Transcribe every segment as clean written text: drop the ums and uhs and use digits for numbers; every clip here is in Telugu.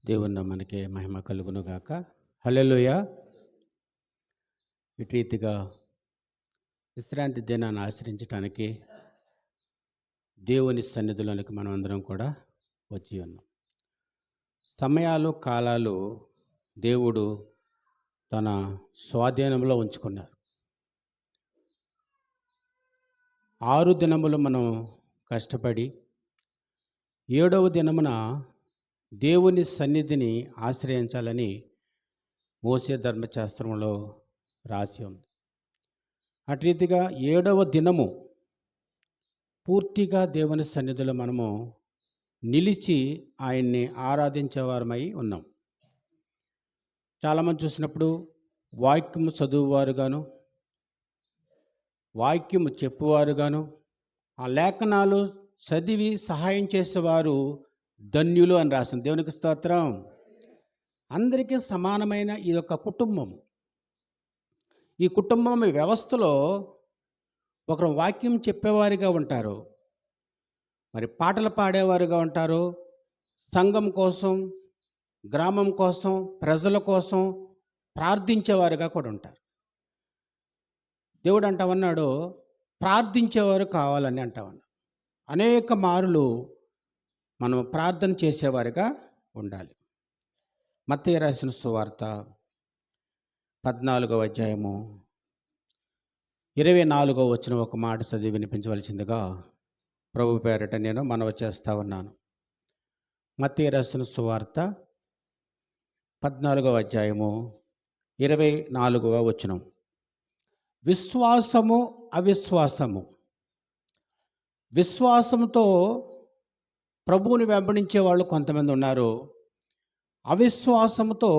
దేవుని నామానికి మహిమ కలుగును గాక. హల్లెలూయా. ఇటు రీతిగా విశ్రాంతి దినాన్ని ఆచరించడానికి దేవుని సన్నిధిలోనికి మనం అందరం కూడా వచ్చి ఉన్నాం. సమయాలు కాలాలు దేవుడు తన స్వాధీనంలో ఉంచుకున్నారు. 6 దినములు మనం కష్టపడి 7వ దినమున దేవుని సన్నిధిని ఆశ్రయించాలని మోసే ధర్మశాస్త్రంలో రాసి ఉంది. అటు రీతిగా 7వ దినము పూర్తిగా దేవుని సన్నిధిలో మనము నిలిచి ఆయన్ని ఆరాధించేవారమై ఉన్నాం. చాలామంది చూసినప్పుడు వాక్యము చదువువారుగాను, వాక్యము చెప్పువారుగాను, ఆ లేఖనాలు చదివి సహాయం చేసేవారు ధన్యులు అని రాసింది. దేవునికి స్తోత్రం. అందరికీ సమానమైన ఈ యొక్క కుటుంబము. ఈ కుటుంబం వ్యవస్థలో ఒకరు వాక్యం చెప్పేవారిగా ఉంటారు, మరి పాటలు పాడేవారుగా ఉంటారు, సంఘం కోసం, గ్రామం కోసం, ప్రజల కోసం ప్రార్థించేవారుగా కూడా ఉంటారు. దేవుడు అంటామన్నాడు, ప్రార్థించేవారు కావాలని అంటామన్నాడు. అనేక మారులు మనం ప్రార్థన చేసేవారిగా ఉండాలి. మత్తయి రాసిన సువార్త 14వ అధ్యాయము 24వ వచనం ఒక మాట చదివి వినిపించవలసిందిగా ప్రభు పేరట నేను మనవి చేస్తా ఉన్నాను. మత్తయి రాసిన సువార్త 14వ అధ్యాయము 24వ వచనం. విశ్వాసము అవిశ్వాసము. విశ్వాసంతో ప్రభువుని వెంబడించే వాళ్ళు కొంతమంది ఉన్నారు, అవిశ్వాసంతో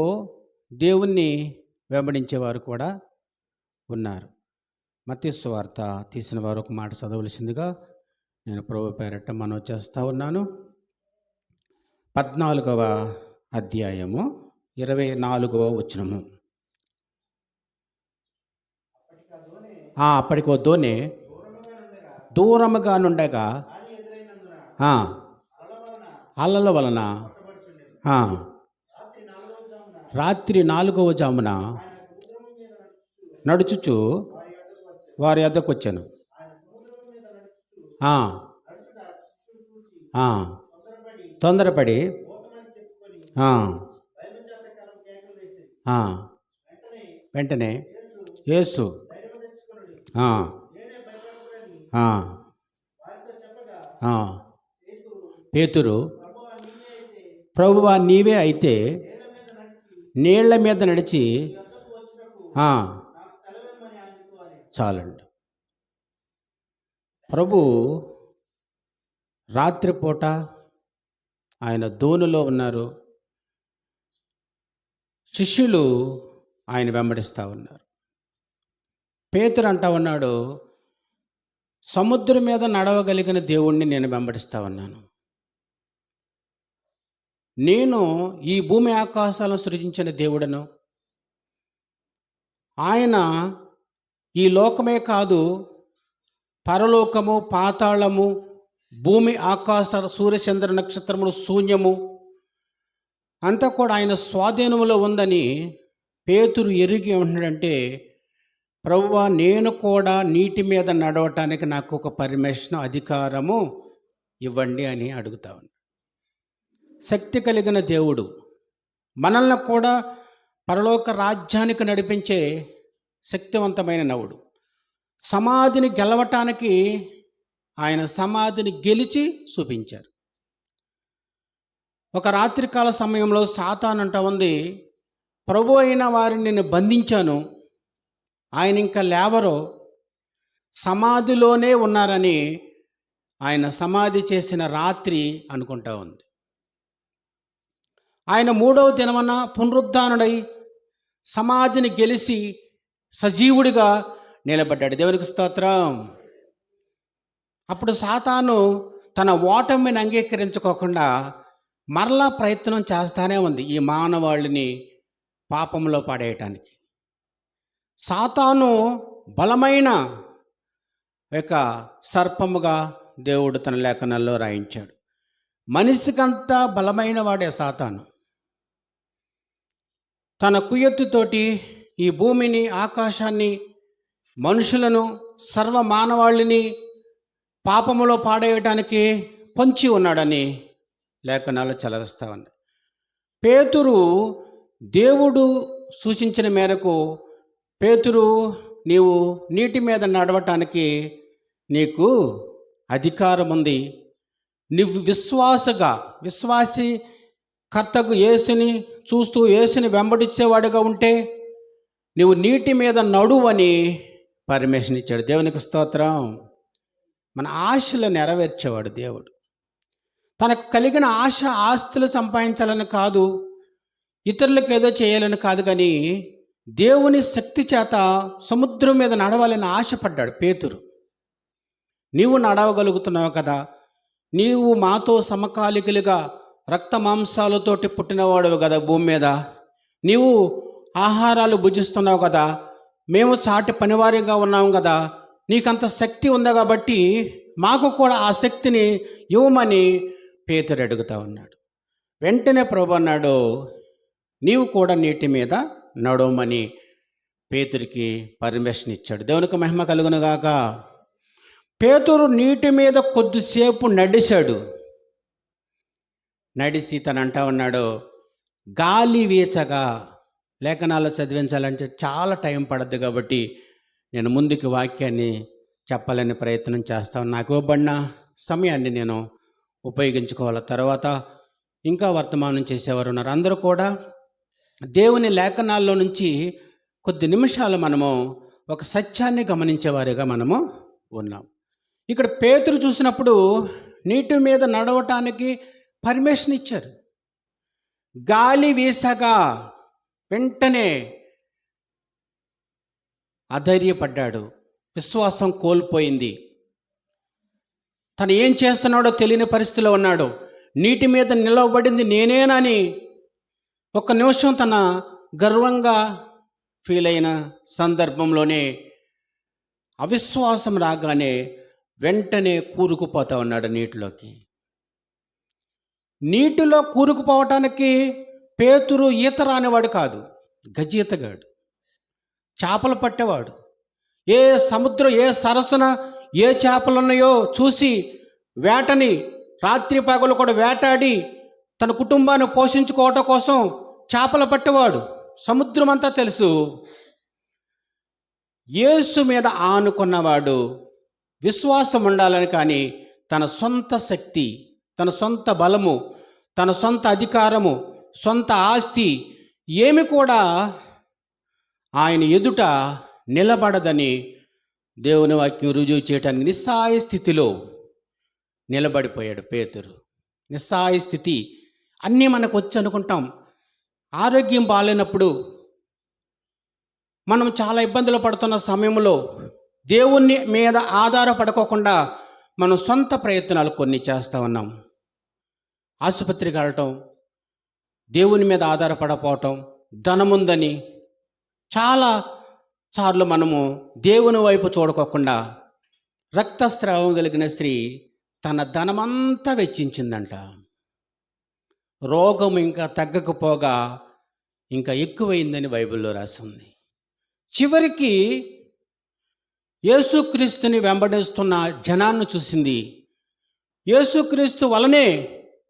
దేవుణ్ణి వెంబడించేవారు కూడా ఉన్నారు. మత్తయి సువార్త తీసిన వారు ఒక మాట చదవలసిందిగా నేను ప్రభు పేరట మనవి చేస్తూ ఉన్నాను. 14వ అధ్యాయము 24వ వచనము. అప్పటికో దోణి దూరముగా నుండగా అలల వలన రాత్రి 4వ జామున నడుచుచు వారి వద్దకు వచ్చాను. తొందరపడి వెంటనే యేసు పేతురు, ప్రభువా నీవే అయితే నీళ్ల మీద నడిచి చాలండి. ప్రభు రాత్రిపూట ఆయన దోణిలో ఉన్నారు, శిష్యులు ఆయన వెంబడిస్తూ ఉన్నారు. పేతురు అంటా ఉన్నాడు, సముద్రం మీద నడవగలిగిన దేవుణ్ణి నేను వెంబడిస్తూ ఉన్నాను. నేను ఈ భూమి ఆకాశాలను సృజించిన దేవుడను, ఆయన ఈ లోకమే కాదు, పరలోకము, పాతాళము, భూమి, ఆకాశ, సూర్యచంద్ర నక్షత్రములు, శూన్యము అంతా కూడా ఆయన స్వాధీనములో ఉందని పేతురు ఎరిగి ఉంటున్నాడంటే, ప్రభువా నేను కూడా నీటి మీద నడవటానికి నాకు ఒక పర్మిషన్, అధికారము ఇవ్వండి అని అడుగుతా ఉన్నాడు. శక్తి కలిగిన దేవుడు మనల్ని కూడా పరలోక రాజ్యానికి నడిపించే శక్తివంతమైన నవుడు. సమాధిని గెలవటానికి ఆయన సమాధిని గెలిచి చూపించారు. ఒక రాత్రికాల సమయంలో సాతాను అంట ఉంది, ప్రభు అయిన వారిని నేను బంధించాను, ఆయన ఇంకా లేవరో, సమాధిలోనే ఉన్నారని ఆయన సమాధి చేసిన రాత్రి అనుకుంటా ఉంది. ఆయన 3వ దినమున పునరుద్ధానుడై సమాధిని గెలిచి సజీవుడిగా నిలబడ్డాడు. దేవునికి స్తోత్రం. అప్పుడు సాతాను తన ఓటమిని అంగీకరించుకోకుండా మరలా ప్రయత్నం చేస్తానే ఉంది ఈ మానవాళిని పాపంలో పడేయటానికి. సాతాను బలమైన ఒక సర్పముగా దేవుడు తన లేఖనాల్లో రాయించాడు. మనిషికంతా బలమైన వాడే సాతాను. తన కుయ్యొత్తుతోటి ఈ భూమిని, ఆకాశాన్ని, మనుషులను, సర్వ మానవాళిని పాపములో పాడేయటానికి పొంచి ఉన్నాడని లేఖనాలు చలవిస్తా ఉన్నాయి. పేతురు దేవుడు సూచించిన మేరకు, పేతురు నీవు నీటి మీద నడవటానికి నీకు అధికారం ఉంది. నువ్వు విశ్వాసి కర్తకు యేసుని చూస్తూ యేసుని వెంబడించేవాడుగా ఉంటే నువ్వు నీటి మీద నడువని పర్మిషన్ ఇచ్చాడు. దేవునికి స్తోత్రం. మన ఆశలు నెరవేర్చేవాడు దేవుడు. తనకు కలిగిన ఆశ ఆస్తులు సంపాదించాలని కాదు, ఇతరులకు ఏదో చేయాలని కాదు, కానీ దేవుని శక్తి చేత సముద్రం మీద నడవాలని ఆశపడ్డాడు పేతురు. నీవు నడవగలుగుతున్నావు కదా, నీవు మాతో సమకాలికులుగా రక్త మాంసాలతోటి పుట్టినవాడు కదా భూమి మీద, నీవు ఆహారాలు భుజిస్తున్నావు కదా, మేము చాటి పనివారిగా ఉన్నాము కదా, నీకంత శక్తి ఉంది కాబట్టి మాకు కూడా ఆ శక్తిని ఇవ్వమని పేతురు అడుగుతా ఉన్నాడు. వెంటనే ప్రభు అన్నాడు, నీవు కూడా నీటి మీద నడవమని పేతురికి పర్మిషన్ ఇచ్చాడు. దేవునికి మహిమ కలుగునుగాక. పేతురు నీటి మీద కొద్దిసేపు నడిచాడు. నడిచి తను అంటా ఉన్నాడు, గాలి వీచగా. లేఖనాలు చదివించాలంటే చాలా టైం పడద్దు కాబట్టి నేను ముందుకు వాక్యాన్ని చెప్పాలని ప్రయత్నం చేస్తాను. నాకు ఇవ్వబడిన సమయాన్ని నేను ఉపయోగించుకోవాలి. తర్వాత ఇంకా వర్తమానం చేసేవారు ఉన్నారు. అందరూ కూడా దేవుని లేఖనాల్లో నుంచి కొద్ది నిమిషాలు మనము ఒక సత్యాన్ని గమనించేవారిగా మనము ఉన్నాం. ఇక్కడ పేతురు చూసినప్పుడు నీటి మీద నడవటానికి పర్మిషన్ ఇచ్చారు. గాలి వీసగా వెంటనే అధైర్యపడ్డాడు, విశ్వాసం కోల్పోయింది. తను ఏం చేస్తున్నాడో తెలియని పరిస్థితిలో ఉన్నాడు. నీటి మీద నిలవబడింది నేనేనని ఒక్క నిమిషం తన గర్వంగా ఫీల్ అయిన సందర్భంలోనే అవిశ్వాసం రాగానే వెంటనే కూరుకుపోతా ఉన్నాడు నీటిలోకి. నీటిలో కూరుకుపోవటానికి పేతురు ఈత రానివాడు కాదు, గజీతగాడు, చేపలు పట్టేవాడు. ఏ సముద్రం, ఏ సరస్సున ఏ చేపలు ఉన్నాయో చూసి వేటని రాత్రి పగలు కూడా వేటాడి తన కుటుంబాన్ని పోషించుకోవటం కోసం చేపలు పట్టేవాడు. సముద్రం అంతా తెలుసు. యేసు మీద ఆనుకున్నవాడు విశ్వాసం ఉండాలని, కానీ తన సొంత శక్తి, తన సొంత బలము, తన సొంత అధికారము, సొంత ఆస్తి ఏమి కూడా ఆయన ఎదుట నిలబడదని దేవుని వాక్యం రుజువు చేయటానికి నిస్సహాయ స్థితిలో నిలబడిపోయాడు పేతురు. నిస్సహాయ స్థితి. అన్నీ మనకు వచ్చి అనుకుంటాం. ఆరోగ్యం బాగాలేనప్పుడు, మనం చాలా ఇబ్బందులు పడుతున్న సమయంలో దేవుని మీద ఆధారపడుకోకుండా మనం సొంత ప్రయత్నాలు కొన్ని చేస్తూ ఉన్నాం. ఆసుపత్రికి వెళ్ళటం, దేవుని మీద ఆధారపడపోవటం, ధనముందని చాలా సార్లు మనము దేవుని వైపు చూడకోకుండా రక్తస్రావం కలిగిన స్త్రీ తన ధనమంతా వెచ్చించిందంట. రోగం ఇంకా తగ్గకపోగా ఇంకా ఎక్కువైందని బైబిల్లో రాసింది. చివరికి యేసుక్రీస్తుని వెంబడిస్తున్న జనాన్ని చూసింది. యేసుక్రీస్తు వలనే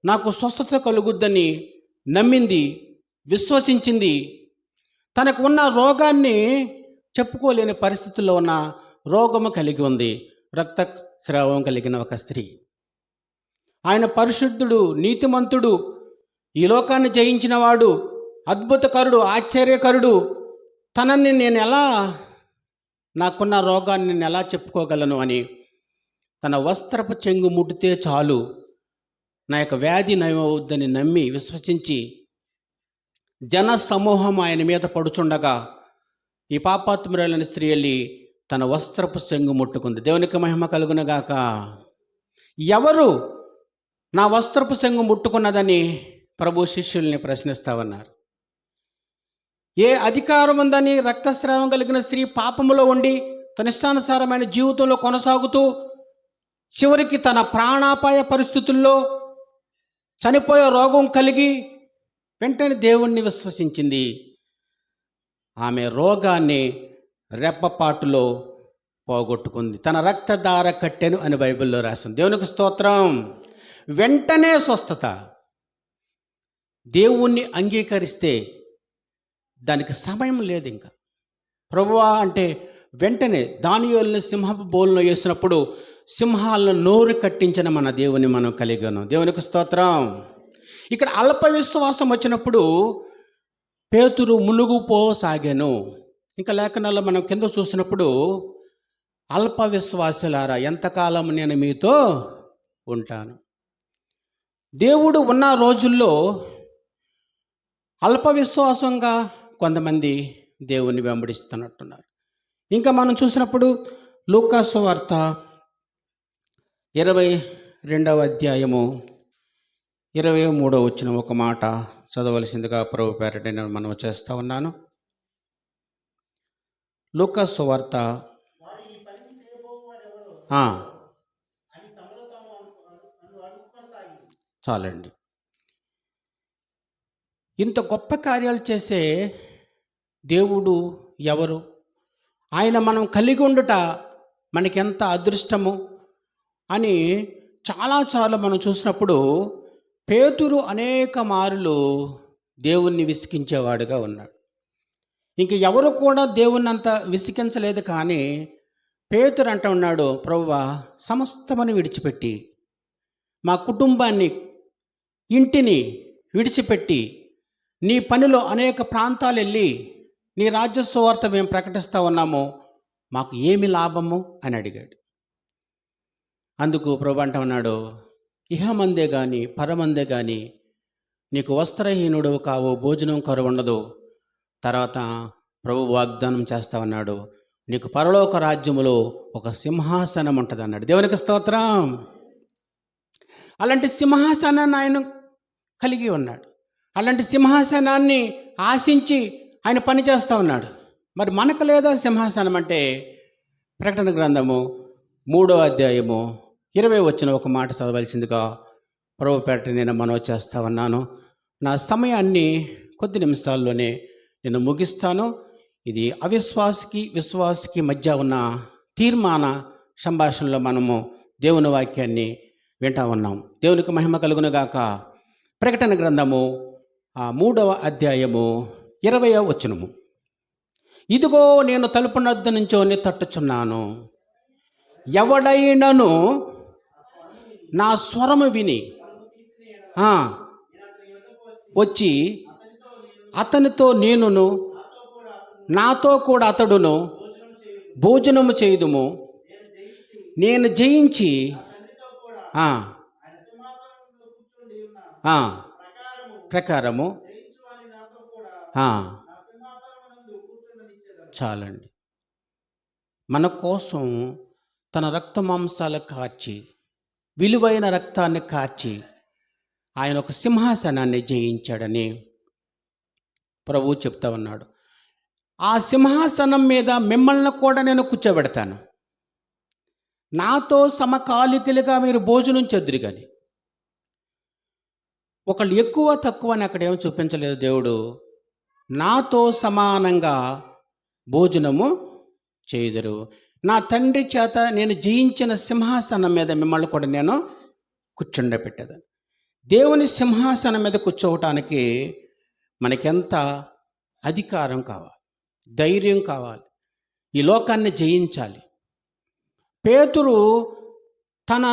నాకు స్వస్థత కలుగుద్దని నమ్మింది, విశ్వసించింది. తనకు ఉన్న రోగాన్ని చెప్పుకోలేని పరిస్థితుల్లో ఉన్న రోగము కలిగి ఉంది. రక్తస్రావం కలిగిన ఒక స్త్రీ. ఆయన పరిశుద్ధుడు, నీతిమంతుడు, ఈ లోకాన్ని జయించినవాడు, అద్భుతకరుడు, ఆశ్చర్యకరుడు. తనని నేను ఎలా, నాకున్న రోగాన్ని నేను ఎలా చెప్పుకోగలను అని తన వస్త్రపు చెంగు ముట్టితే చాలు నా యొక్క వ్యాధి నయమవుద్దని నమ్మి విశ్వసించి జన సమూహం ఆయన మీద పడుచుండగా ఈ పాపాత్మురాలైన స్త్రీ వెళ్ళి తన వస్త్రపు చెంగు ముట్టుకుంది. దేవునికి మహిమ కలుగునగాక. ఎవరు నా వస్త్రపు చెంగు ముట్టుకున్నదని ప్రభు శిష్యుల్ని ప్రశ్నిస్తా ఉన్నారు. ఏ అధికారం ఉందని రక్తస్రావం కలిగిన స్త్రీ పాపములో ఉండి తన ఇష్టానుసారమైన జీవితంలో కొనసాగుతూ చివరికి తన ప్రాణాపాయ పరిస్థితుల్లో చనిపోయే రోగం కలిగి వెంటనే దేవుణ్ణి విశ్వసించింది. ఆమె రోగాన్ని రెప్పపాటులో పోగొట్టుకుంది. తన రక్తధార కట్టెను అని బైబిల్లో రాసింది. దేవునికి స్తోత్రం. వెంటనే స్వస్థత. దేవుణ్ణి అంగీకరిస్తే దానికి సమయం లేదు. ఇంకా ప్రభువా అంటే వెంటనే దానియేలుని సింహపు బోలులో వేసినప్పుడు సింహాలను నోరు కట్టించిన మన దేవుని మనం కలిగి ఉన్నాం. దేవునికి స్తోత్రం. ఇక్కడ అల్ప విశ్వాసం వచ్చినప్పుడు పేతురు మునుగుపోసాగాను. ఇంకా లేఖనాల్లో మనం కింద చూసినప్పుడు అల్ప విశ్వాసులారా ఎంతకాలం నేను మీతో ఉంటాను. దేవుడు ఉన్న రోజుల్లో అల్ప విశ్వాసంగా కొంతమంది దేవుని వెంబడిస్తున్నట్టున్నారు. ఇంకా మనం చూసినప్పుడు లూకా సువార్త 22వ అధ్యాయము 23వ వచనం ఒక మాట చదవలసిందిగా ప్రభు పేరట నేను మనవి చేస్తూ ఉన్నాను. లూకా సువార్త చాలండి. ఇంత గొప్ప కార్యాలు చేసే దేవుడు ఎవరు? ఆయన మనం కలిగి ఉండుట మనకెంత అదృష్టము అని చాలాసార్లు మనం చూసినప్పుడు పేతురు అనేక మారులు దేవుణ్ణి విసిగించేవాడుగా ఉన్నాడు. ఇంక ఎవరు కూడా దేవుణ్ణి అంత విసిగించలేదు. కానీ పేతురు అంటూ ఉన్నాడు, ప్రభువా సమస్తమని విడిచిపెట్టి, మా కుటుంబాన్ని ఇంటిని విడిచిపెట్టి నీ పనిలో అనేక ప్రాంతాలు వెళ్ళి నీ రాజ్య సువార్త మేము ప్రకటిస్తూ ఉన్నాము, మాకు ఏమి లాభము అని అడిగాడు. అందుకు ప్రభు అంటూ ఉన్నాడు, ఇహమందే కానీ పరమందే కానీ నీకు వస్త్రహీనుడు కావు, భోజనం కరువు ఉండదు. తర్వాత ప్రభు వాగ్దానం చేస్తా ఉన్నాడు, నీకు పరలోక రాజ్యములో ఒక సింహాసనం ఉంటుంది అన్నాడు. దేవునికి స్తోత్రం. అలాంటి సింహాసనాన్ని ఆయన కలిగి ఉన్నాడు. అలాంటి సింహాసనాన్ని ఆశించి ఆయన పని చేస్తూ ఉన్నాడు. మరి మనకు లేదా సింహాసనం అంటే? ప్రకటన గ్రంథము 3వ అధ్యాయము 20వ వచనం ఒక మాట చదవాల్సిందిగా ప్రభు పేరట నేను మనవి చేస్తూ ఉన్నాను. నా సమయాన్ని కొద్ది నిమిషాల్లోనే నేను ముగిస్తాను. ఇది అవిశ్వాసికి విశ్వాసికి మధ్య ఉన్న తీర్మాన సంభాషణలో మనము దేవుని వాక్యాన్ని వింటా ఉన్నాం. దేవునికి మహిమ కలుగునుగాక. ప్రకటన గ్రంథము 3వ అధ్యాయము 20వ వచనము. ఇదిగో నేను తలుపు నద్ద నుంచోని తట్టుచున్నాను, ఎవడైనను నా స్వరము విని వచ్చి అతనితో నేనును నాతో కూడా అతడును భోజనము చేయుదుము, నేను జయించి ప్రకారము చాలండి. మన కోసం తన రక్త మాంసాలు కార్చి, విలువైన రక్తాన్ని కార్చి ఆయన ఒక సింహాసనాన్ని జయించాడని ప్రభువు చెప్తా ఉన్నాడు. ఆ సింహాసనం మీద మిమ్మల్ని కూడా నేను కూర్చోబెడతాను, నాతో సమకాలికులుగా మీరు భోజనం చెద్దురు. కానీ ఒకళ్ళు ఎక్కువ తక్కువ అని అక్కడ ఏమో చూపించలేదు దేవుడు. నాతో సమానంగా భోజనము చేయుదురు, నా తండ్రి చేత నేను జయించిన సింహాసనం మీద మిమ్మల్ని కూడా నేను కూర్చుండబెట్టేదాన్ని. దేవుని సింహాసనం మీద కూర్చోవటానికి మనకెంత అధికారం కావాలి, ధైర్యం కావాలి, ఈ లోకాన్ని జయించాలి. పేతురు తన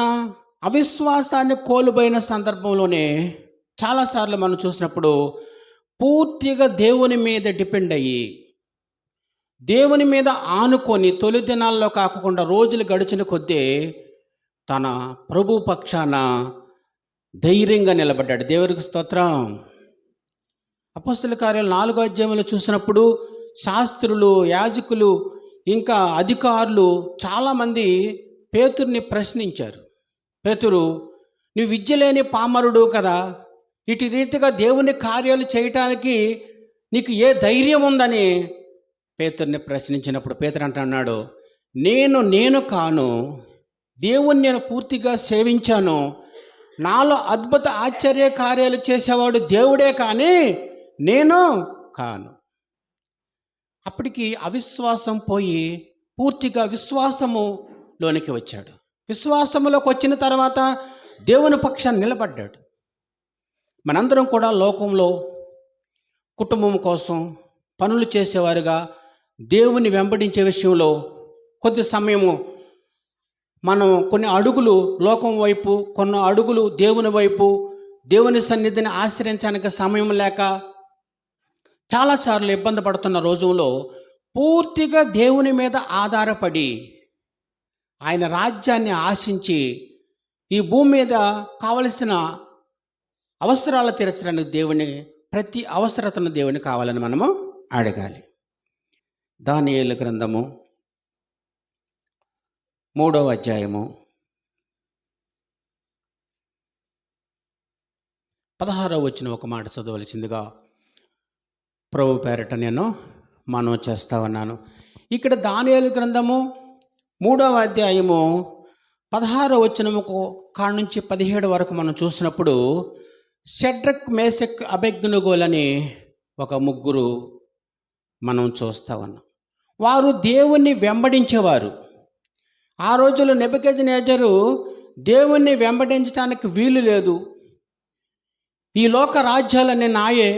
అవిశ్వాసాన్ని కోల్పోయిన సందర్భంలోనే చాలాసార్లు మనం చూసినప్పుడు పూర్తిగా దేవుని మీద డిపెండ్ అయ్యి, దేవుని మీద ఆనుకొని తొలి దినాల్లో కాకుండా రోజులు గడిచిన కొద్దీ తన ప్రభు పక్షాన ధైర్యంగా నిలబడ్డాడు. దేవునికి స్తోత్రం. అపొస్తలుల కార్యాలు 4వ అధ్యాయంలో చూసినప్పుడు శాస్త్రులు, యాజకులు, ఇంకా అధికారులు చాలామంది పేతురుని ప్రశ్నించారు. పేతురు, నువ్వు విద్య లేని పామరుడు కదా, ఇటు రీతిగా దేవుని కార్యాలు చేయటానికి నీకు ఏ ధైర్యం ఉందని పేతురుని ప్రశ్నించినప్పుడు పేతురు అంటున్నాడు, నేను కాను, దేవుణ్ణి నేను పూర్తిగా సేవించాను, నాలో అద్భుత ఆశ్చర్య కార్యాలు చేసేవాడు దేవుడే కానీ నేను కాను. అప్పటికి అవిశ్వాసం పోయి పూర్తిగా విశ్వాసములోనికి వచ్చాడు. విశ్వాసములోకి వచ్చిన తర్వాత దేవుని పక్షాన్ని నిలబడ్డాడు. మనందరం కూడా లోకంలో కుటుంబం కోసం పనులు చేసేవారుగా దేవుని వెంబడించే విషయంలో కొద్ది సమయము మనం కొన్ని అడుగులు లోకం వైపు, కొన్ని అడుగులు దేవుని వైపు, దేవుని సన్నిధిని ఆశ్రయించడానికి సమయం లేక చాలాసార్లు ఇబ్బంది పడుతున్న రోజుల్లో పూర్తిగా దేవుని మీద ఆధారపడి ఆయన రాజ్యాన్ని ఆశించి ఈ భూమి మీద కావలసిన అవసరాలు తీర్చడానికి దేవుని ప్రతి అవసరతను దేవుని కావాలని మనము అడగాలి. దానియేలు గ్రంథము 3వ అధ్యాయము 16వ వచనం ఒక మాట చదవలసిందిగా ప్రభు పేరట నేను మనవి చేస్తా ఉన్నాను. ఇక్కడ దానియేలు గ్రంథము 3వ అధ్యాయము 16వ వచనముకు కాడ నుంచి 17 వరకు మనం చూసినప్పుడు షడ్రక్, మేషక్, అబేద్నెగోలని ఒక ముగ్గురు మనం చూస్తా ఉన్నాం. వారు దేవుణ్ణి వెంబడించేవారు. ఆ రోజుల్లో నెబుకద్నెజరు దేవుణ్ణి వెంబడించడానికి వీలు లేదు, ఈ లోక రాజ్యాలన్నీ నాయే,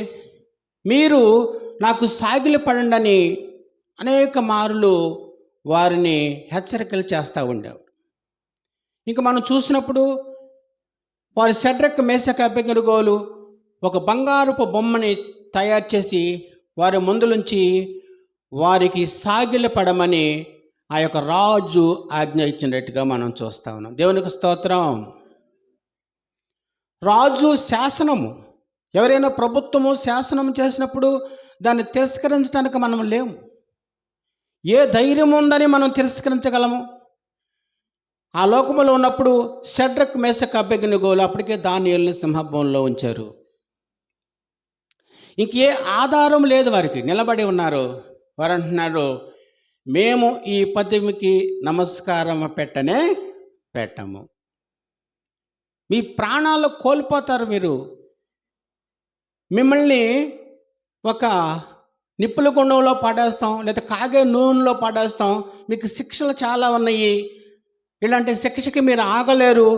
మీరు నాకు సాగిలి పడండి అని అనేక మారులు వారిని హెచ్చరికలు చేస్తూ ఉండేవారు. ఇంకా మనం చూసినప్పుడు వారి షడ్రక్, మేషక్, అబేద్నెగోలు ఒక బంగారపు బొమ్మని తయారు చేసి వారి ముందులుంచి వారికి సాగిలి పడమని ఆ యొక్క రాజు ఆజ్ఞ ఇచ్చినట్టుగా మనం చూస్తూ ఉన్నాం. దేవునికి స్తోత్రం. రాజు శాసనము, ఎవరైనా ప్రభుత్వము శాసనం చేసినప్పుడు దాన్ని తిరస్కరించడానికి మనం లేము. ఏ ధైర్యం ఉందని మనం తిరస్కరించగలము? ఆ లోకములో ఉన్నప్పుడు షడ్రక్, మేషక్, అబేద్నెగోలు అప్పటికే దానియేలుని సింహభవనంలో ఉంచారు. ఇంకే ఆధారం లేదు, వారికి నిలబడి ఉన్నారు. వారు అంటున్నారు, మేము ఈ పదవికి నమస్కారం పెట్టము. మీ ప్రాణాలు కోల్పోతారు, మిమ్మల్ని ఒక నిప్పుల గుండంలో పడేస్తాం, లేదా కాగే నూనెలో పడేస్తాం, మీకు శిక్షలు చాలా ఉన్నాయి, ఇలాంటి శిక్షకి మీరు ఆగలేరు,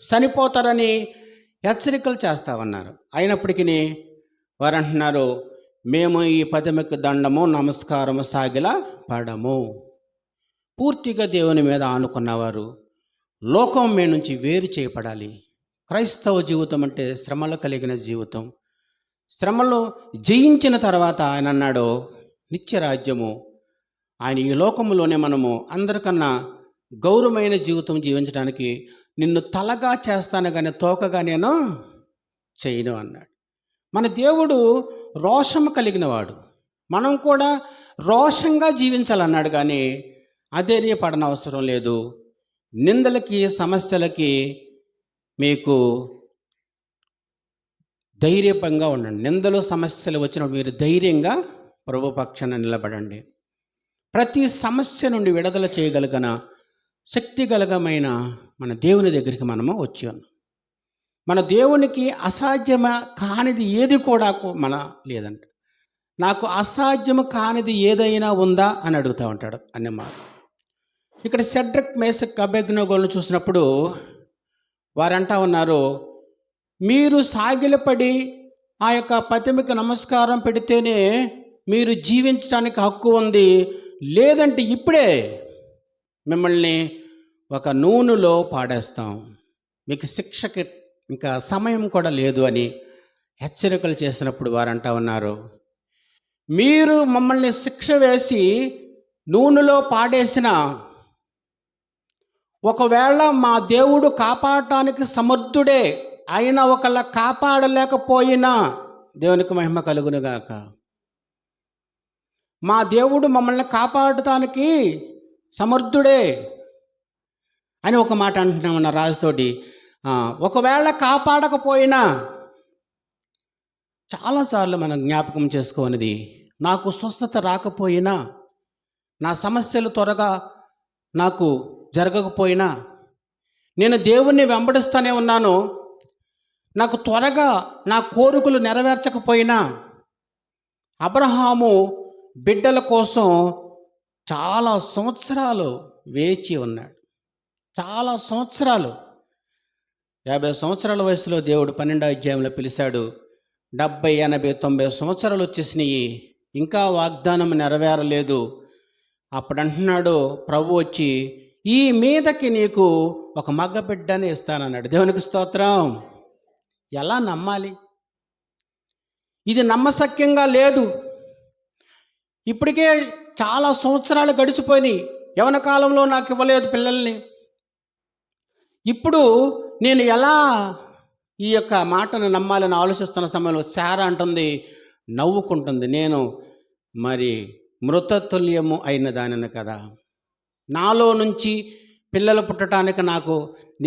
చనిపోతారని హెచ్చరికలు చేస్తా ఉన్నారు. అయినప్పటికీ వారు అంటున్నారు, మేము ఈ పదవికి దండము, నమస్కారము సాగిలా పడము. పూర్తిగా దేవుని మీద ఆనుకున్నవారు లోకం మీద నుంచి వేరు చేయబడాలి. క్రైస్తవ జీవితం అంటే శ్రమలు కలిగిన జీవితం. శ్రమలో జయించిన తర్వాత ఆయన అన్నాడు, నిత్యరాజ్యము. ఆయన ఈ లోకములోనే మనము అందరికన్నా గౌరవమైన జీవితం జీవించడానికి నిన్ను తలగా చేస్తాను కానీ తోకగా నేను చేయను అన్నాడు. మన దేవుడు రోషము కలిగిన వాడు. మనం కూడా రోషంగా జీవించాలన్నాడు కానీ అధైర్యపడన అవసరం లేదు. నిందలకి, సమస్యలకి మీకు ధైర్యంగా ఉండండి. నిందలు, సమస్యలు వచ్చినప్పుడు మీరు ధైర్యంగా ప్రభు పక్షాన నిలబడండి. ప్రతి సమస్య నుండి విడుదల చేయగలిగిన శక్తి గలగమైన మన దేవుని దగ్గరికి మనము వచ్చి ఉన్నాం. మన దేవునికి అసాధ్యమ కానిది ఏది కూడా మన లేదంట. నాకు అసాధ్యము కానిది ఏదైనా ఉందా అని అడుగుతూ ఉంటాడు అన్నమాట. ఇక్కడ షడ్రక్, మేషక్, అబేద్నెగోలను చూసినప్పుడు వారంటా ఉన్నారు, మీరు సాగిలపడి ఆ యొక్క ప్రతిమకి నమస్కారం పెడితేనే మీరు జీవించడానికి హక్కు ఉంది, లేదంటే ఇప్పుడే మిమ్మల్ని ఒక నూనెలో పాడేస్తాం, మీకు శిక్షకి ఇంకా సమయం కూడా లేదు అని హెచ్చరికలు చేసినప్పుడు వారంటా ఉన్నారు, మీరు మమ్మల్ని శిక్ష వేసి నూనెలో పాడేసిన ఒకవేళ మా దేవుడు కాపాడటానికి సమర్థుడే, అయినా ఒకళ్ళ కాపాడలేకపోయినా దేవునికి మహిమ కలుగునుగాక. మా దేవుడు మమ్మల్ని కాపాడటానికి సమర్థుడే అని ఒక మాట అంటున్నామన్న రాజుతోటి. ఒకవేళ కాపాడకపోయినా, చాలాసార్లు మనం జ్ఞాపకం చేసుకోనిది, నాకు స్వస్థత రాకపోయినా, నా సమస్యలు త్వరగా నాకు జరగకపోయినా, నేను దేవుణ్ణి వెంబడిస్తూనే ఉన్నాను, నాకు త్వరగా నా కోరికలు నెరవేర్చకపోయినా, అబ్రహాము బిడ్డల కోసం చాలా సంవత్సరాలు వేచి ఉన్నాడు. చాలా సంవత్సరాలు. 50 సంవత్సరాల వయసులో దేవుడు 12వ అధ్యాయంలో పిలిచాడు. 70, 80, 90 సంవత్సరాలు వచ్చేసినాయి, ఇంకా వాగ్దానం నెరవేరలేదు. అప్పుడు అంటున్నాడు ప్రభు వచ్చి, ఈ మీదకి నీకు ఒక మగ బిడ్డని ఇస్తానన్నాడు. దేవునికి స్తోత్రం. ఎలా నమ్మాలి? ఇది నమ్మశక్యంగా లేదు. ఇప్పటికే చాలా సంవత్సరాలు గడిచిపోయినాయి. యవన కాలంలో నాకు ఇవ్వలేదు పిల్లల్ని. ఇప్పుడు నేను ఎలా ఈ యొక్క మాటను నమ్మాలని ఆలోచిస్తున్న సమయంలో శారా అంటుంది, నవ్వుకుంటుంది, నేను మరి మృతతుల్యము అయిన దానిని కదా, నాలో నుంచి పిల్లలు పుట్టడానికి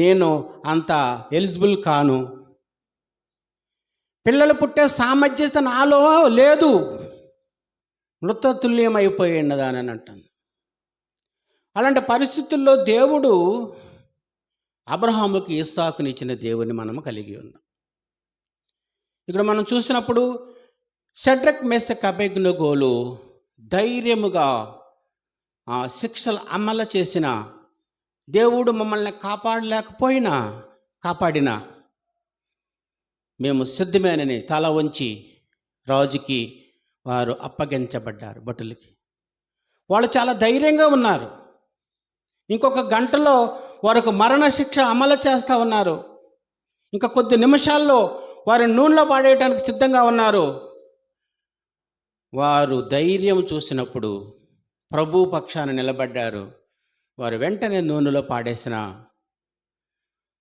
నేను అంత ఎలిజిబుల్ కాను, పిల్లలు పుట్టే సామర్థ్యత నాలో లేదు, మృతతుల్యం అయిపోయి ఉన్నదానని అంటాను. అలాంటి పరిస్థితుల్లో దేవుడు అబ్రహాముకి ఇస్సాకుని ఇచ్చిన దేవుని మనము కలిగి ఉన్నాం. ఇక్కడ మనం చూసినప్పుడు షడ్రక్, మేషక్, అబేద్నెగోలు ధైర్యముగా ఆ శిక్షలు అమలు చేసిన దేవుడు మమ్మల్ని కాపాడినా మేము సిద్ధమేనని తల వంచి రాజుకి వారు అప్పగించబడ్డారు. భటులకి వాళ్ళు చాలా ధైర్యంగా ఉన్నారు. ఇంకొక గంటలో వారికి మరణశిక్ష అమలు చేస్తూ ఉన్నారు. ఇంకా కొద్ది నిమిషాల్లో వారి నూనెలో పాడేయడానికి సిద్ధంగా ఉన్నారు. వారు ధైర్యం చూసినప్పుడు ప్రభు పక్షాన నిలబడ్డారు. వారు వెంటనే నూనెలో పాడేసిన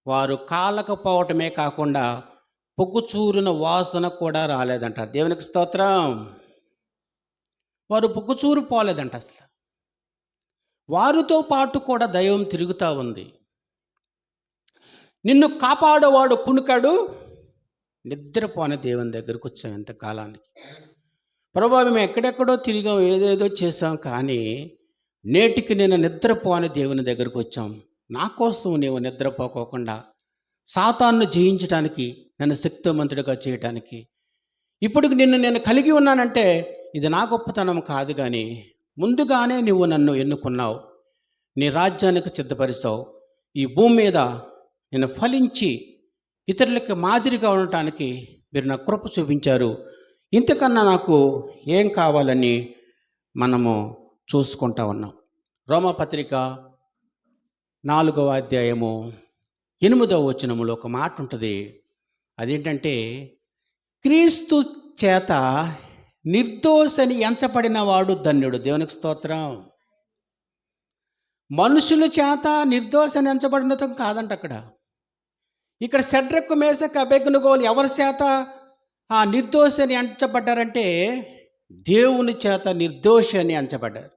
వారు కాలకపోవటమే కాకుండా పొగ్గుచూరిన వాసన కూడా రాలేదంటారు. దేవునికి స్తోత్రం. వారు పొగ్గుచూరు పోలేదంట. అసలు వారితో పాటు కూడా దైవం తిరుగుతూ ఉంది. నిన్ను కాపాడేవాడు కునుకాడు, నిద్రపోని దేవుని దగ్గరకు వచ్చాం. ఇంతకాలానికి ప్రభువా మేము ఎక్కడెక్కడో తిరిగాం, ఏదేదో చేశాం, కానీ నేటికి నేను నిద్రపోని దేవుని దగ్గరకు వచ్చాం. నా కోసం నీవు నిద్రపోకోకుండా సాతాన్ను జయించడానికి, నన్ను శక్తిమంతుడిగా చేయటానికి ఇప్పుడు నిన్ను నేను కలిగి ఉన్నానంటే ఇది నా గొప్పతనం కాదు, కానీ ముందుగానే నువ్వు నన్ను ఎన్నుకున్నావు, నీ రాజ్యానికి సిద్ధపరిచావు. ఈ భూమి మీద నేను ఫలించి ఇతరులకి మాదిరిగా ఉండటానికి మీరు నా కృప చూపించారు. ఇంతకన్నా నాకు ఏం కావాలని మనము చూసుకుంటా ఉన్నాం. రోమాపత్రిక 4వ అధ్యాయము 8వ వచనములో ఒక మాట ఉంటుంది. అదేంటంటే, క్రీస్తు చేత నిర్దోషని ఎంచబడిన వాడు ధన్యుడు. దేవునికి స్తోత్రం. మనుషుల చేత నిర్దోషని ఎంచబడినతం కాదంట. ఇక్కడ షడ్రక్, మేషక్, అబేద్నెగోలు ఎవరి చేత ఆ నిర్దోషని ఎంచబడ్డారంటే దేవుని చేత నిర్దోషి అని ఎంచబడ్డారు.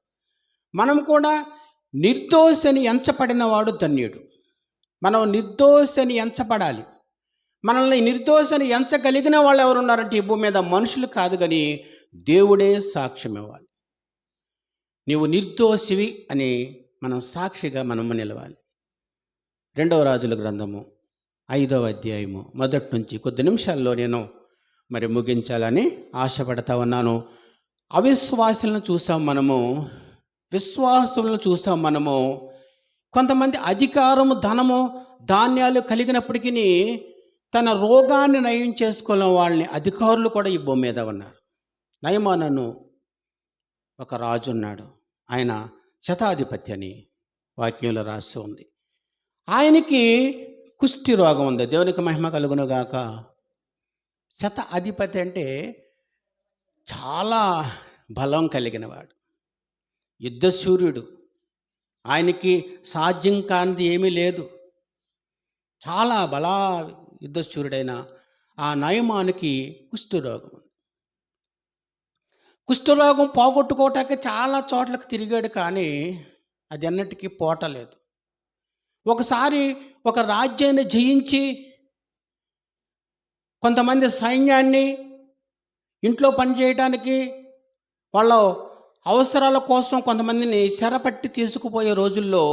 మనం కూడా నిర్దోషని ఎంచబడిన వాడు ధన్యుడు. మనం నిర్దోషని ఎంచబడాలి. మనల్ని నిర్దోషని ఎంచగలిగిన వాళ్ళు ఎవరు ఉన్నారంటే ఈ భూమి మీద మనుషులు కాదు, కానీ దేవుడే సాక్ష్యం ఇవ్వాలి. నీవు నిర్దోషివి అని మనం సాక్షిగా మనము నిలవాలి. 2వ రాజుల గ్రంథము 5వ అధ్యాయము మొదటి నుంచి కొద్ది నిమిషాల్లో నేను మరి ముగించాలని ఆశపడతా ఉన్నాను. అవిశ్వాసులను చూసాం మనము, విశ్వాసులను చూసాం మనము. కొంతమంది అధికారము, ధనము, ధాన్యాలు కలిగినప్పటికీ తన రోగాన్ని నయం చేసుకున్న వాళ్ళని అధికారులు కూడా ఈ భూమి మీద ఉన్నారు. నయమానను ఒక రాజు ఉన్నాడు. ఆయన శతాధిపతి అని వాక్యంలో రాసి ఉంది. ఆయనకి కుష్టి రోగం ఉంది. దేవునికి మహిమ కలుగునుగాక. శతాధిపతి అంటే చాలా బలం కలిగినవాడు, యుద్ధశూర్యుడు. ఆయనకి సాధ్యం కానిది ఏమీ లేదు. చాలా యుద్ధశూరుడైన ఆ నయమానికి కుష్ఠరోగం. కుష్ఠరోగం పోగొట్టుకోవటానికి చాలా చోట్లకు తిరిగాడు, కానీ అది అన్నిటికీ పోటలేదు. ఒకసారి ఒక రాజ్యాన్ని జయించి కొంతమంది సైన్యాన్ని ఇంట్లో పనిచేయటానికి వాళ్ళ అవసరాల కోసం కొంతమందిని చెరపట్టి తీసుకుపోయే రోజుల్లో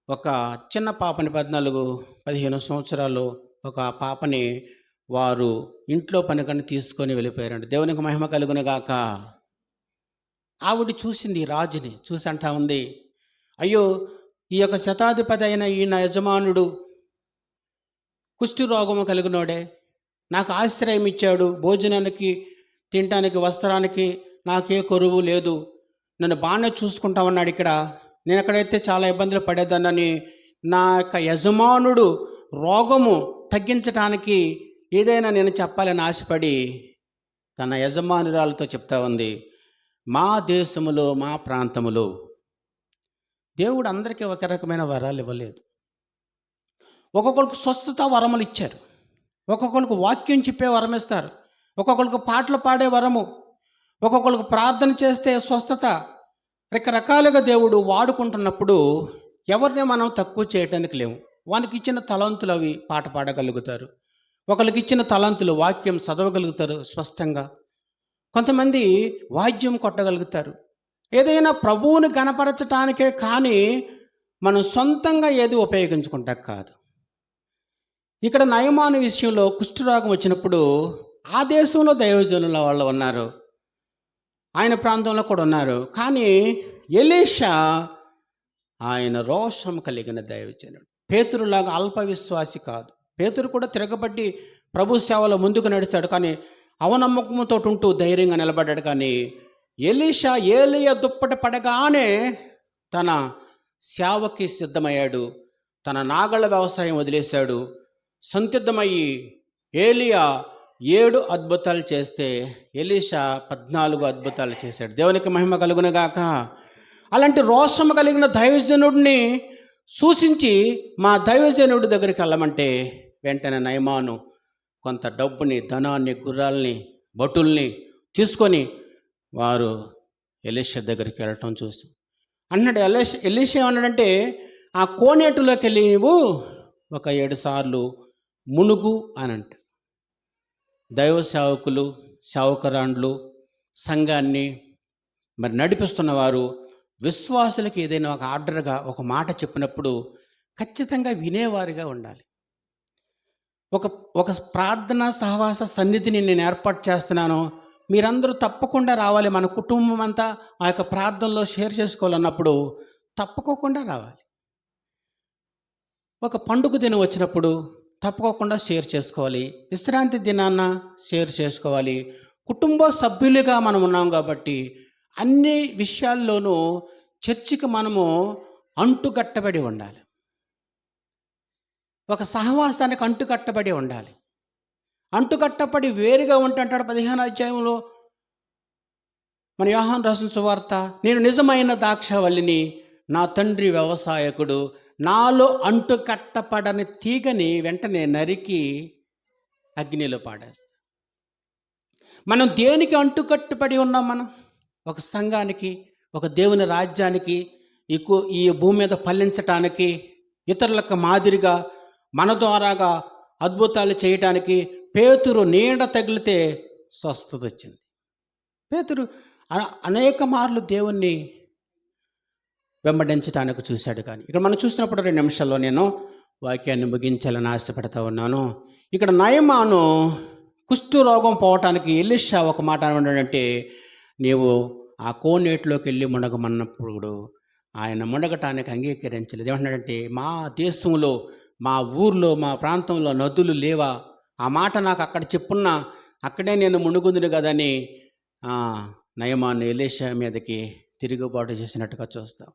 ఒక చిన్న పాపని 14-15 సంవత్సరాలు ఒక పాపని వారు ఇంట్లో పనికని తీసుకొని వెళ్ళిపోయారండి. దేవునికి మహిమ కలుగునుగాక. ఆవిడ చూసింది ఈ రాజుని, చూసి అంటా ఉంది, అయ్యో, ఈ యొక్క శతాధిపతి అయిన ఈ నా యజమానుడు కుష్టి రోగము కలిగినోడే, నాకు ఆశ్రయం ఇచ్చాడు, భోజనానికి, తినటానికి, వస్త్రానికి నాకే కొరువు లేదు, నన్ను బాగానే చూసుకుంటా ఉన్నాడు. ఇక్కడ నేను ఎక్కడైతే చాలా ఇబ్బందులు పడేదానని నా యొక్క యజమానుడు రోగము తగ్గించటానికి ఏదైనా నేను చెప్పాలని ఆశపడి తన యజమానురాలతో చెప్తా ఉంది, మా దేశములో, మా ప్రాంతములో దేవుడు అందరికీ ఒక రకమైన వరాలు ఇవ్వలేదు. ఒక్కొక్కరికి స్వస్థత వరములు ఇచ్చారు, ఒక్కొక్కరికి వాక్యం చెప్పే వరం ఇస్తారు, ఒక్కొక్కరికి పాటలు పాడే వరము, ఒక్కొక్కరికి ప్రార్థన చేస్తే స్వస్థత. రకరకాలుగా దేవుడు వాడుకుంటున్నప్పుడు ఎవరిని మనం తక్కువ చేయటానికి లేవు. వానికి ఇచ్చిన తలంతులు అవి పాట పాడగలుగుతారు, ఒకరికి ఇచ్చిన తలంతులు వాక్యం చదవగలుగుతారు స్పష్టంగా, కొంతమంది వాద్యం కొట్టగలుగుతారు. ఏదైనా ప్రభువుని గణపరచటానికే కానీ మనం సొంతంగా ఏది ఉపయోగించుకుంటా కాదు. ఇక్కడ నయమాను విషయంలో కుష్ఠరోగం వచ్చినప్పుడు ఆ దేశంలో దైవజనుల వాళ్ళు ఉన్నారు, ఆయన ప్రాంతంలో కూడా ఉన్నారు. కానీ ఎలీషా ఆయన రోషం కలిగిన దైవజనుడు, పేతురులాగా అల్ప విశ్వాసి కాదు. పేతురు కూడా తిరగబట్టి ప్రభు సేవలో ముందుకు నడిచాడు, కానీ అవనమ్మకంతో ఉంటూ ధైర్యంగా నిలబడ్డాడు. కానీ ఎలీషా ఏలియా దుప్పటి పడగానే తన సేవకి సిద్ధమయ్యాడు, తన నాగళ్ళ వ్యవసాయం వదిలేశాడు, సంసిద్ధమయ్యి ఏలియా 7 అద్భుతాలు చేస్తే ఎలీషా 14 అద్భుతాలు చేశాడు. దేవునికి మహిమ కలుగునుగాక. అలాంటి రోషము కలిగిన దైవజనుడిని సూచించి మా దైవజనుడి దగ్గరికి వెళ్ళమంటే వెంటనే నయమాను కొంత డబ్బుని, ధనాన్ని, గుర్రాల్ని, భటుల్ని తీసుకొని వారు ఎలీషా దగ్గరికి వెళ్ళటం చూసి అన్నాడు. ఎలీషా ఏమన్నాడంటే, ఆ కోనేటిలోకి వెళ్ళి నువ్వు ఒక 7 సార్లు మునుగు అని అంట. దైవ సేవకులు, సేవకురాండ్లు, సంఘాన్ని మరి నడిపిస్తున్నవారు విశ్వాసులకు ఏదైనా ఒక ఆర్డర్గా ఒక మాట చెప్పినప్పుడు ఖచ్చితంగా వినేవారిగా ఉండాలి. ఒక ప్రార్థనా సహవాస సన్నిధిని నేను ఏర్పాటు చేస్తున్నాను, మీరందరూ తప్పకుండా రావాలి, మన కుటుంబం అంతా ఆ యొక్క ప్రార్థనలో షేర్ చేసుకోవాలన్నప్పుడు తప్పుకోకుండా రావాలి. ఒక పండుగ దినం వచ్చినప్పుడు తప్పకోకుండా షేర్ చేసుకోవాలి, విశ్రాంతి దినాన్న షేర్ చేసుకోవాలి. కుటుంబ సభ్యులుగా మనం ఉన్నాం కాబట్టి అన్ని విషయాల్లోనూ చర్చికి మనము అంటుకట్టబడి ఉండాలి, ఒక సహవాసానికి అంటుకట్టబడి ఉండాలి. అంటుకట్టబడి వేరుగా ఉంటుంటాడు 15వ అధ్యాయంలో మన యోహాను రాసిన సువార్త, నేను నిజమైన ద్రాక్షవల్లిని, నా తండ్రి వ్యవసాయకుడు, నాలో అంటుకట్టపడని తీగని వెంటనే నరికి అగ్నిలో పాడేస్తా. మనం దేనికి అంటుకట్టుబడి ఉన్నాం? మనం ఒక సంఘానికి, ఒక దేవుని రాజ్యానికి, ఈ భూమి మీద ఫలించటానికి, ఇతరులకు మాదిరిగా మన ద్వారాగా అద్భుతాలు చేయటానికి. పేతురు నీడ తగిలితే స్వస్థత వచ్చింది. పేతురు అనేక మార్లు దేవుణ్ణి వెంబడించడానికి చూశాడు. కానీ ఇక్కడ మనం చూసినప్పుడు 2 నిమిషాల్లో నేను వాక్యాన్ని ముగించాలని ఆశపడతా ఉన్నాను. ఇక్కడ నయమాను కుష్టు రోగం పోవటానికి ఎలీషా ఒక మాట ఏమన్నాడంటే, నీవు ఆ కోనేటిలోకి వెళ్ళి మునగమన్నప్పుడు ఆయన మునగటానికి అంగీకరించలేదు. ఏమన్నాడంటే, మా దేశంలో, మా ఊర్లో, మా ప్రాంతంలో నదులు లేవా? ఆ మాట నాకు అక్కడ చెప్పున్నా అక్కడే నేను మునుగుందును కదని నయమాను ఎలీషా మీదకి తిరుగుబాటు చేసినట్టుగా చూస్తాం.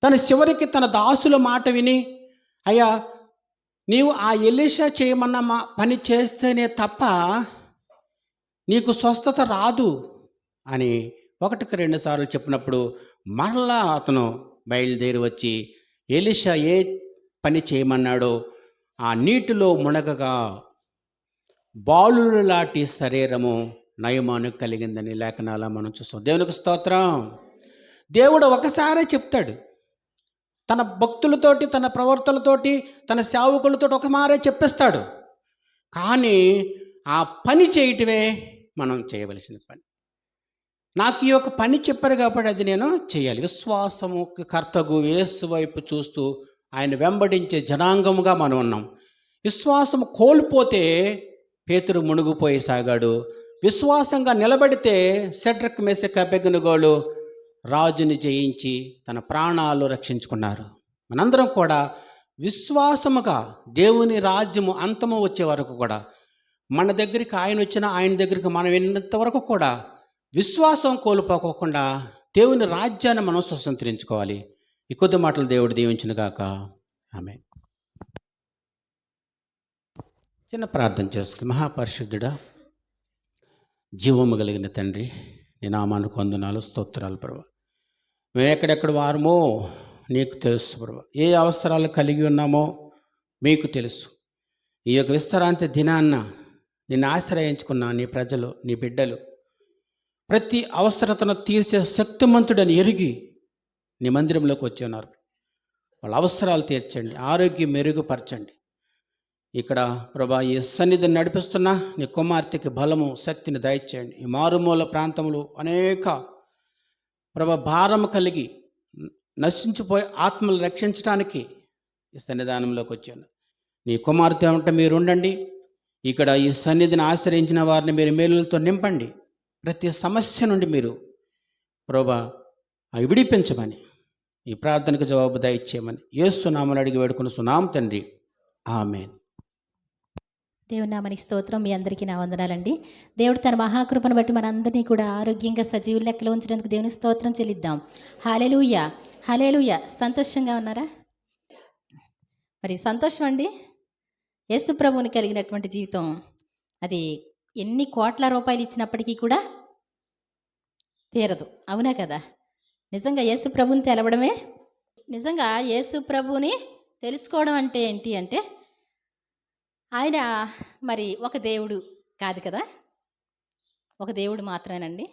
తన చివరికి తన దాసుల మాట విని, అయ్యా నీవు ఆ ఎలీషా చేయమన్న పని చేస్తేనే తప్ప నీకు స్వస్థత రాదు అని 1కి 2 సార్లు చెప్పినప్పుడు మరలా అతను బయలుదేరి వచ్చి ఎలీషా ఏ పని చేయమన్నాడో ఆ నీటిలో మునగగా బాలుల లాంటి శరీరము నయమాను కలిగిందని లేఖనాల మనం చూస్తాం. దేవునికి స్తోత్రం. దేవుడు ఒకసారే చెప్తాడు, తన భక్తులతోటి, తన ప్రవర్తనతోటి, తన సేవకులతోటి ఒక మారే చెప్పేస్తాడు. కానీ ఆ పని చేయటమే మనం చేయవలసిన పని. నాకు ఈ యొక్క పని చెప్పారు కాబట్టి అది నేను చేయాలి. విశ్వాసము కర్తగు యేసు వైపు చూస్తూ ఆయన వెంబడించే జనాంగముగా మనం ఉన్నాం. విశ్వాసం కోల్పోతే పేతురు మునిగిపోయి సాగాడు. విశ్వాసంగా నిలబడితే షడ్రక్, మెషక్, అబేద్నెగోలు రాజుని జయించి తన ప్రాణాలు రక్షించుకున్నారు. మనందరం కూడా విశ్వాసముగా దేవుని రాజ్యము అంతము వచ్చే వరకు కూడా, మన దగ్గరికి ఆయన వచ్చినా ఆయన దగ్గరికి మనం వెళ్ళినంతవరకు కూడా విశ్వాసం కోల్పోకోకుండా దేవుని రాజ్యాన్ని మనం స్వతంత్రించుకోవాలి. ఈ కొద్ది మాటలు దేవుడు దీవించును గాక. ఆమేన్. చిన్న ప్రార్థన చేసుకుని, మహాపరిశుద్ధుడా, జీవము కలిగిన తండ్రి, నీ నామానికి వందనాలు, స్తోత్రాలు ప్రభువా. మేము ఎక్కడెక్కడ వారమో నీకు తెలుసు ప్రభువా. ఏ అవసరాలు కలిగి ఉన్నామో మీకు తెలుసు. ఈ యొక్క విశ్రాంతి దినాన్న నిన్ను ఆశ్రయించుకున్న నీ ప్రజలు, నీ బిడ్డలు ప్రతి అవసరతను తీర్చే శక్తిమంతుడని ఎరిగి నీ మందిరంలోకి వచ్చి ఉన్నారు. వాళ్ళ అవసరాలు తీర్చండి, ఆరోగ్యం మెరుగుపరచండి. ఇక్కడ ప్రభా ఈ సన్నిధిని నడిపిస్తున్న నీ కుమార్తెకి బలము, శక్తిని దయచేయండి. ఈ మారుమూల ప్రాంతంలో అనేక ప్రభా భారము కలిగి నశించిపోయే ఆత్మలు రక్షించడానికి ఈ సన్నిధానంలోకి వచ్చాను. నీ కుమార్తె ఉంటే మీరు ఉండండి. ఇక్కడ ఈ సన్నిధిని ఆశ్రయించిన వారిని మీరు మేలులతో నింపండి. ప్రతి సమస్య నుండి మీరు ప్రభా అవి విడిపించమని, ఈ ప్రార్థనకు జవాబు దయచేయమని యేసు నామమున అడిగి వేడుకొనుచున్నాము తండ్రి. ఆమేన్. దేవుని నామానికి స్తోత్రం. మీ అందరికీ నా వందనాలండి. దేవుడు తన మహాకృపను బట్టి మనందరినీ కూడా ఆరోగ్యంగా సజీవ లెక్కలో ఉంచినందుకు దేవుని స్తోత్రం చెల్లిద్దాం. హల్లెలూయా, హల్లెలూయా. సంతోషంగా ఉన్నారా? మరి సంతోషం అండి. యేసు ప్రభువుని కలిగినటువంటి జీవితం అది ఎన్ని కోట్ల రూపాయలు ఇచ్చినప్పటికీ కూడా తీరదు. అవునా కదా? నిజంగా యేసు ప్రభువుని తెలవడమే, నిజంగా యేసు ప్రభువుని తెలుసుకోవడం అంటే ఏంటి అంటే, ఆయన మరి ఒక దేవుడు కాదు కదా, ఒక దేవుడు మాత్రమేనండి.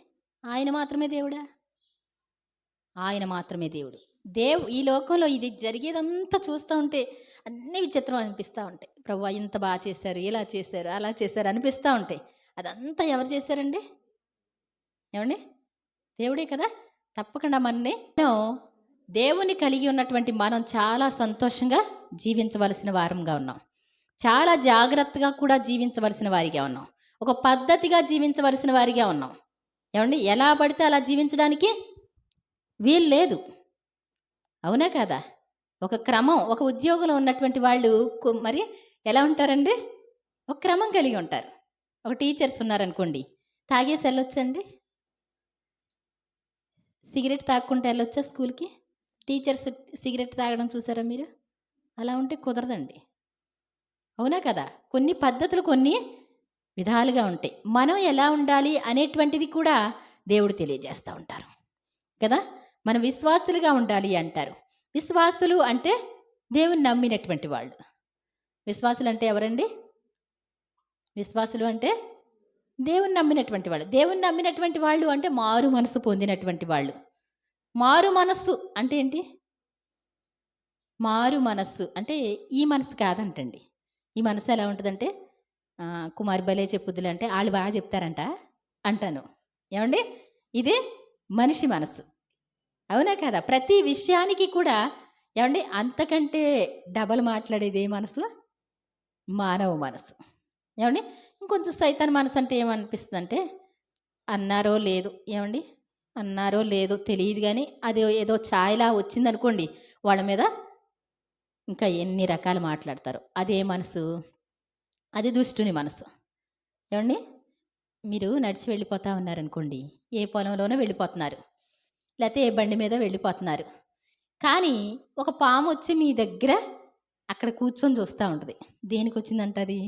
ఆయన మాత్రమే దేవుడా? ఆయన మాత్రమే దేవుడు. ఈ లోకంలో ఇది జరిగేదంతా చూస్తూ ఉంటే అన్నీ విచిత్రం అనిపిస్తూ ఉంటాయి. ప్రభువా ఇంత బాగా చేశారు, ఇలా చేశారు, అలా చేశారు అనిపిస్తూ ఉంటాయి. అదంతా ఎవరు చేశారండి? ఏమండి? దేవుడే కదా. తప్పకుండా మనని దేవుని కలిగి ఉన్నటువంటి మనం చాలా సంతోషంగా జీవించవలసిన వారంగా ఉన్నాం. చాలా జాగ్రత్తగా కూడా జీవించవలసిన వారిగా ఉన్నాం. ఒక పద్ధతిగా జీవించవలసిన వారిగా ఉన్నాం. ఏమండి? ఎలా పడితే అలా జీవించడానికి వీలు లేదు. అవునా కదా? ఒక క్రమం, ఒక ఉద్యోగంలో ఉన్నటువంటి వాళ్ళు మరి ఎలా ఉంటారండి? ఒక క్రమం కలిగి ఉంటారు. ఒక టీచర్స్ ఉన్నారనుకోండి, తాగేసి వెళ్ళొచ్చండి? సిగరెట్ తాక్కుంటే వెళ్ళొచ్చా స్కూల్కి? టీచర్స్ సిగరెట్ తాగడం చూసారా మీరు? అలా ఉంటే కుదరదండి. అవునా కదా? కొన్ని పద్ధతులు కొన్ని విధాలుగా ఉంటాయి. మనం ఎలా ఉండాలి అనేటువంటిది కూడా దేవుడు తెలియజేస్తూ ఉంటారు కదా. మనం విశ్వాసులుగా ఉండాలి అంటారు. విశ్వాసులు అంటే దేవుని నమ్మినటువంటి వాళ్ళు. విశ్వాసులు అంటే ఎవరండి? విశ్వాసులు అంటే దేవుని నమ్మినటువంటి వాళ్ళు. దేవుని నమ్మినటువంటి వాళ్ళు అంటే మారు మనసు పొందినటువంటి వాళ్ళు. మారు మనస్సు అంటే ఏంటి? మారు మనస్సు అంటే ఈ మనసు కాదంటండి. ఈ మనసు ఎలా ఉంటుందంటే, కుమారి భలే చెప్పుద్దులు అంటే వాళ్ళు బాగా చెప్తారంట అంటాను. ఏమండి? ఇదే మనిషి మనసు. అవునా కదా? ప్రతి విషయానికి కూడా ఏమండి అంతకంటే డబల్ మాట్లాడేది ఏ మనసు? మానవ మనసు. ఏమండి? ఇంకొంచెం సైతాన్ మనసు అంటే ఏమనిపిస్తుంది అంటే, అన్నారో లేదు, ఏమండి అన్నారో లేదో తెలియదు కానీ అది ఏదో ఛాయలా వచ్చిందనుకోండి, వాళ్ళ మీద ఇంకా ఎన్ని రకాలు మాట్లాడతారు. అదే మనసు? అది దుష్టుని మనసు. ఏమండి? మీరు నడిచి వెళ్ళిపోతా ఉన్నారనుకోండి, ఏ పొలంలోనో వెళ్ళిపోతున్నారు, లేకపోతే ఏ బండి మీద వెళ్ళిపోతున్నారు. కానీ ఒక పాము వచ్చి మీ దగ్గర అక్కడ కూర్చొని చూస్తూ ఉంటుంది. దేనికి వచ్చిందంట? అది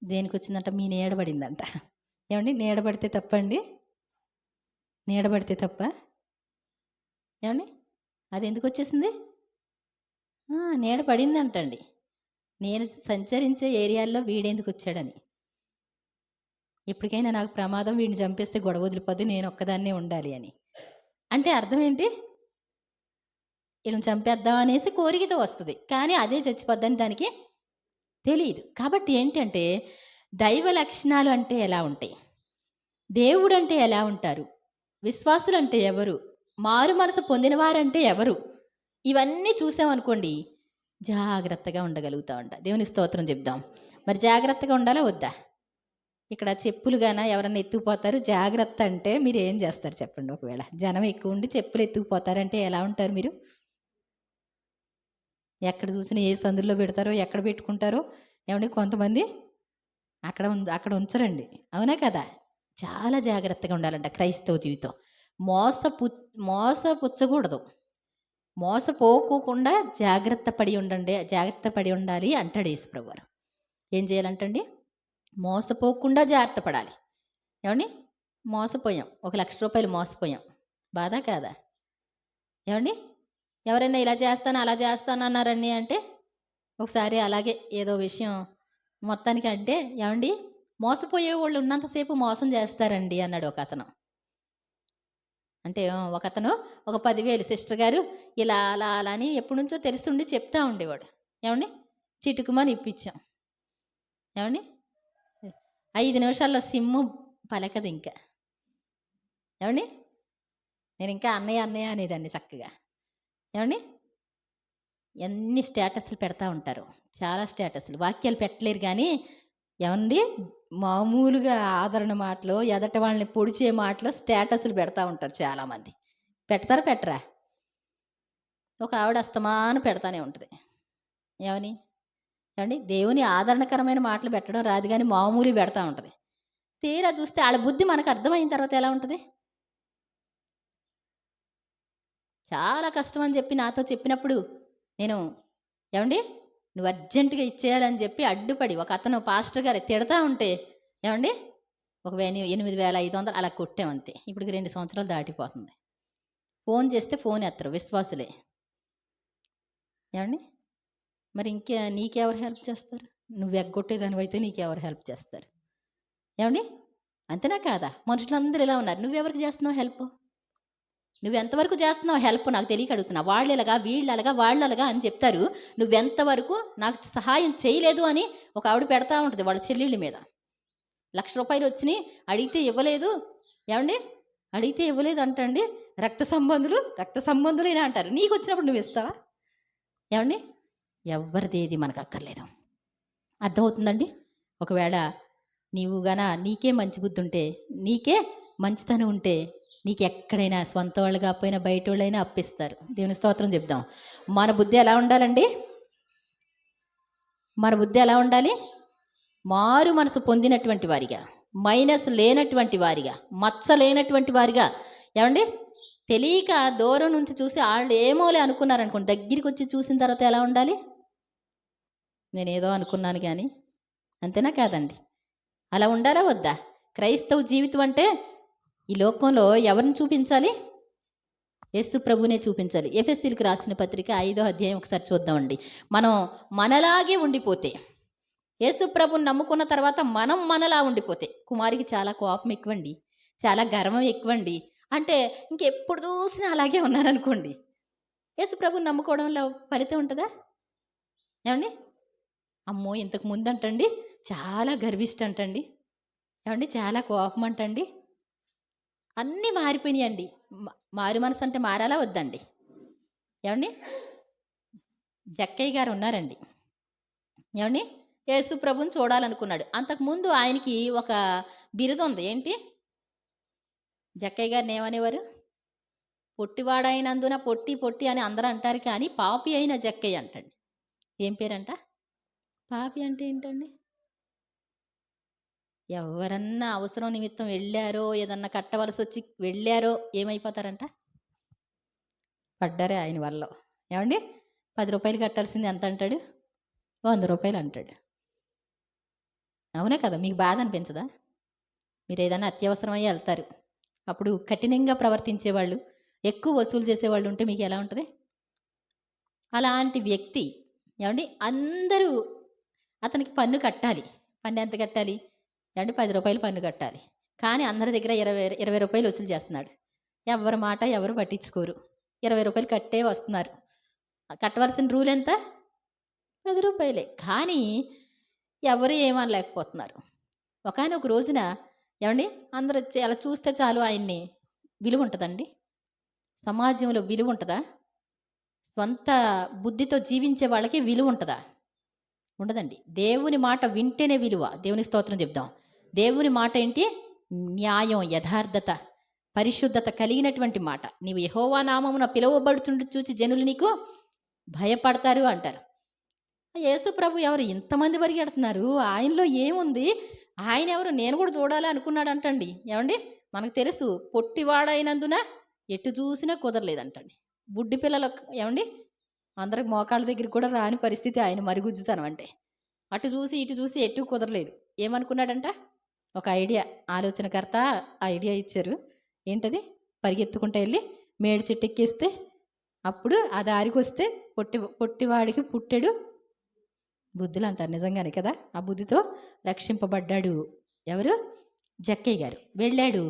దేనికి వచ్చిందంట? మీ నీడబడిందంట. ఏమండి? నీడబడితే తప్పండి? నీడబడితే తప్ప? ఏమండి? అది ఎందుకు వచ్చేసింది? నీడబడిందంటండి. నేను సంచరించే ఏరియాల్లో వీడెందుకు వచ్చాడని. ఎప్పటికైనా నాకు ప్రమాదం, వీడిని చంపేస్తే గొడవ వదిలిపోద్ది, నేను ఒక్కదాన్నే ఉండాలి అని. అంటే అర్థం ఏంటి? వీళ్ళని చంపేద్దాం అనేసి కోరికతో వస్తుంది, కానీ అదే చచ్చిపోద్దని దానికి తెలియదు. కాబట్టి ఏంటంటే, దైవ లక్షణాలు అంటే ఎలా ఉంటాయి, దేవుడు అంటే ఎలా ఉంటారు, విశ్వాసులు అంటే ఎవరు, మారు మనసు పొందిన వారంటే ఎవరు, ఇవన్నీ చూసామనుకోండి జాగ్రత్తగా ఉండగలుగుతా ఉంటా. దేవుని స్తోత్రం చెప్దాం. మరి జాగ్రత్తగా ఉండాలా వద్దా? ఇక్కడ చెప్పులుగాన ఎవరన్నా ఎత్తుకుపోతారు జాగ్రత్త అంటే మీరు ఏం చేస్తారు చెప్పండి? ఒకవేళ జనం ఎక్కువ ఉండి చెప్పులు ఎత్తుకుపోతారంటే ఎలా ఉంటారు మీరు? ఎక్కడ చూసినా ఏ సందుల్లో పెడతారో ఎక్కడ పెట్టుకుంటారో ఏమండి కొంతమంది అక్కడ ఉంచరండి. అవునా కదా? చాలా జాగ్రత్తగా ఉండాలంట క్రైస్తవ జీవితం. మోసపు మోసపుచ్చకూడదు. మోసపోకోకుండా జాగ్రత్త పడి ఉండాలి అంటాడు యేసుప్రభు వారు. ఏం చేయాలంటండి? మోసపోకుండా జాగ్రత్త పడాలి. ఏమండి? మోసపోయాం, ₹1,00,000 మోసపోయాం. బాధా కాదా? ఏమండి? ఎవరైనా ఇలా చేస్తాను అలా చేస్తాను అన్నారండి అంటే ఒకసారి అలాగే ఏదో విషయం మొత్తానికి అంటే ఏమండి మోసపోయే వాళ్ళు ఉన్నంతసేపు మోసం చేస్తారండి అన్నాడు ఒక అతను. అంటే ఒకతను ఒక 10,000 సిస్టర్ గారు ఇలా అలా అలా అని ఎప్పటి నుంచో తెలుసుండి చెప్తా ఉండేవాడు. ఏమండి? చిటుకుమని ఇప్పించాం. ఏమండి? 5 నిమిషాల్లో సిమ్ము పలకదు ఇంకా. ఏమండి? నేను ఇంకా అన్నయ్య అన్నయ్య అనేదాన్ని చక్కగా. ఏమండి? ఎన్ని స్టేటస్లు పెడతా ఉంటారు, చాలా స్టేటస్లు. వాక్యాలు పెట్టలేరు కానీ ఏమండి మామూలుగా ఆదరణ మాటలు, ఎదట వాళ్ళని పొడిచే మాటలు స్టేటస్లు పెడతా ఉంటారు చాలామంది. పెడతారా పెట్టరా? ఒక ఆవిడ అస్తమానం పెడతానే ఉంటుంది. ఏమని? ఏమండి? దేవుని ఆదరణకరమైన మాటలు పెట్టడం రాదు కానీ మామూలు పెడతా ఉంటుంది. తీరా చూస్తే వాళ్ళ బుద్ధి మనకు అర్థమైన తర్వాత ఎలా ఉంటుంది? చాలా కష్టం అని చెప్పి నాతో చెప్పినప్పుడు నేను ఏమండి నువ్వు అర్జెంటుగా ఇచ్చేయాలని చెప్పి అడ్డుపడి ఒక అతను పాస్టర్ గారు తిడతా ఉంటే ఏమండి 8,500 అలా కొట్టామంతే. ఇప్పటికి 2 సంవత్సరాలు దాటిపోతుంది. ఫోన్ చేస్తే ఫోన్ ఎత్తరు, విశ్వాసులే. ఏమండి? మరి నీకెవరు హెల్ప్ చేస్తారు? నువ్వు ఎగ్గొట్టేదానివి అయితే నీకెవరు హెల్ప్ చేస్తారు? ఏమండి? అంతేనా కాదా? మనుషులందరూ ఇలా ఉన్నారు. నువ్వెవరికి చేస్తున్నావు హెల్ప్? నువ్వెంతవరకు చేస్తున్నావు హెల్ప్ నాకు తెలియక అడుగుతున్నా. వాళ్ళు ఇలాగా వీళ్ళు అలాగా వాళ్ళు అలాగా అని చెప్తారు. నువ్వెంతవరకు నాకు సహాయం చేయలేదు అని ఒక ఆవిడ పెడతా ఉంటుంది వాళ్ళ చెల్లెళ్ళ మీద. ₹1,00,000 వచ్చినాయి, అడిగితే ఇవ్వలేదు. ఏమండి? అడిగితే ఇవ్వలేదు అంటండి. రక్త సంబంధులైనా అంటారు. నీకు వచ్చినప్పుడు నువ్వు ఇస్తావా? ఏమండి? ఎవరిది ఏది మనకు అక్కర్లేదు. అర్థమవుతుందండి? ఒకవేళ నీకే మంచి బుద్ధి ఉంటే, నీకే మంచితనం ఉంటే, నీకు ఎక్కడైనా సొంత వాళ్ళు కాకపోయినా బయట వాళ్ళైనా అప్పిస్తారు. దేవుని స్తోత్రం చెప్దాం. మన బుద్ధి ఎలా ఉండాలండి? మన బుద్ధి ఎలా ఉండాలి? మారు మనసు పొందినటువంటి వారిగా, మైనస్ లేనటువంటి వారిగా, మచ్చ లేనటువంటి వారిగా. ఏమండి? తెలియక దూరం నుంచి చూసి వాళ్ళు ఏమోలే అనుకున్నారనుకోండి, దగ్గరికి వచ్చి చూసిన తర్వాత ఎలా ఉండాలి? నేనేదో అనుకున్నాను కానీ, అంతేనా కాదండి? అలా ఉండాలా వద్దా? క్రైస్తవ జీవితం అంటే ఈ లోకంలో ఎవరిని చూపించాలి? యేసు ప్రభునే చూపించాలి. ఎఫెసీయులకు రాసిన పత్రిక 5వ అధ్యాయం ఒకసారి చూద్దామండి. మనం మనలాగే ఉండిపోతే, యేసు ప్రభుని నమ్ముకున్న తర్వాత మనం మనలా ఉండిపోతే, కుమారికి చాలా కోపం ఎక్కువండి, చాలా గర్వం ఎక్కువండి అంటే ఇంకెప్పుడు చూసినా అలాగే ఉన్నారనుకోండి, యేసు ప్రభుని నమ్ముకోవడంలో ఫలితం ఉంటుందా? ఏమండి? అమ్మో ఇంతకు ముందు అంటండి చాలా గర్విష్ట అంటండి. ఏమండి? చాలా కోపం అంటండి. అన్నీ మారిపోయినాయండి. మారు మనసు అంటే మారాలా వద్దండి? ఏమండి? జక్కయ్య గారు ఉన్నారండి. ఏమండి? యేసు ప్రభుని చూడాలనుకున్నాడు. అంతకుముందు ఆయనకి ఒక బిరుదు ఉంది. ఏంటి? జక్కయ్య గారిని ఏమనేవారు? పొట్టివాడైనందున పొట్టి అని అందరూ అంటారు కానీ పాపి అయిన జక్కయ్య అంటండి. ఏం పేరంట? పాపి అంటే ఏంటండి? ఎవరన్నా అవసరం నిమిత్తం వెళ్ళారో, ఏదన్నా కట్టవలసి వచ్చి వెళ్ళారో ఏమైపోతారంట? పడ్డారే ఆయన వల్ల. ఏమండి? ₹10 కట్టాల్సింది ఎంత అంటాడు? ₹100 అంటాడు. అవునా కదా? మీకు బాధ అనిపించదా? మీరు ఏదైనా అత్యవసరమయ్యి వెళ్తారు, అప్పుడు కఠినంగా ప్రవర్తించేవాళ్ళు, ఎక్కువ వసూలు చేసేవాళ్ళు ఉంటే మీకు ఎలా ఉంటుంది? అలాంటి వ్యక్తి ఏమండి అందరూ అతనికి పన్ను కట్టాలి. పన్ను ఎంత కట్టాలి? ఏమండి? ₹10 పన్ను కట్టాలి. కానీ అందరి దగ్గర ₹20 వసూలు చేస్తున్నాడు. ఎవరి మాట ఎవరు పట్టించుకోరు. ₹20 కట్టే వస్తున్నారు. కట్టవలసిన రూల్ ఎంత? ₹10. కానీ ఎవరు ఏమనలేకపోతున్నారు. ఒకానొక రోజున ఏమండి అందరూ అలా చూస్తే చాలు ఆయన్ని విలువ ఉంటుందండి? సమాజంలో విలువ ఉంటుందా? స్వంత బుద్ధితో జీవించే వాళ్ళకి విలువ ఉంటుందా? ఉండదండి. దేవుని మాట వింటేనే విలువ. దేవుని స్తోత్రం చెప్దాం. దేవుని మాట ఏంటి? న్యాయం, యథార్థత, పరిశుద్ధత కలిగినటువంటి మాట. నీవు యెహోవా నామమున పిలువబడుచుండు చూచి జనులు నీకు భయపడతారు అంటారు. యేసు ప్రభు ఎవరు? ఇంతమంది పరిగెడుతున్నారు, ఆయనలో ఏముంది? ఆయన ఎవరు? నేను కూడా చూడాలి అనుకున్నాడు అంటండి. ఏమండి, మనకు తెలుసు పొట్టివాడైనందున ఎటు చూసినా కుదరలేదంటండి. బుడ్డి పిల్లలకు ఏమండి అందరికి మోకాళ్ళ దగ్గర కూడా రాని పరిస్థితి ఆయన మరుగుజ్జుతనం అంటే. అటు చూసి ఇటు చూసి ఎటు కుదరలేదు. ఏమనుకున్నాడంట? ఒక ఐడియా, ఆలోచనకర్త ఐడియా ఇచ్చారు. ఏంటది? పరిగెత్తుకుంటూ వెళ్ళి మేడి చెట్టు ఎక్కేస్తే అప్పుడు ఆ దారికి వస్తే పొట్టివాడికి పుట్టెడు బుద్ధులు అంటారు. నిజంగానే కదా, ఆ బుద్ధితో రక్షింపబడ్డాడు. ఎవరు? జక్కయ్య గారు వెళ్ళాడు.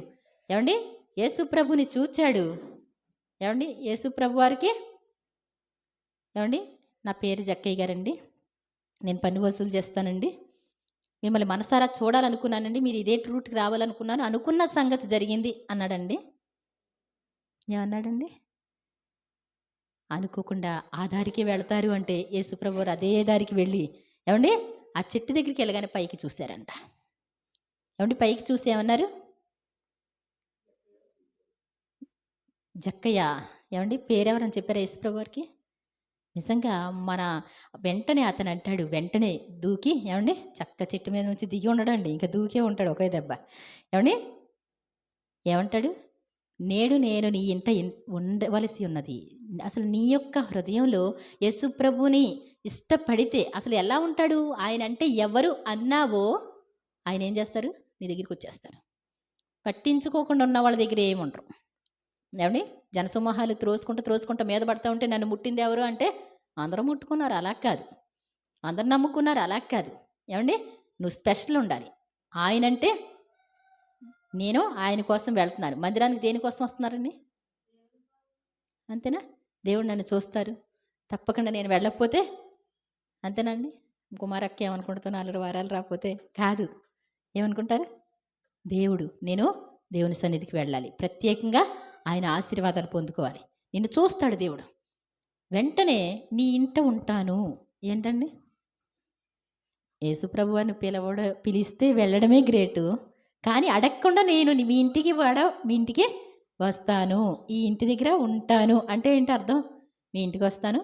ఏమండి, యేసు ప్రభుని చూచాడు. ఏమండి, యేసు ప్రభు వారికి ఏమండి, నా పేరు జక్కయ్య గారండి, నేను పన్ను వసూలు చేస్తానండి, మిమ్మల్ని మనసారా చూడాలనుకున్నానండి, మీరు ఇదే రూట్కి రావాలనుకున్నాను, అనుకున్న సంగతి జరిగింది అన్నాడండి. ఏమన్నాడండి? అనుకోకుండా ఆ దారికి వెళ్తారు అంటే యేసుప్రభు వారు అదే దారికి వెళ్ళి ఏమండి ఆ చెట్టు దగ్గరికి వెళ్ళగానే పైకి చూశారంట. ఏమండి, పైకి చూసి ఏమన్నారు? జక్కయ్య. ఏమండి, పేరెవరని చెప్పారా యేసుప్రభు వారికి? నిజంగా మన వెంటనే అతను అంటాడు, వెంటనే దూకి ఏమండి చక్క చెట్టు మీద నుంచి దిగి ఉండడండి, ఇంకా దూకే ఉంటాడు ఒకే దెబ్బ. ఏమండి ఏమంటాడు? నేడు నేను నీ ఇంట ఉండవలసి ఉన్నది. అసలు నీ యొక్క హృదయంలో యేసు ప్రభుని ఇష్టపడితే అసలు ఎలా ఉంటాడు? ఆయన అంటే ఎవరు అన్నావో ఆయన ఏం చేస్తారు? నీ దగ్గరికి వచ్చేస్తారు. పట్టించుకోకుండా ఉన్న వాళ్ళ దగ్గర ఏముండరు. ఏమండి, జనసమూహాలు త్రోసుకుంటూ మీద పడతా ఉంటే నన్ను ముట్టింది ఎవరు అంటే అందరూ ముట్టుకున్నారు, అలా కాదు. అందరు నమ్ముకున్నారు, అలా కాదు. ఏమండి, నువ్వు స్పెషల్ ఉండాలి. ఆయనంటే నేను ఆయన కోసం వెళ్తున్నాను. మందిరానికి దేనికోసం వస్తున్నారండి? అంతేనా? దేవుడు నన్ను చూస్తారు, తప్పకుండా నేను వెళ్ళకపోతే అంతేనండి. కుమారక్క ఏమనుకుంటున్నా 4 వారాలు రాకపోతే కాదు, ఏమనుకుంటారు? నేను దేవుని సన్నిధికి వెళ్ళాలి, ప్రత్యేకంగా ఆయన ఆశీర్వాదాలు పొందుకోవాలి, నిన్ను చూస్తాడు దేవుడు. వెంటనే నీ ఇంట ఉంటాను. ఏంటండి, యేసుప్రభు అని పిలిస్తే వెళ్ళడమే గ్రేటు, కానీ అడగకుండా నేను మీ ఇంటికి వస్తాను, ఈ ఇంటి దగ్గర ఉంటాను అంటే ఏంటి అర్థం? మీ ఇంటికి వస్తాను,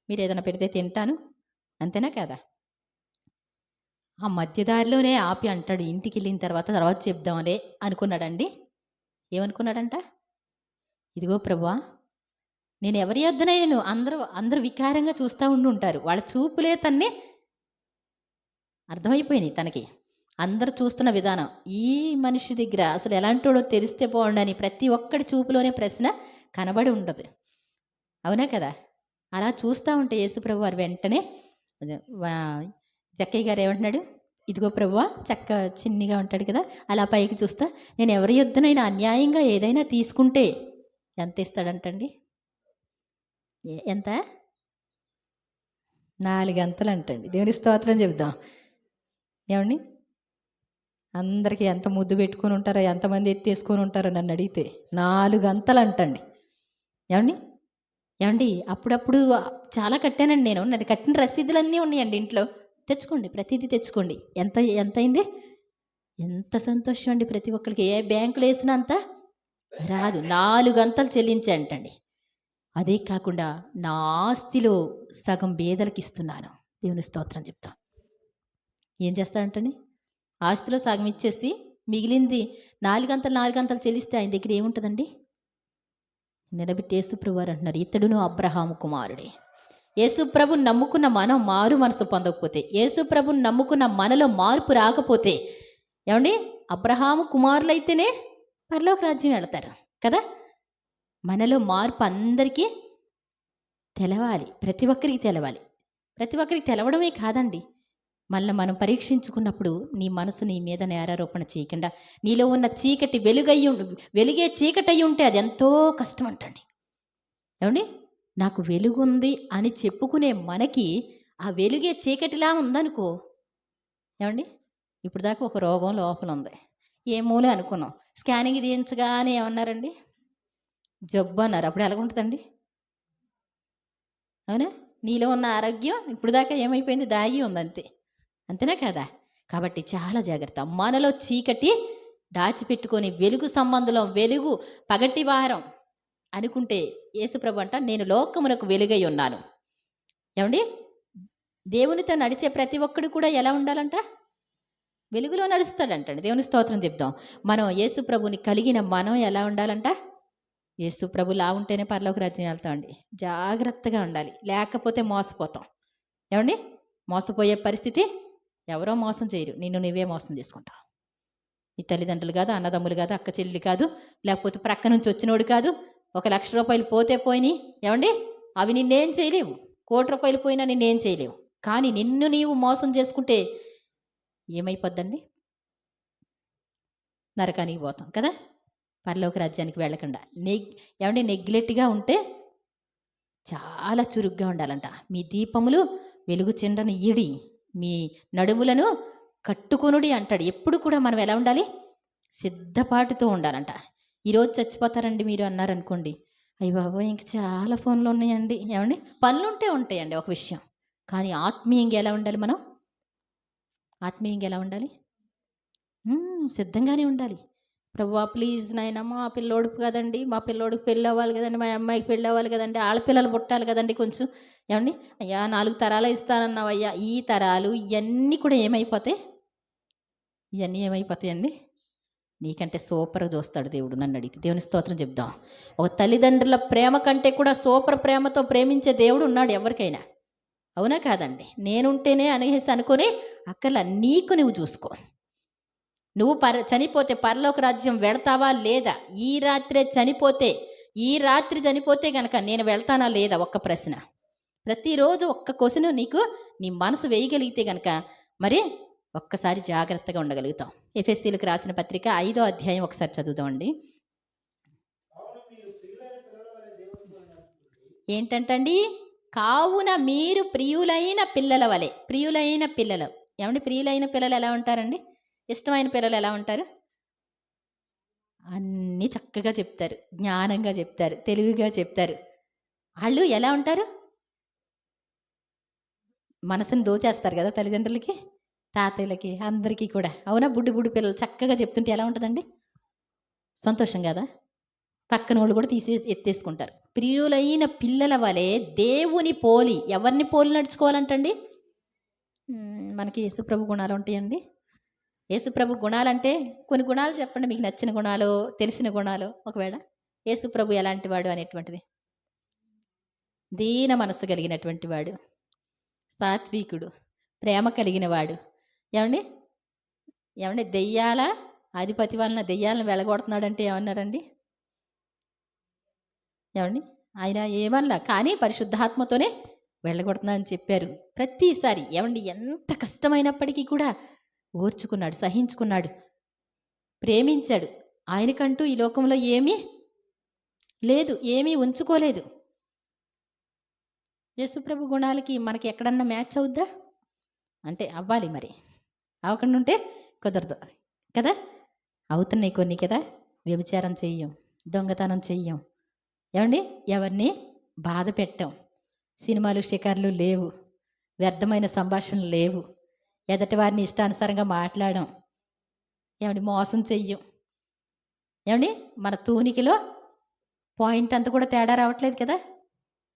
మీరు ఏదైనా పెడితే తింటాను, అంతేనా కదా? ఆ మధ్యదారిలోనే ఆపి అంటాడు, ఇంటికి వెళ్ళిన తర్వాత చెప్దాంలే అనుకున్నాడండి. ఏమనుకున్నాడంట? ఇదిగో ప్రభువా, నేను ఎవరి యొద్దనైనా అందరూ వికారంగా చూస్తూ ఉంటారు, వాళ్ళ చూపులే తన్ని అర్థమైపోయినాయి తనకి. అందరు చూస్తున్న విధానం ఈ మనిషి దగ్గర అసలు ఎలాంటోడో తెలిస్తే బాగుండని ప్రతి ఒక్కడి చూపులోనే ప్రశ్న కనబడి ఉండదు, అవునా కదా? అలా చూస్తూ ఉంటే యేసుప్రభు వారు వెంటనే జక్కయ్య గారు ఏమంటున్నాడు? ఇదిగో ప్రభువా, చక్క చిన్నిగా ఉంటాడు కదా, అలా పైకి చూస్తా, నేను ఎవరి యొద్దనైనా అన్యాయంగా ఏదైనా తీసుకుంటే ఎంత ఇస్తాడంటండి? ఎంత? 4 అంతలు అంటండి. దేవుని స్తోత్రం చెబుదాం. ఏమండి, అందరికీ ఎంత ముద్దు పెట్టుకొని ఉంటారో, ఎంతమంది ఎత్తేసుకొని ఉంటారో నన్ను అడిగితే 4 అంతలు అంటండి. ఏమండి అప్పుడప్పుడు చాలా కట్టానండి నేను, నన్ను కట్టిన రసీదులన్నీ ఉన్నాయండి ఇంట్లో, తెచ్చుకోండి, ప్రతిదీ తెచ్చుకోండి. ఎంత అయింది? ఎంత సంతోషం అండి. ప్రతి ఒక్కరికి ఏ బ్యాంకులో వేసినా అంత రాదు, 4 అంతలు చెల్లించంటండి. అదే కాకుండా నా ఆస్తిలో సగం పేదలకు ఇస్తున్నాను. దేవుని స్తోత్రం చెప్తా. ఏం చేస్తాడంటండి? ఆస్తిలో సగం ఇచ్చేసి మిగిలింది 4 అంతలు చెల్లిస్తే ఆయన దగ్గర ఏముంటుందండి? నిలబెట్టి యేసుప్రభు వారు అంటున్నారు, ఇతడును అబ్రహాము కుమారుడే. యేసుప్రభుని నమ్ముకున్న మనం మారు మనసు పొందకపోతే, యేసుప్రభుని నమ్ముకున్న మనలో మార్పు రాకపోతే, ఏమండి అబ్రహాము కుమారులైతేనే పరలోక రాజ్యం వెళతారు కదా. మనలో మార్పు అందరికీ తెలవాలి, ప్రతి ఒక్కరికి తెలవాలి. ప్రతి ఒక్కరికి తెలవడమే కాదండి, మళ్ళీ మనం పరీక్షించుకున్నప్పుడు నీ మనసు నీ మీద నేరారోపణ చేయకుండా, నీలో ఉన్న చీకటి వెలుగే చీకటి అయి ఉంటే అది ఎంతో కష్టం అంటండి. ఏమండి, నాకు వెలుగుంది అని చెప్పుకునే మనకి ఆ వెలుగే చీకటిలా ఉందనుకో, ఏమండి ఇప్పుడు దాకా ఒక రోగం లోపల ఉంది, ఏ మూలే అనుకున్నాం, స్కానింగ్ తీయించగానే ఏమన్నారండి? జబ్బు అన్నారు. అప్పుడు ఎలాగుంటుందండి? అవునా? నీలో ఉన్న ఆరోగ్యం ఇప్పుడు దాకా ఏమైపోయింది? దాగి ఉంది, అంతేనా కదా? కాబట్టి చాలా జాగ్రత్త. మనలో చీకటి దాచిపెట్టుకొని వెలుగు సంబంధం, వెలుగు పగటివారం అనుకుంటే యేసుప్రభు అంట నేను లోకమునకు వెలుగై ఉన్నాను. ఏమండి, దేవునితో నడిచే ప్రతి ఒక్కడు కూడా ఎలా ఉండాలంట? వెలుగులో నడుస్తాడంటండి. దేవుని స్తోత్రం చెప్దాం. మనం యేసుప్రభుని కలిగిన మనం ఎలా ఉండాలంట? యేసుప్రభులా ఉంటేనే పరలోక రాజ్యం వెళ్తామండి. జాగ్రత్తగా ఉండాలి, లేకపోతే మోసపోతాం. ఏమండి, మోసపోయే పరిస్థితి ఎవరో మోసం చేయరు, నిన్ను నువ్వే మోసం చేసుకుంటావు. నీ తల్లిదండ్రులు కాదు, అన్నదమ్ములు కాదు, అక్క చెల్లి కాదు, లేకపోతే ప్రక్క నుంచి వచ్చినోడు కాదు. 1,00,000 రూపాయలు పోతే పోయినాయి, ఏమండి, అవి నిన్నేం చేయలేవు. 1,00,00,000 రూపాయలు పోయినా నిన్నేం చేయలేవు. కానీ నిన్ను నీవు మోసం చేసుకుంటే ఏమైపోద్దండి? నరకానికి పోతాం కదా. పరలోక రాజ్యానికి వెళ్ళకుండా ఏమండి నెగ్లెక్ట్గా ఉంటే చాలా చురుగ్గా ఉండాలంట. మీ దీపములు వెలుగు చెండను ఇడి, మీ నడుములను కట్టుకొనుడి అంటాడు. ఎప్పుడు కూడా మనం ఎలా ఉండాలి? సిద్ధపాటుతో ఉండాలంట. ఈరోజు చచ్చిపోతారండి మీరు అన్నారనుకోండి, అయ్య బాబోయ్ ఇంక చాలా ఫోన్లు ఉన్నాయండి. ఏమండి, పనులు ఉంటాయండి ఒక విషయం. కానీ ఆత్మీయంగా ఎలా ఉండాలి? మనం ఆత్మీయంగా ఎలా ఉండాలి? సిద్ధంగానే ఉండాలి. ప్రభువా ప్లీజ్ నాయన, మా పిల్లోడు కదండి, మా పిల్లోడికి పెళ్ళి అవ్వాలి కదండి, మా అమ్మాయికి పెళ్ళి అవ్వాలి కదండి, ఆడపిల్లలు పుట్టాలి కదండి కొంచెం. ఏమండి, అయ్యా 4 తరాలు ఇస్తానన్నావయ్యా. ఈ తరాలు ఇవన్నీ కూడా ఏమైపోతాయి? ఇవన్నీ ఏమైపోతాయండి? నీకంటే సూపర్గా చూస్తాడు దేవుడు. నన్ను అడిగితే దేవుని స్తోత్రం చెప్దాం. ఒక తల్లిదండ్రుల ప్రేమ కంటే కూడా సూపర్ ప్రేమతో ప్రేమించే దేవుడు ఉన్నాడు ఎవరికైనా. అవునా కాదండి? నేనుంటేనే అనేసి అనుకొని అక్కర్లా, నీకు నువ్వు చూసుకో. నువ్వు చనిపోతే పరలోక రాజ్యం వెళతావా లేదా? ఈ రాత్రి చనిపోతే గనక నేను వెళ్తానా లేదా? ఒక్క ప్రశ్న. ప్రతిరోజు ఒక్క క్వశ్చన్ నీకు నీ మనసు వేయగలిగితే గనక మరి ఒక్కసారి జాగ్రత్తగా ఉండగలుగుతాం. ఎఫెసీలకు రాసిన పత్రిక 5వ అధ్యాయం ఒకసారి చదువుదామండి. ఏంటంటండి? కావున మీరు ప్రియులైన పిల్లల వలె. ప్రియులైన పిల్లలు, ఏమండి, ప్రియులైన పిల్లలు ఎలా ఉంటారండి? ఇష్టమైన పిల్లలు ఎలా ఉంటారు? అన్నీ చక్కగా చెప్తారు, జ్ఞానంగా చెప్తారు, తెలివిగా చెప్తారు. వాళ్ళు ఎలా ఉంటారు? మనసుని దోచేస్తారు కదా తల్లిదండ్రులకి, తాతయ్యలకి, అందరికీ కూడా. అవునా? బుడ్డి పిల్లలు చక్కగా చెప్తుంటే ఎలా ఉంటుందండి? సంతోషం కదా. పక్కన వాళ్ళు కూడా ఎత్తేసుకుంటారు. ప్రియులైన పిల్లల వలె దేవుని పోలి. ఎవరిని పోలి నడుచుకోవాలంటండి? మనకి యేసుప్రభు గుణాలు ఉంటాయండి. యేసుప్రభు గుణాలంటే కొన్ని గుణాలు చెప్పండి, మీకు నచ్చిన గుణాలు, తెలిసిన గుణాలు. ఒకవేళ యేసుప్రభు ఎలాంటి వాడు అనేటువంటిది. దీన మనస్సు కలిగినటువంటి వాడు, సాత్వికుడు, ప్రేమ కలిగిన వాడు. ఏమండి దెయ్యాల అధిపతి వలన దెయ్యాలను వెళ్ళగొడుతున్నాడంటే ఏమన్నారండి? ఏమండి, ఆయన ఏమన్నా కానీ పరిశుద్ధాత్మతోనే వెళ్ళగొడుతున్నా అని చెప్పారు. ప్రతిసారి ఏమండి ఎంత కష్టమైనప్పటికీ కూడా ఓర్చుకున్నాడు, సహించుకున్నాడు, ప్రేమించాడు. ఆయనకంటూ ఈ లోకంలో ఏమీ లేదు, ఏమీ ఉంచుకోలేదు. యేసుప్రభు గుణాలకి మనకి ఎక్కడన్నా మ్యాచ్ అవుద్దా? అంటే అవ్వాలి, మరి అవ్వకుండా ఉంటే కుదరదు కదా. అవుతున్నాయి కొన్ని కదా. వ్యభిచారం చెయ్యం, దొంగతనం చెయ్యం, ఏమండి ఎవరిని బాధ పెట్టాం, సినిమాలు షికార్లు లేవు, వ్యర్థమైన సంభాషణలు లేవు, ఎదటి వారిని ఇష్టానుసారంగా మాట్లాడడం, ఏమండి మోసం చెయ్యం. ఏమండి మన తూనికిలో పాయింట్ అంతా కూడా తేడా రావట్లేదు కదా.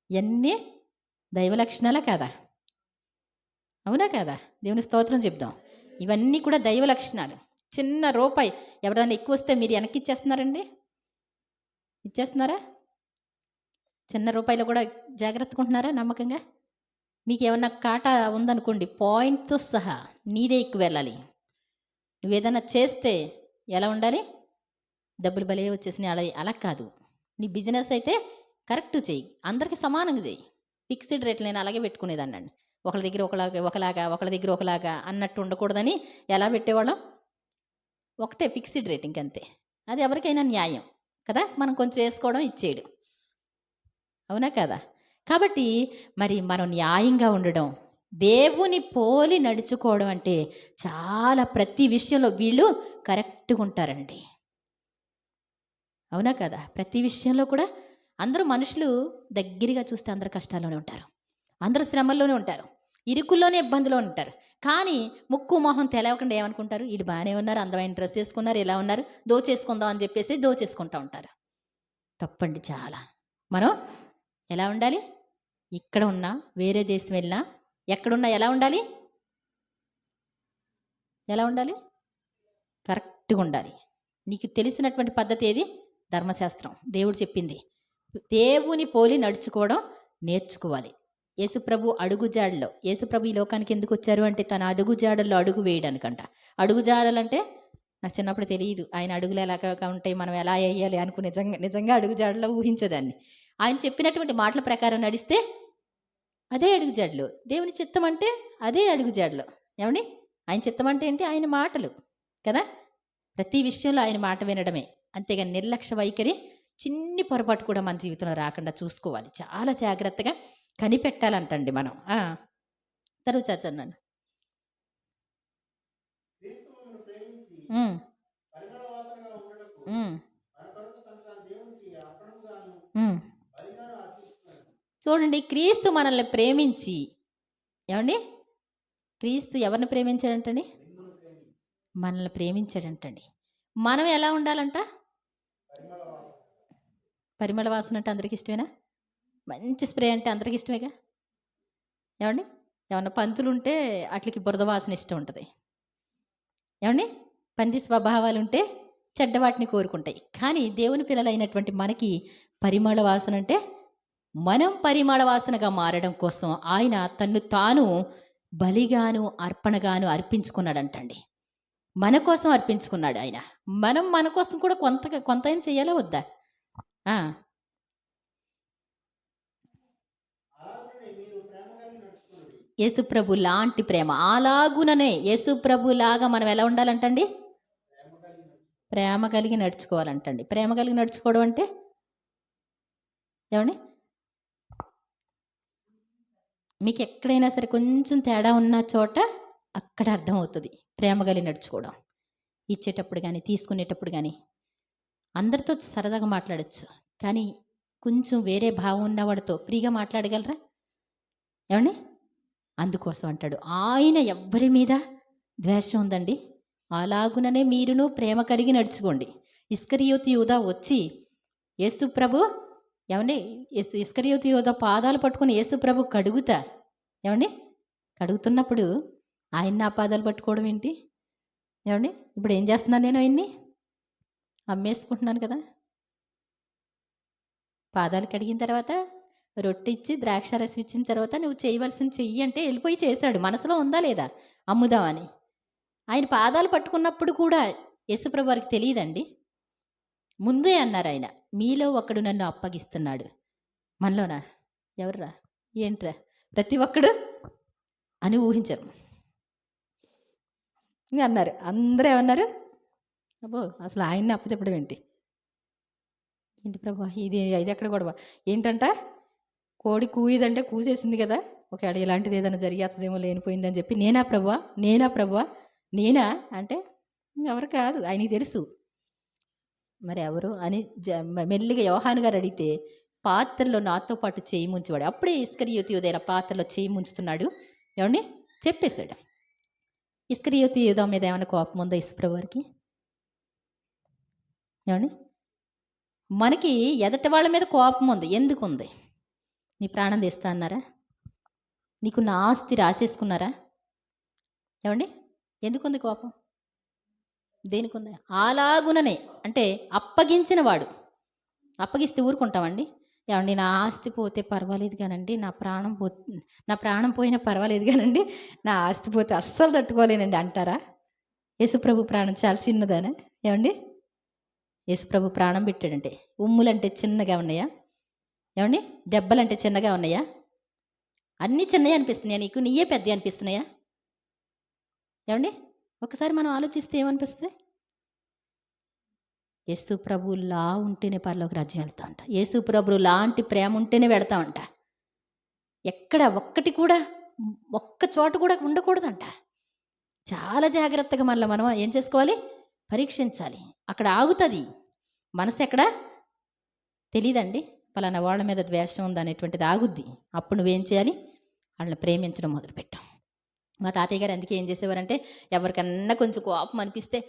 ఇవన్నీ దైవ లక్షణాలే కదా. అవునా కదా? దేవుని స్తోత్రం చెప్దాం. ఇవన్నీ కూడా దైవ లక్షణాలు. చిన్న రూపాయి ఎవరైనా ఎక్కువ వస్తే మీరు వెనక్కి ఇచ్చేస్తున్నారండి? ఇచ్చేస్తున్నారా? చిన్న రూపాయలు కూడా జాగ్రత్తగా ఉంటున్నారా? నమ్మకంగా మీకు ఏమన్నా కాటా ఉందనుకోండి, పాయింట్తో సహా నీదే ఎక్కువ వెళ్ళాలి. నువ్వేదన్నా చేస్తే ఎలా ఉండాలి? డబ్బులు బలే వచ్చేసినాయి అలా కాదు. నీ బిజినెస్ అయితే కరెక్ట్ చెయ్యి, అందరికీ సమానంగా చెయ్యి. ఫిక్స్డ్ రేట్లు నేను అలాగే పెట్టుకునేదాన్ని. ఒకళ్ళ దగ్గర ఒకళ్ళ దగ్గర ఒకలాగా అన్నట్టు ఉండకూడదని ఎలా పెట్టేవాళ్ళం? ఒకటే ఫిక్స్డ్ రేట్, ఇంకంతే. అది ఎవరికైనా న్యాయం కదా. మనం కొంచెం వేసుకోవడం, ఇచ్చేయడం. అవునా కదా? కాబట్టి మరి మనం న్యాయంగా ఉండడం, దేవుని పోలి నడుచుకోవడం అంటే చాలా ప్రతి విషయంలో వీళ్ళు కరెక్ట్గా ఉంటారండి. అవునా కదా? ప్రతి విషయంలో కూడా అందరూ మనుషులు దగ్గరగా చూస్తే అందరు కష్టాల్లోనే ఉంటారు, అందరూ శ్రమల్లోనే ఉంటారు, ఇరుకుల్లోనే ఇబ్బందిలో ఉంటారు. కానీ ముక్కు మొహం తెలవకుండా ఏమనుకుంటారు, వీళ్ళు బాగానే ఉన్నారు, అందమైన డ్రెస్ వేసుకున్నారు, ఇలా ఉన్నారు, దోచేసుకుందాం అని చెప్పేసి దోచేసుకుంటూ ఉంటారు. తప్పండి చాలా. మనం ఎలా ఉండాలి? ఇక్కడ ఉన్నా, వేరే దేశం వెళ్ళినా, ఎక్కడున్నా ఎలా ఉండాలి? ఎలా ఉండాలి? కరెక్ట్గా ఉండాలి. నీకు తెలిసినటువంటి పద్ధతి ఏది? ధర్మశాస్త్రం, దేవుడు చెప్పింది. దేవుని పోలి నడుచుకోవడం నేర్చుకోవాలి. యేసుప్రభు అడుగుజాడలో, యేసుప్రభు ఈ లోకానికి ఎందుకు వచ్చారు అంటే తన అడుగుజాడల్లో అడుగు వేయడానికంట. అడుగుజాడలంటే నాకు చిన్నప్పుడు తెలియదు, ఆయన అడుగులు ఎలాగా ఉంటాయి, మనం ఎలా వేయాలి అనుకుని నిజంగా అడుగుజాడలో ఊహించేదాన్ని. ఆయన చెప్పినటువంటి మాటల ప్రకారం నడిస్తే అదే అడుగుజాడలు. దేవుని చిత్తం అంటే అదే అడుగుజాడలు. ఏమండి? ఆయన చిత్తం అంటే ఏంటి? ఆయన మాటలు కదా. ప్రతి విషయంలో ఆయన మాట వినడమే, అంతేగాని నిర్లక్ష్య వైఖరి, చిన్ని పొరపాటు కూడా మన జీవితంలో రాకుండా చూసుకోవాలి. చాలా జాగ్రత్తగా కనిపెట్టాలంటండి మనం. తరువు చదవన్నాను. చూడండి, క్రీస్తు మనల్ని ప్రేమించి, ఏమండి, క్రీస్తు ఎవరిని ప్రేమించాడంటండి? మనల్ని ప్రేమించాడంటండి. మనం ఎలా ఉండాలంట? పరిమళ వాసన అంటే అందరికి ఇష్టమేనా? మంచి స్ప్రే అంటే అందరికి ఇష్టమేగా. ఏమండి? ఏమన్నా పంతులు ఉంటే అట్లకి బురద వాసన ఇష్టం ఉంటుంది. ఏమండి? పంది స్వభావాలు ఉంటే చెడ్డవాటిని కోరుకుంటాయి. కానీ దేవుని పిల్లలైనటువంటి మనకి పరిమళ వాసన అంటే, మనం పరిమళ వాసనగా మారడం కోసం ఆయన తన్ను తాను బలిగాను అర్పణగాను అర్పించుకున్నాడంటండి. మన కోసం అర్పించుకున్నాడు ఆయన. మనం మన కోసం కూడా కొంత ఏం చెయ్యాలా వద్దా? యేసుప్రభు లాంటి ప్రేమ, అలాగుననే యేసుప్రభు లాగా మనం ఎలా ఉండాలంటండి? ప్రేమ కలిగి నడుచుకోవాలంటండి. ప్రేమ కలిగి నడుచుకోవడం అంటే ఏమండి? మీకు ఎక్కడైనా సరే కొంచెం తేడా ఉన్న చోట అక్కడ అర్థమవుతుంది ప్రేమ కలిగి నడుచుకోవడం. ఇచ్చేటప్పుడు కానీ, తీసుకునేటప్పుడు కానీ అందరితో సరదాగా మాట్లాడచ్చు, కానీ కొంచెం వేరే భావం ఉన్నవాడితో ఫ్రీగా మాట్లాడగలరా? ఏమండి? అందుకోసం అంటాడు, ఆయన ఎవ్వరి మీద ద్వేషం ఉందండి, అలాగుననే మీరును ప్రేమ కలిగి నడుచుకోండి. ఇస్కరియోతు యూదా వచ్చి యేసు ప్రభు, ఏమండి, ఇస్కరియోతు యూదా పాదాలు పట్టుకుని యేసు ప్రభు కడుగుతా, ఏమండి, కడుగుతున్నప్పుడు ఆయన నా పాదాలు పట్టుకోవడం ఏంటి? ఏమండి? ఇప్పుడు ఏం చేస్తున్నాను నేను? ఆయన్ని అమ్మేసుకుంటున్నాను కదా. పాదాలు కడిగిన తర్వాత రొట్టె ఇచ్చి ద్రాక్షారసం ఇచ్చిన తర్వాత నువ్వు చేయవలసిన చెయ్యి అంటే వెళ్ళిపోయి చేశాడు. మనసులో ఉందా లేదా అమ్ముదామని? ఆయన పాదాలు పట్టుకున్నప్పుడు కూడా యేసుప్రభు వారికి తెలియదండి. ముందే అన్నారు ఆయన, మీలో ఒకడు నన్ను అప్పగిస్తున్నాడు. మనలోనా? ఎవర్రా? ఏంట్రా? ప్రతి ఒక్కడు అని ఊహించారు. ఇంకా అన్నారు, అందరూ ఏమన్నారు? అబ్బో, అసలు ఆయన్ని అప్పచెప్పడం ఏంటి ప్రభా, ఇది ఎక్కడ గొడవ ఏంటంట? కోడి కూయిదంటే కూసేసింది కదా, ఒకవేళ ఇలాంటిది ఏదైనా జరిగేస్తుందేమో, లేనిపోయిందని చెప్పి నేనా ప్రభువా నేనా అంటే ఎవరు కాదు, ఆయనకి తెలుసు. మరి ఎవరు అని మెల్లిగా యోహాను గారు అడిగితే, పాత్రలో నాతో పాటు చేయి ముంచేవాడు. అప్పుడే ఇస్కరియోతు యూదా పాత్రలో చేయి ముంచుతున్నాడు, ఏమండి చెప్పేశాడు. ఇస్కరియోతు యూదా మీద ఏమైనా కోపం ఉందా యేసుప్రభు వారికి? ఏమండి? మనకి ఎదటి వాళ్ళ మీద కోపం ఉంది. ఎందుకు ఉంది? నీ ప్రాణం తీస్తా అన్నారా? నీకు నా ఆస్తి రాసేసుకున్నారా? ఏమండి? ఎందుకుంది కోపం? దేనికి ఉంది? అలాగుననే అంటే అప్పగించిన వాడు. అప్పగిస్తే ఊరుకుంటామండి? ఏమండి, నా ఆస్తి పోతే పర్వాలేదు కానండి, నా ప్రాణం పోయినా పర్వాలేదు కానండి, నా ఆస్తి పోతే అస్సలు తట్టుకోలేనండి అంటారా? యేసుప్రభు ప్రాణం చాలా చిన్నదానే. ఏమండి? యేసుప్రభు ప్రాణం పెట్టాడంటే ఉమ్ములంటే చిన్నగా ఉన్నాయా? ఏమండి? దెబ్బలంటే చిన్నగా ఉన్నాయా? అన్నీ చిన్నవి అనిపిస్తున్నాయా నీకు? నీయే పెద్ద అనిపిస్తున్నాయా? ఏమండి? ఒకసారి మనం ఆలోచిస్తే ఏమనిపిస్తుంది? యేసు ప్రభులా ఉంటేనే పరలోక రాజ్యం వెళ్తా అంట. యేసు ప్రభు లాంటి ప్రేమ ఉంటేనే వెళతామంట. ఎక్కడ ఒక్కటి కూడా, ఒక్క చోట కూడా ఉండకూడదంట. చాలా జాగ్రత్తగా మళ్ళీ మనం ఏం చేసుకోవాలి? పరీక్షించాలి. అక్కడ ఆగుతుంది మనసు. ఎక్కడ తెలీదండి, పలానా వాళ్ళ మీద ద్వేషం ఉందనేటువంటిది ఆగుద్ది. అప్పుడు నువ్వేం చేయాలి? వాళ్ళని ప్రేమించడం మొదలుపెట్టాం. మా తాతయ్య గారు అందుకే ఏం చేసేవారంటే ఎవరికన్నా కొంచెం కోపం అనిపిస్తే,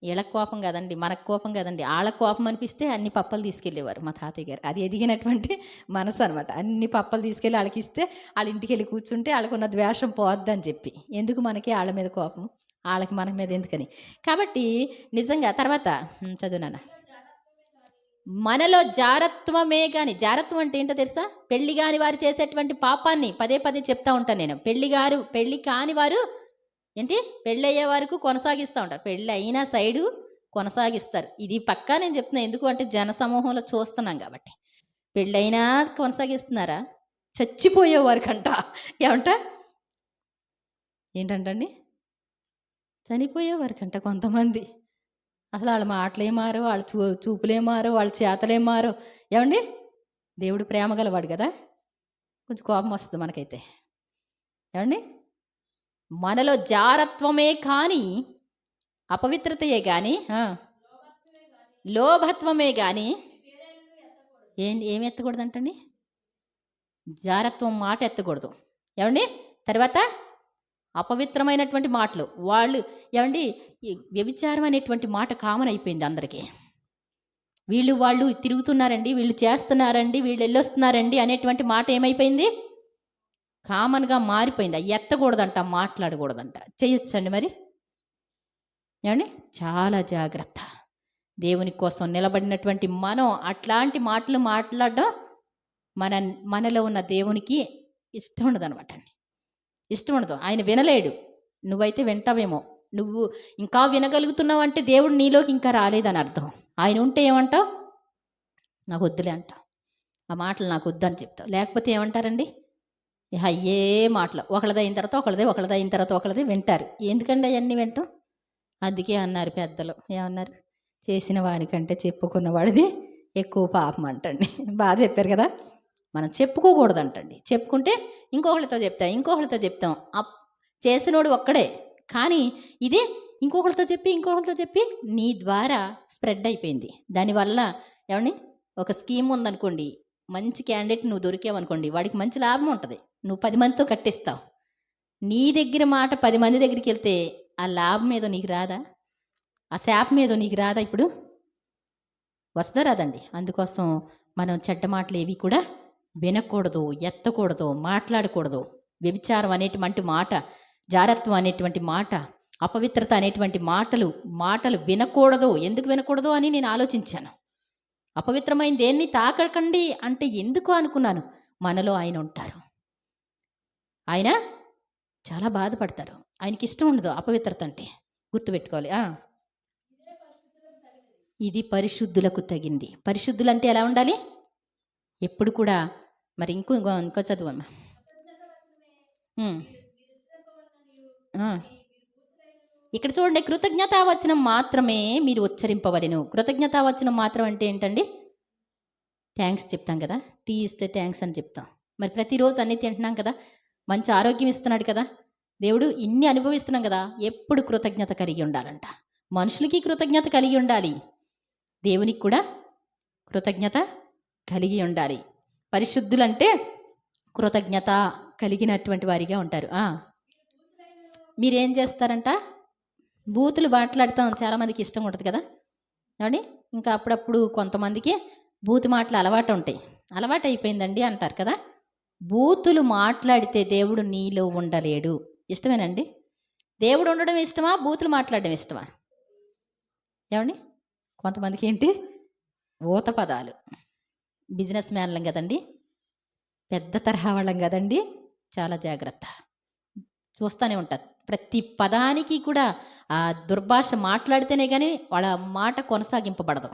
వీళ్ళకి కోపం కాదండి, మనకు కోపం కాదండి, వాళ్ళకి కోపం అనిపిస్తే అన్ని పప్పలు తీసుకెళ్ళేవారు మా తాతయ్య గారు. అది ఎదిగినటువంటి మనసు అనమాట. అన్ని పప్పలు తీసుకెళ్ళి వాళ్ళకి ఇస్తే వాళ్ళ ఇంటికి వెళ్ళి కూర్చుంటే వాళ్ళకున్న ద్వేషం పోద్దని చెప్పి. ఎందుకు మనకి వాళ్ళ మీద కోపం, వాళ్ళకి మన మీద ఎందుకని. కాబట్టి నిజంగా తర్వాత చదువు నాన్న. మనలో జారత్వమే కానీ, జారత్వం అంటే ఏంటో తెలుసా? పెళ్లి కాని వారు చేసేటువంటి పాపాన్ని పదే పదే చెప్తా ఉంటాను నేను. పెళ్లి కాని వారు ఏంటి, పెళ్ళి అయ్యే వరకు కొనసాగిస్తూ ఉంటారు, పెళ్ళి అయినా సైడు కొనసాగిస్తారు. ఇది పక్కా నేను చెప్తున్నాను, ఎందుకు అంటే జన సమూహంలో చూస్తున్నాం కాబట్టి. పెళ్ళైనా కొనసాగిస్తున్నారా? చచ్చిపోయే వరకంట. ఏమంట ఏంటంటండి, చనిపోయే వరకంట కొంతమంది. అసలు వాళ్ళ మాటలే మారో, వాళ్ళ చూపులే మారో, వాళ్ళ చేతలే మారో. ఏమండి, దేవుడు ప్రేమ గలవాడు కదా, కొంచెం కోపం వస్తుంది మనకైతే. ఏమండి, మనలో జారత్వమే కానీ, అపవిత్రతయే కానీ, లోభత్వమే కానీ ఏమి ఎత్తకూడదు అంటండి, జారత్వం మాట ఎత్తకూడదు. ఏమండి, తర్వాత అపవిత్రమైనటువంటి మాటలు. వాళ్ళు ఏమండి, ఈ వ్యభిచారం అనేటువంటి మాట కామన్ అయిపోయింది అందరికీ. వాళ్ళు తిరుగుతున్నారండి, వీళ్ళు చేస్తున్నారండి, వీళ్ళు వెళ్ళొస్తున్నారండి అనేటువంటి మాట ఏమైపోయింది, కామన్గా మారిపోయింది. ఎత్తకూడదంట, మాట్లాడకూడదంట. చేయొచ్చండి మరి. ఏమండి, చాలా జాగ్రత్త. దేవుని కోసం నిలబడినటువంటి మనం అట్లాంటి మాటలు మాట్లాడడం మనలో ఉన్న దేవునికి ఇష్టం ఉండదు అనమాట అండి. ఇష్టం ఉండదు, ఆయన వినలేడు. నువ్వైతే వింటావేమో, నువ్వు ఇంకా వినగలుగుతున్నావు అంటే దేవుడు నీలోకి ఇంకా రాలేదని అర్థం. ఆయన ఉంటే ఏమంటావు, నాకు వద్దులే అంటావు, ఆ మాటలు నాకు వద్దని చెప్తావు. లేకపోతే ఏమంటారండి, అయ్యే మాటలు, ఒకళ్ళదైన తర్వాత ఒకళ్ళదైన తర్వాత ఒకళ్ళది వింటారు. ఎందుకండి అవన్నీ వింటాం? అందుకే అన్నారు పెద్దలు, ఏమన్నారు, చేసిన వారికంటే చెప్పుకున్న వాడిది ఎక్కువ పాపం అంటండి. బాగా చెప్పారు కదా. మనం చెప్పుకోకూడదంటండి. చెప్పుకుంటే ఇంకొకళ్ళతో చెప్తాం. చేసినోడు ఒక్కడే, కానీ ఇది ఇంకొకళ్ళతో చెప్పి నీ ద్వారా స్ప్రెడ్ అయిపోయింది. దానివల్ల ఏమండి, ఒక స్కీమ్ ఉందనుకోండి, మంచి క్యాండిడేట్ నువ్వు దొరికావనుకోండి, వాడికి మంచి లాభం ఉంటుంది, నువ్వు 10 మందితో కట్టిస్తావు. నీ దగ్గర మాట 10 మంది దగ్గరికి వెళ్తే ఆ లాభం ఏదో నీకు రాదా, ఆ శాపం ఏదో నీకు రాదా? ఇప్పుడు వస్తుందా రాదండి? అందుకోసం మనం చెడ్డ మాటలు ఏవి కూడా వినకూడదు, ఎత్తకూడదు, మాట్లాడకూడదు. వ్యభిచారం అనేటువంటి మాట, జారత్వం అనేటువంటి మాట, అపవిత్రత అనేటువంటి మాటలు వినకూడదు. ఎందుకు వినకూడదు అని నేను ఆలోచించాను. అపవిత్రమైన దేన్ని తాకకండి అంటే ఎందుకు అనుకున్నాను. మనలో ఆయన ఉంటారు, ఆయన చాలా బాధపడతారు, ఆయనకి ఇష్టం ఉండదు అపవిత్రత అంటే. గుర్తుపెట్టుకోవాలి. ఇది పరిశుద్ధులకు తగింది. పరిశుద్ధులు అంటే ఎలా ఉండాలి? ఎప్పుడు కూడా మరి ఇంకో చదువు అమ్మా. ఇక్కడ చూడండి, కృతజ్ఞతావచనం మాత్రమే మీరు ఉచ్చరింపవలెను. కృతజ్ఞతావచనం మాత్రం అంటే ఏంటండి? థ్యాంక్స్ చెప్తాం కదా, టీ ఇస్తే థ్యాంక్స్ అని చెప్తాం. మరి ప్రతిరోజు అన్నీ తింటున్నాం కదా, మంచి ఆరోగ్యం ఇస్తున్నాడు కదా దేవుడు, ఇన్ని అనుభవిస్తున్నాం కదా, ఎప్పుడు కృతజ్ఞత కలిగి ఉండాలంట. మనుషులకి కృతజ్ఞత కలిగి ఉండాలి, దేవునికి కూడా కృతజ్ఞత కలిగి ఉండాలి. పరిశుద్ధులంటే కృతజ్ఞత కలిగినటువంటి వారిగా ఉంటారు. మీరేం చేస్తారంట, బూతులు మాట్లాడతాం, చాలామందికి ఇష్టం ఉంటుంది కదా ఏమండి. ఇంకా అప్పుడప్పుడు కొంతమందికి బూతు మాటలు అలవాటు అయిపోయిందండి అంటారు కదా. బూతులు మాట్లాడితే దేవుడు నీలో ఉండలేడు. ఇష్టమేనండి? దేవుడు ఉండడం ఇష్టమా, బూతులు మాట్లాడడం ఇష్టమా? ఏమండి, కొంతమందికి ఏంటి, ఊత పదాలు. బిజినెస్ మ్యాన్లం కదండి, పెద్ద తరహా వాళ్ళం కదండి, చాలా జాగ్రత్త. చూస్తూనే ఉంటారు, ప్రతి పదానికి కూడా ఆ దుర్భాష మాట్లాడితేనే కానీ వాళ్ళ మాట కొనసాగింపబడదు.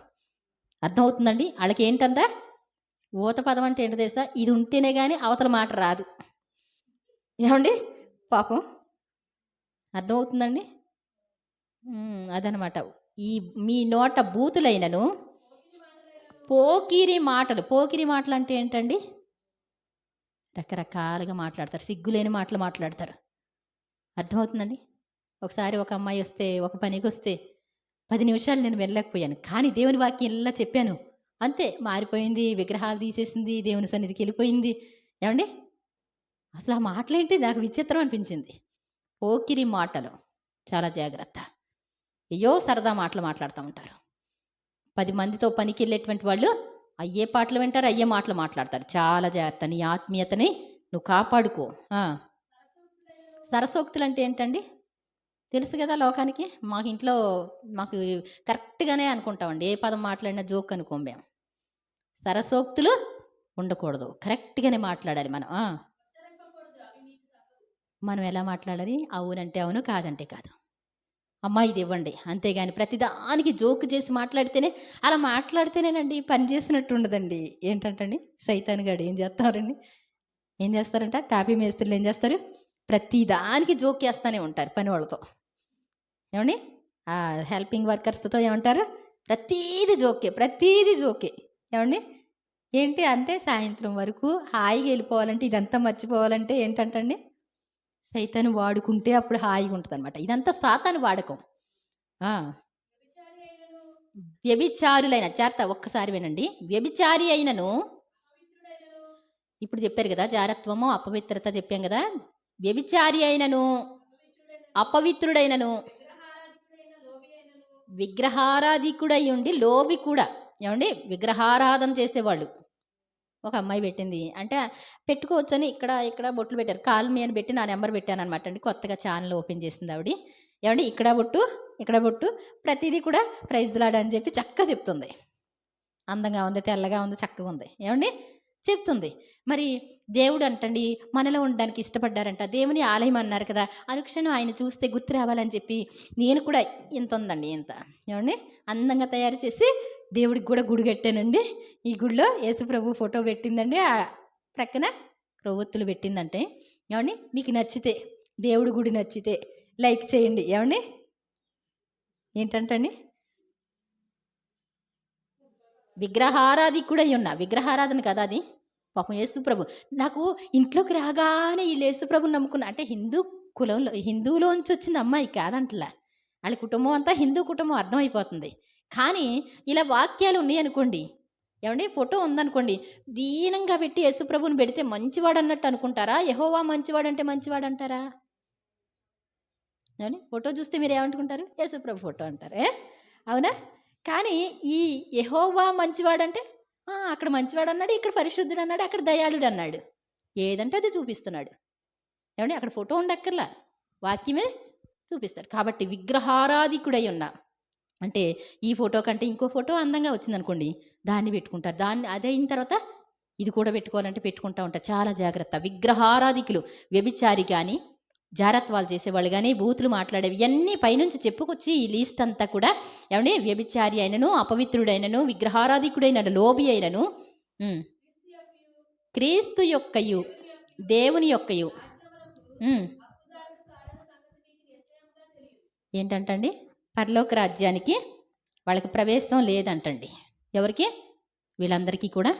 అర్థమవుతుందండి? వాళ్ళకి ఏంటంతా ఊత పదం అంటే ఏంటో తెలుసా, ఇది ఉంటేనే కానీ అవతల మాట రాదు. ఏమండి, పాపం అర్థమవుతుందండి? అదనమాట. ఈ మీ నోట బూతులైనను పోకిరి మాటలు అంటే ఏంటండి? రకరకాలుగా మాట్లాడతారు, సిగ్గులేని మాటలు మాట్లాడతారు. అర్థమవుతుందండి? ఒకసారి ఒక అమ్మాయి వస్తే, ఒక పనికి వస్తే 10 నిమిషాలు నేను వెళ్ళలేకపోయాను, కానీ దేవుని వాక్యం ఇలా చెప్పాను, అంతే మారిపోయింది, విగ్రహాలు తీసేసింది, దేవుని సన్నిధికి వెళ్ళిపోయింది. ఏమండి, అసలు ఆ మాటలేంటి నాకు విచిత్రం అనిపించింది. పోకిరి మాటలు చాలా జాగ్రత్త. అయ్యో సరదా మాటలు మాట్లాడుతూ ఉంటారు. 10 మందితో పనికి వెళ్ళేటువంటి వాళ్ళు అయ్యే పాటలు వింటారు, అయ్యే మాటలు మాట్లాడతారు. చాలా జాగ్రత్త. నీ ఆత్మీయతని నువ్వు కాపాడుకో. సరసోక్తులు అంటే ఏంటండి? తెలుసు కదా లోకానికి. మాకు ఇంట్లో మాకు కరెక్ట్గానే అనుకుంటామండి. ఏ పదం మాట్లాడినా జోక్ అనుకోం మేము. సరసోక్తులు ఉండకూడదు, కరెక్ట్గానే మాట్లాడాలి మనం. మనం ఎలా మాట్లాడాలి? అవునంటే అవును, కాదంటే కాదు. అమ్మా ఇది ఇవ్వండి, అంతేగాని ప్రతిదానికి జోక్ చేసి మాట్లాడితేనే, అలా మాట్లాడితేనేనండి పని చేసినట్టు ఉండదండి. ఏంటంటండి సైతాన్ గాడు ఏం చేస్తారంట? టాపీ మేస్త్రులు ఏం చేస్తారు? ప్రతిదానికి జోక్ చేస్తూనే ఉంటారు పని వాళ్ళతో. ఏమండి హెల్పింగ్ వర్కర్స్తో ఏమంటారు? ప్రతీది జోకే. ఏమండి ఏంటి అంటే సాయంత్రం వరకు హాయిగా వెళ్ళిపోవాలంటే, ఇదంతా మర్చిపోవాలంటే ఏంటంటండి సైతాను వాడుకుంటే అప్పుడు హాయిగా ఉంటుంది అనమాట. ఇదంతా సాతాను వాడకం. వ్యభిచారులైన జాగ్రత్త, ఒక్కసారి వినండి. వ్యభిచారి అయినను, ఇప్పుడు చెప్పారు కదా జారత్వము అపవిత్రత చెప్పాం కదా. వ్యభిచారి అయినను, అపవిత్రుడైనను, విగ్రహారాధికుడై ఉండి లోబి కూడా. ఏమండి విగ్రహారాధన చేసేవాళ్ళు. ఒక అమ్మాయి పెట్టింది అంటే పెట్టుకోవచ్చని ఇక్కడ బొట్లు పెట్టారు. కాల్ మీ అని పెట్టి నా నెంబర్ పెట్టాను అనమాట అండి. కొత్తగా ఛానల్ ఓపెన్ చేసింది ఆవిడ. ఏమండి ఇక్కడ బొట్టు ప్రతిదీ కూడా ప్రైజ్ దిలాడ అని చెప్పి చక్కగా చెప్తుంది. అందంగా ఉంది, తెల్లగా ఉంది, చక్కగా ఉంది. ఏమండి చెప్తుంది. మరి దేవుడు అంటండి మనలో ఉండడానికి ఇష్టపడ్డారంట. దేవుని ఆలయం అన్నారు కదా, అనుక్షణం ఆయన చూస్తే గుర్తు రావాలని చెప్పి నేను కూడా ఇంత ఉందండి, ఇంత ఏమండి అందంగా తయారు చేసి దేవుడికి కూడా గుడి కట్టానండి. ఈ గుడిలో యేసుప్రభు ఫోటో పెట్టిందండి, ఆ ప్రక్కన క్రొవ్వొత్తులు పెట్టిందంటే. ఏమండి మీకు నచ్చితే, దేవుడి గుడి నచ్చితే లైక్ చేయండి. ఏమండి ఏంటంటండి విగ్రహారాధికుడై ఉన్నా, విగ్రహారాధన కదా అది. పాపం యేసుప్రభు నాకు ఇంట్లోకి రాగానే వీళ్ళు యేసుప్రభుని నమ్ముకున్నా అంటే హిందువులోంచి వచ్చింది అమ్మాయి కాదంటలా. వాళ్ళ కుటుంబం అంతా హిందూ కుటుంబం అర్థమైపోతుంది. కానీ ఇలా వాక్యాలు ఉన్నాయి అనుకోండి, ఏమండి ఫోటో ఉందనుకోండి, దీనంగా పెట్టి యేసుప్రభుని పెడితే మంచివాడు అన్నట్టు అనుకుంటారా? యెహోవా మంచివాడు అంటే మంచివాడు అంటారా? ఏమండి ఫోటో చూస్తే మీరు ఏమనుకుంటారు? యేసుప్రభు ఫోటో అంటారు. అవునా? కానీ ఈ యెహోవా మంచివాడంటే అక్కడ మంచివాడు అన్నాడు, ఇక్కడ పరిశుద్ధుడు అన్నాడు, అక్కడ దయాళుడు అన్నాడు. ఏదంటే అది చూపిస్తున్నాడు. ఏమండి అక్కడ ఫోటో ఉండక్కర్లా, వాక్యమే చూపిస్తాడు. కాబట్టి విగ్రహారాధికుడై ఉన్నా అంటే ఈ ఫోటో కంటే ఇంకో ఫోటో అందంగా వచ్చిందనుకోండి, దాన్ని పెట్టుకుంటారు. దాన్ని అదైన తర్వాత ఇది కూడా పెట్టుకోవాలంటే పెట్టుకుంటూ ఉంటారు. చాలా జాగ్రత్త. విగ్రహారాధికులు, వ్యభిచారి కానీ, జారత్వాలు చేసేవాళ్ళు కానీ, బూతులు మాట్లాడేవి ఇవన్నీ పైనుంచి చెప్పుకొచ్చి ఈ లీస్ట్ అంతా కూడా ఏమండి వ్యభిచారి అయినను, అపవిత్రుడైనను, విగ్రహారాధికుడైన లోబి అయినను, క్రీస్తు యొక్కయు దేవుని యొక్కయు ఏంటంటండి పరలోక రాజ్యానికి వాళ్ళకి ప్రవేశం లేదంటండి. ఎవరికి? వీళ్ళందరికీ కూడా,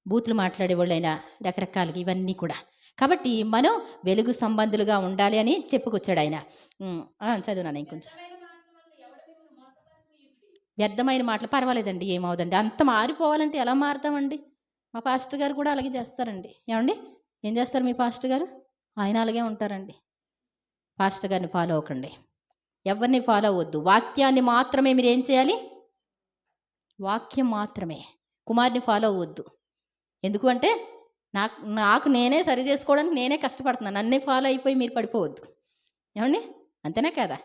బూతులు మాట్లాడేవాళ్ళైనా రకరకాలుగా ఇవన్నీ కూడా. కాబట్టి మనం వెలుగు సంబంధులుగా ఉండాలి అని చెప్పుకొచ్చాడు ఆయన. చదువునాను ఇంకొంచెం. వ్యర్థమైన మాటలు పర్వాలేదండి, ఏమవుదండి. అంత మారిపోవాలంటే ఎలా మారుతామండి? మా పాస్టర్ గారు కూడా అలాగే చేస్తారండి. ఏమండి ఏం చేస్తారు మీ పాస్టర్ గారు? ఆయన అలాగే ఉంటారండి. పాస్టర్ గారిని ఫాలో అవ్వకండి, ఎవరిని ఫాలో అవ్వద్దు. వాక్యాన్ని మాత్రమే మీరు ఏం చేయాలి? వాక్యం మాత్రమే. కుమార్ని ఫాలో అవ్వద్దు. ఎందుకు అంటే నాకు నేనే సరి చేసుకోవడానికి నేనే కష్టపడుతున్నాను. నన్నే ఫాలో అయిపోయి మీరు పడిపోవద్దు. ఏమండి అంతేనా కదా?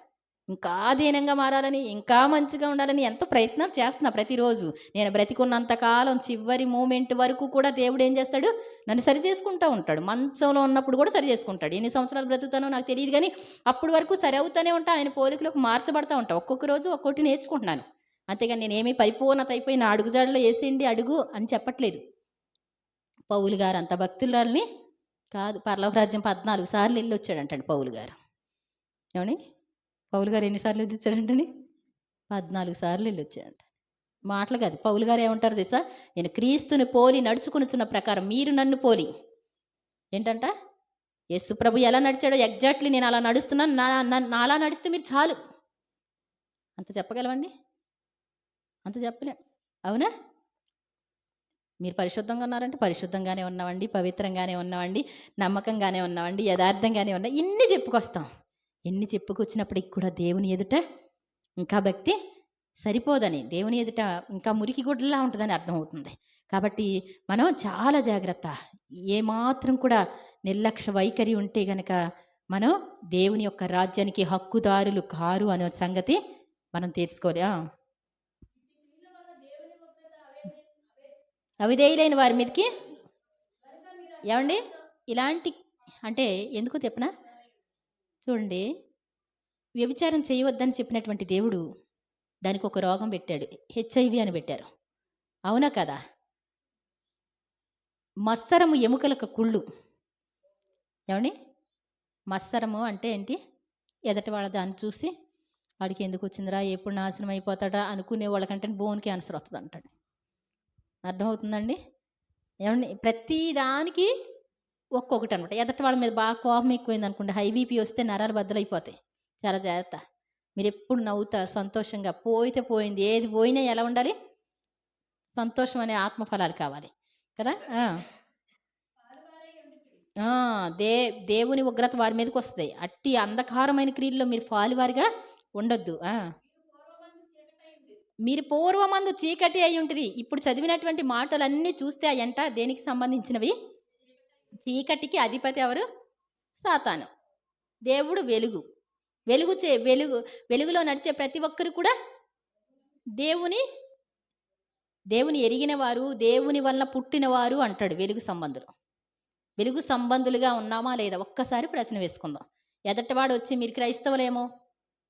ఇంకా దీనంగా మారాలని, ఇంకా మంచిగా ఉండాలని ఎంతో ప్రయత్నం చేస్తున్నా ప్రతిరోజు. నేను బ్రతికున్నంతకాలం చివరి మూమెంట్ వరకు కూడా దేవుడు ఏం చేస్తాడు? నన్ను సరి చేసుకుంటూ ఉంటాడు. మంచంలో ఉన్నప్పుడు కూడా సరి చేసుకుంటాడు. ఎన్ని సంవత్సరాలు బ్రతుకుతానో నాకు తెలియదు, కానీ అప్పటి వరకు సరి అవుతూనే ఉంటా. ఆయన పోలికలోకి మార్చబడతా ఉంటా. ఒక్కొక్క రోజు ఒక్కొక్కటి నేర్చుకుంటున్నాను. అంతేగాని నేనేమీ పరిపూర్ణత అయిపోయి నా అడుగుజాడలో వేసేయండి అడుగు అని చెప్పట్లేదు. పౌలు గారు అంత భక్తులని కాదు. పరలోక రాజ్యం 14 సార్లు వెళ్ళి వచ్చాడంటండి పౌలు గారు. ఏమని పౌలు గారు ఎన్నిసార్లు వెళ్ళి వచ్చాడంటండి? 14 సార్లు వెళ్ళి వచ్చాడంట. మాటలు కాదు. పౌలు గారు ఏమంటారు తెలుసా? నేను క్రీస్తుని పోలి నడుచుకునిచున్న ప్రకారం మీరు నన్ను పోలి. ఏంటంట? యేసు ప్రభు ఎలా నడిచాడో ఎగ్జాక్ట్లీ నేను అలా నడుస్తున్నాను, నాలా నడిస్తే మీరు చాలు. అంత చెప్పగలవండి? అంత చెప్పలేం. అవునా? మీరు పరిశుద్ధంగా ఉన్నారంటే పరిశుద్ధంగానే ఉన్నామండి, పవిత్రంగానే ఉన్నామండి, నమ్మకంగానే ఉన్నామండి, యథార్థంగానే ఉన్నా, ఇన్ని చెప్పుకొస్తాం. ఎన్ని చెప్పుకొచ్చినప్పటికి కూడా దేవుని ఎదుట ఇంకా భక్తి సరిపోదని, దేవుని ఎదుట ఇంకా మురికి గుడ్డలా ఉంటుందని అర్థమవుతుంది. కాబట్టి మనం చాలా జాగ్రత్త. ఏమాత్రం కూడా నిర్లక్ష్య వైఖరి ఉంటే గనక మనం దేవుని యొక్క రాజ్యానికి హక్కుదారులు కారు అనే సంగతి మనం తెలుసుకోవాలి. అవిధేయులైన వారి మీదకి ఏమండి ఇలాంటి అంటే ఎందుకో చెప్పనా, చూడండి, వ్యభిచారం చేయవద్దని చెప్పినటువంటి దేవుడు దానికి ఒక రోగం పెట్టాడు, హెచ్ఐవి అని పెట్టారు. అవునా కదా? మత్సరము ఎముకలకు కుళ్ళు. ఏమండి మత్సరము అంటే ఏంటి? ఎదటి వాళ్ళ దాన్ని చూసి వాడికి ఎందుకు వచ్చిందిరా, ఎప్పుడు నాశనం అయిపోతాడా అనుకునే వాళ్ళకంటే బోన్ క్యాన్సర్ వస్తుంది అంటాడు. అర్థమవుతుందండి? ఏమండి ప్రతి దానికి ఒక్కొక్కటి అనమాట. ఎదటి వాళ్ళ మీద బాగా కోపం ఎక్కువైంది అనుకోండి, హై బీపీ వస్తే నరాలు బద్దలైపోతాయి. చాలా జాగ్రత్త. మీరు ఎప్పుడు నవ్వుతా సంతోషంగా, పోయితే పోయింది, ఏది పోయినా ఎలా ఉండాలి? సంతోషం అనే ఆత్మఫలాలు కావాలి కదా. దేవుని ఉగ్రత వారి మీదకి వస్తాయి. అట్టి అంధకారమైన క్రియల్లో మీరు ఫాలివారిగా ఉండొద్దు. మీరు పూర్వమందు చీకటి అయి ఉంటుంది. ఇప్పుడు చదివినటువంటి మాటలన్నీ చూస్తే అయంట దేనికి సంబంధించినవి? చీకటికి అధిపతి ఎవరు? సాతాను. దేవుడు వెలుగు. వెలుగులో నడిచే ప్రతి ఒక్కరు కూడా దేవుని ఎరిగిన వారు, దేవుని వల్ల పుట్టినవారు అంటాడు వెలుగు సంబంధులు. వెలుగు సంబంధులుగా ఉన్నామా లేదా ఒక్కసారి ప్రశ్న వేసుకుందాం. ఎదటివాడు వచ్చి మీరు క్రైస్తవులేమో,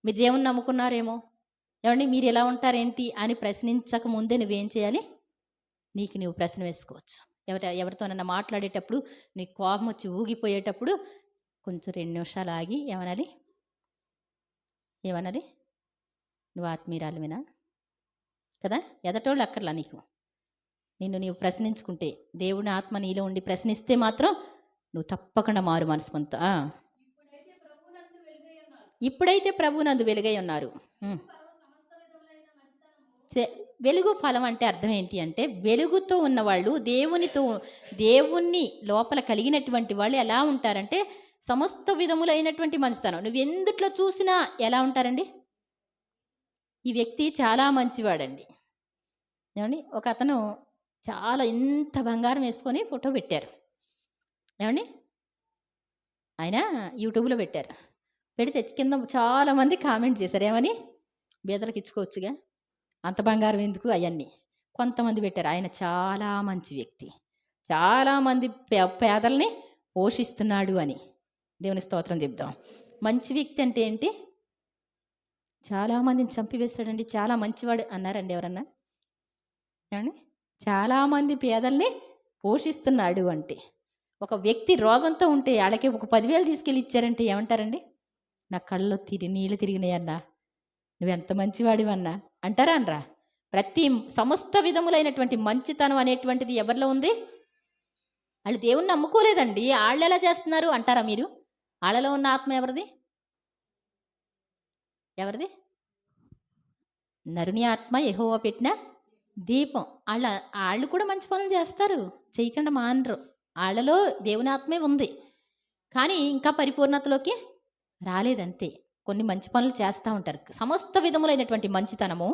మీరు దేవుని నమ్ముకున్నారేమో, ఏమండి మీరు ఎలా ఉంటారేంటి అని ప్రశ్నించక ముందే నువ్వేం చేయాలి? నీకు నువ్వు ప్రశ్న వేసుకోవచ్చు. ఎవరితోనన్నా మాట్లాడేటప్పుడు నీ కోపం వచ్చి ఊగిపోయేటప్పుడు కొంచెం 2 నిమిషాలు ఆగి ఏమనాలి? నువ్వు ఆత్మీయురాలివేనా కదా? ఎదటోళ్ళు అక్కర్లా నీకు. నీవు ప్రశ్నించుకుంటే, దేవుని ఆత్మ నీలో ఉండి ప్రశ్నిస్తే మాత్రం నువ్వు తప్పకుండా మారు మనసు పొందుతా. ఇప్పుడైతే ప్రభునందు వెలుగై ఉన్నారు. వెలుగు ఫలం అంటే అర్థం ఏంటి అంటే, వెలుగుతో ఉన్నవాళ్ళు, దేవుణ్ణి లోపల కలిగినటువంటి వాళ్ళు ఎలా ఉంటారంటే సమస్త విధములైనటువంటి మంచితనం. నువ్వు ఎందుట్లో చూసినా ఎలా ఉంటారండి? ఈ వ్యక్తి చాలా మంచివాడండి. ఏమండి ఒక అతను చాలా ఇంత బంగారం వేసుకొని ఫోటో పెట్టారు. ఏమండి ఆయన యూట్యూబ్లో పెట్టారు. పెడితే కింద చాలామంది కామెంట్ చేశారు. ఏమని? బీదలకు ఇచ్చుకోవచ్చుగా, అంత బంగారం ఎందుకు అవన్నీ. కొంతమంది పెట్టారు ఆయన చాలా మంచి వ్యక్తి, చాలామంది పేదల్ని పోషిస్తున్నాడు అని. దేవుని స్తోత్రం చెప్దాం. మంచి వ్యక్తి అంటే ఏంటి? చాలామందిని చంపివేస్తాడండి, చాలా మంచివాడు అన్నారండి ఎవరన్నా? ఏమండి చాలామంది పేదల్ని పోషిస్తున్నాడు అంటే, ఒక వ్యక్తి రోగంతో ఉంటే వాళ్ళకి ఒక 10,000 తీసుకెళ్ళి ఇచ్చారంటే ఏమంటారండి? నా కళ్ళలో నీళ్ళు తిరిగినాయన్నా, నువ్వెంత మంచివాడివన్నా అంటారా అనరా? ప్రతి సమస్త విధములైనటువంటి మంచితనం అనేటువంటిది ఎవరిలో ఉంది? వాళ్ళు దేవుణ్ణి నమ్ముకోలేదండి, వాళ్ళు ఎలా చేస్తున్నారు అంటారా మీరు? వాళ్ళలో ఉన్న ఆత్మ ఎవరిది? నరుని ఆత్మ యెహోవా పెట్టిన దీపం. వాళ్ళు కూడా మంచి పనులు చేస్తారు, చేయకుండా మానరు. వాళ్ళలో దేవుని ఆత్మే ఉంది, కానీ ఇంకా పరిపూర్ణతలోకి రాలేదంతే. కొన్ని మంచి పనులు చేస్తూ ఉంటారు. సమస్త విధములైనటువంటి మంచితనము,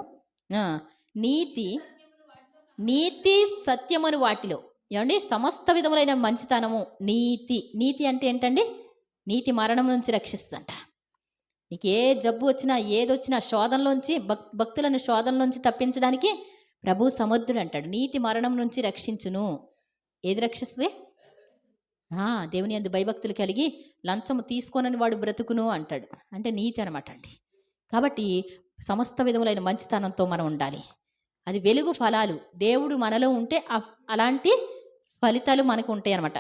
నీతి సత్యమను వాటిలో ఏమండి సమస్త విధములైన మంచితనము, నీతి అంటే ఏంటండి? నీతి మరణం నుంచి రక్షిస్తుందంట. నీకు ఏ జబ్బు వచ్చినా ఏదొచ్చినా శోధనలోంచి భక్తులను శోధనలోంచి తప్పించడానికి ప్రభు సమర్థుడు అంటాడు. నీతి మరణం నుంచి రక్షించును. ఏది రక్షిస్తుంది? దేవుని యందు భయభక్తులు కలిగి లంచము తీసుకోనని వాడు బ్రతుకును అంటాడు. అంటే నీతి అనమాట అండి. కాబట్టి సమస్త విధములైన మంచితనంతో మనం ఉండాలి. అది వెలుగు ఫలాలు. దేవుడు మనలో ఉంటే అలాంటి ఫలితాలు మనకు ఉంటాయి అనమాట.